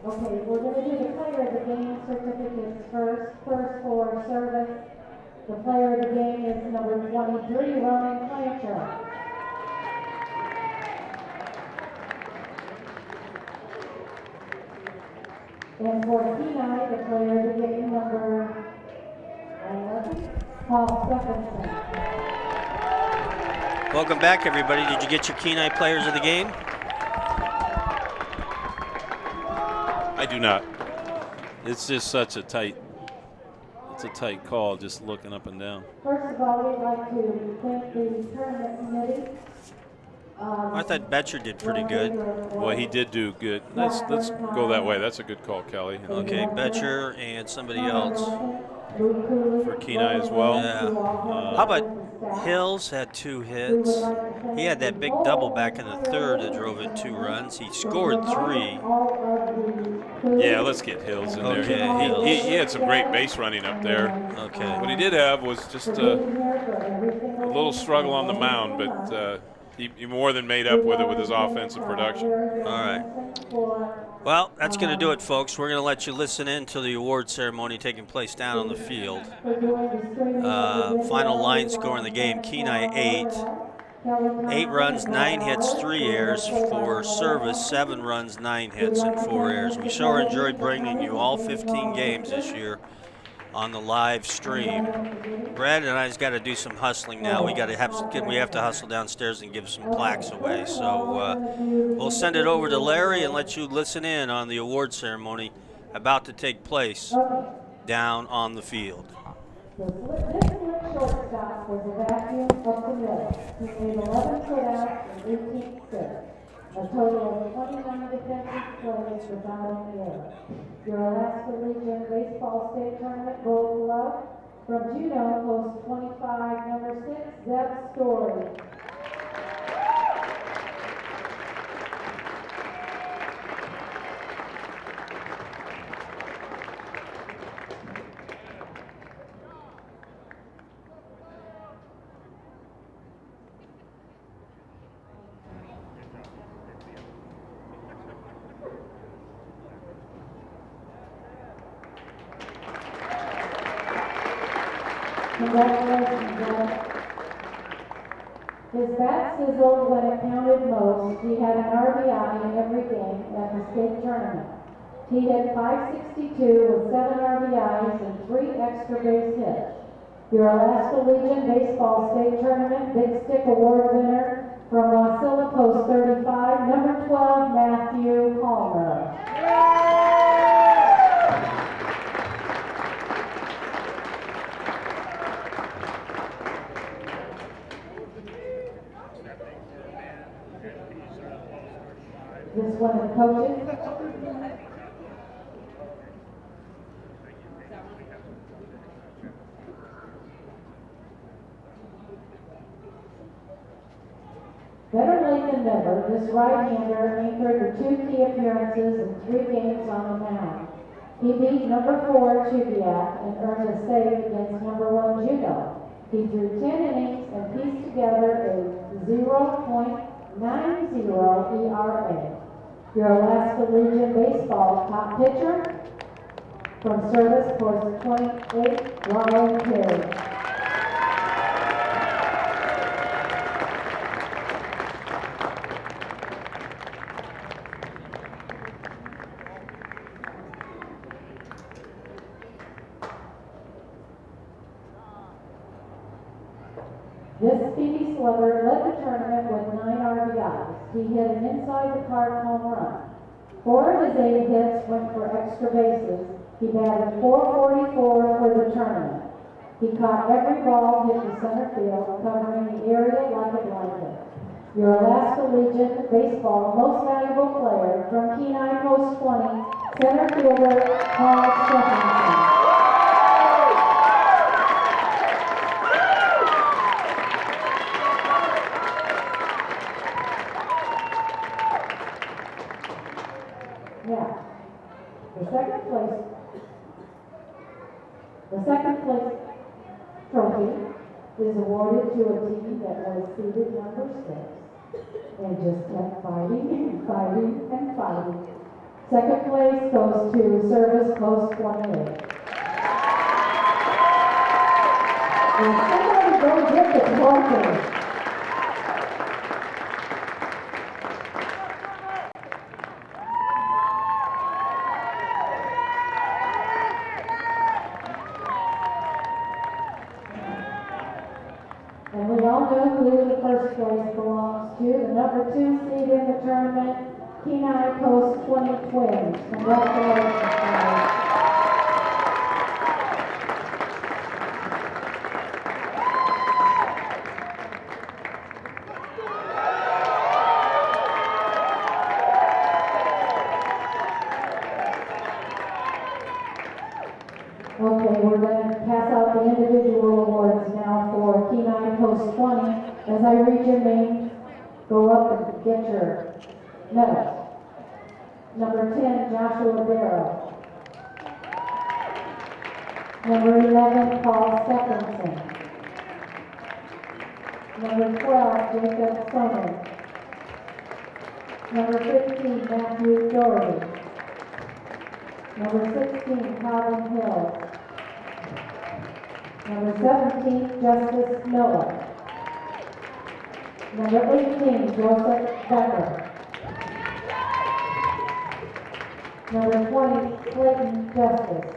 Okay, we're going to do the player of the game certificates first. First for Service, The player of the game is number 23, Ryan Plancher. And for Kenai, the player of the game, number Paul Stephenson. Welcome back, everybody. Did you get your Kenai players of the game? I do not. It's just such a tight call, just looking up and down. First of all, we'd like to thank the tournament committee. I thought Betcher did pretty good. Well, he did do good. Let's go that way. That's a good call, Kelly. Okay, Betcher and somebody else. For Kenai as well. Yeah. How about Hills had 2 hits? He had that big double back in the third that drove in 2 runs. He scored 3. Yeah, let's get Hills in there. Okay, He had some great base running up there. Okay. What he did have was just a little struggle on the mound, but he more than made up with it with his offensive production. All right. Well, that's going to do it, folks. We're going to let you listen in to the award ceremony taking place down on the field. Final line score in the game, Kenai 8 runs, 9 hits, 3 errors. For service, 7 runs, 9 hits, and 4 errors. We sure enjoyed bringing you all 15 games this year on the live stream. Brad and I's got to do some hustling now. We have to hustle downstairs and give some plaques away. So we'll send it over to Larry and let you listen in on the award ceremony about to take place down on the field. This shortstop was a vacuum of the middle. He made 11 putouts and 18 steps. A total of 29 defensive plays without any error. Your Alaska Legion Baseball State Tournament Gold Glove from Juneau, post 25, number 6, Zeb Story. Congratulations, Zeb. His bat sizzled when it counted most. He had an RBI in every game at the state tournament. He hit .562 with 7 RBIs and 3 extra base hits. Your Alaska Legion Baseball State Tournament Big Stick Award winner from Wasilla, post 35, number 12, Matthew Palmer. This one of the coaches. Better late than never, this right-hander anchored the 2 key appearances in 3 games on the mound. He beat number 4, Chubiak, and earned a save against number 1, Juneau. He threw 10 innings and pieced together a 0.90 ERA. Your Alaska Legion Baseball top pitcher from service, post 28, Ryan Perry. This speedy slugger led the tournament with 9 RBIs. He hit an inside-the-park home run. 4 of his 8 hits went for extra bases. He batted .444 for the tournament. He caught every ball hit to center field, covering the area like a blanket. Your Alaska Legion Baseball Most Valuable Player from Kenai, post 20, center fielder Paul Stephenson. The second place trophy is awarded to a team that was seeded number 6 and just kept fighting and fighting and fighting. Second place goes to service, post 28. And somebody go get the trophy. And we all know who the first place belongs to. The number 2 seed in the tournament, Kenai Post 20 Twins. Congratulations, guys. Okay, we're going to pass out the individual awards now for Kenai Post 20. As I read your name, go up and get your medals. Number 10, Joshua Darrow. Number 11, Paul Stephenson. Number 12, Jacob Sonnen. Number 15, Matthew Doherty. Number 16, Colin Hill. Number 17, Justice Miller. Number 18, Joseph Becker. Number 20, Clayton Justice.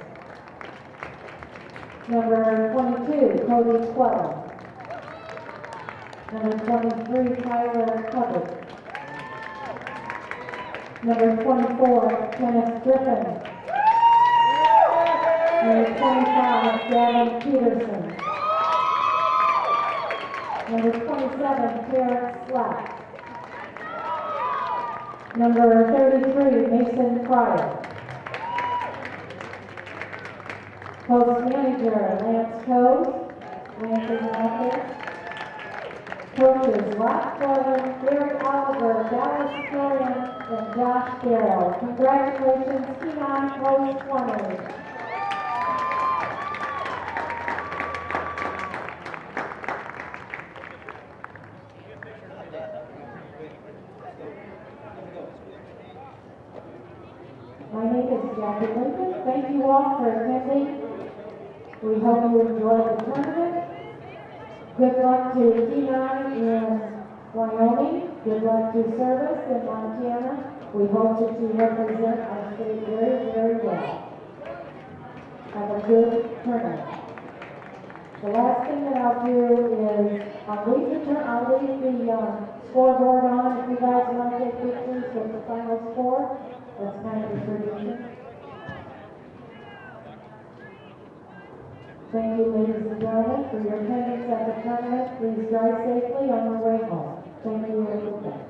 Number 22, Cody Quellen. Number 23, Tyler Hubbard. Number 24, Kenneth Griffin. Number 25, Gavin Peterson. Number 27, Terrence Slack. Number 33, Mason Pryor. Post manager, Lance Coe. Lance is not there. Coaches, Rock Corbin, Derek Oliver, Dallas Killian, and Josh Darrow. Congratulations, Kenai Post 20. My name is Jackie Lincoln. Thank you all for attending. We hope you enjoyed the tournament. Good luck to Kenai in Wyoming. Good luck to Service in Montana. We hope that you represent our state very, very well. Have a good tournament. The last thing that I'll do is I'll leave the scoreboard on if you guys want to take pictures with the final score. That's kind of a tradition. Thank you, ladies and gentlemen, for your attendance at the tournament. Please drive safely on your way home. Thank you and good night.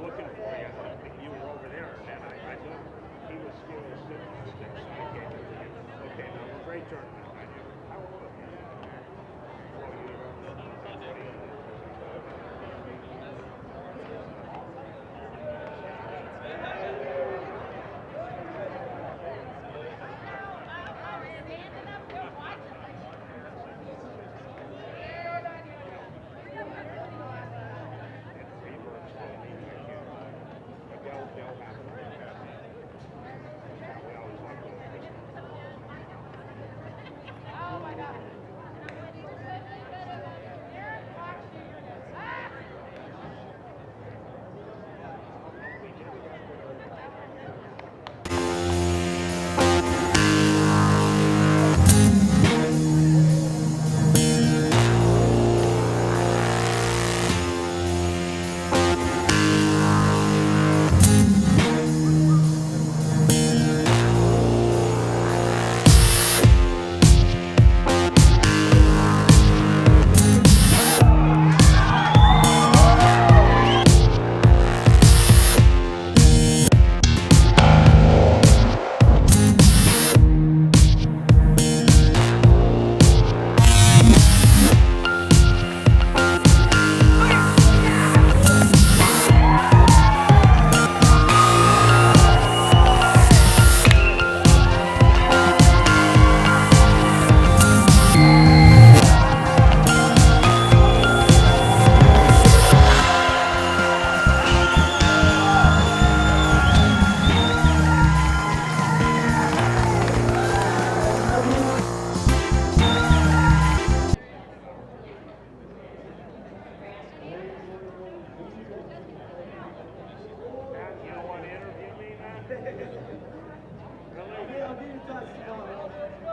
looking for you. I think you were over there, and I looked. He was still sitting on the stick, so I gave it to him. Okay, now it was a great tournament. I knew. How old are you?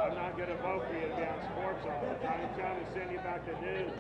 I'm not going to vote for you to be on sports all the time. I'm trying to send you back to news.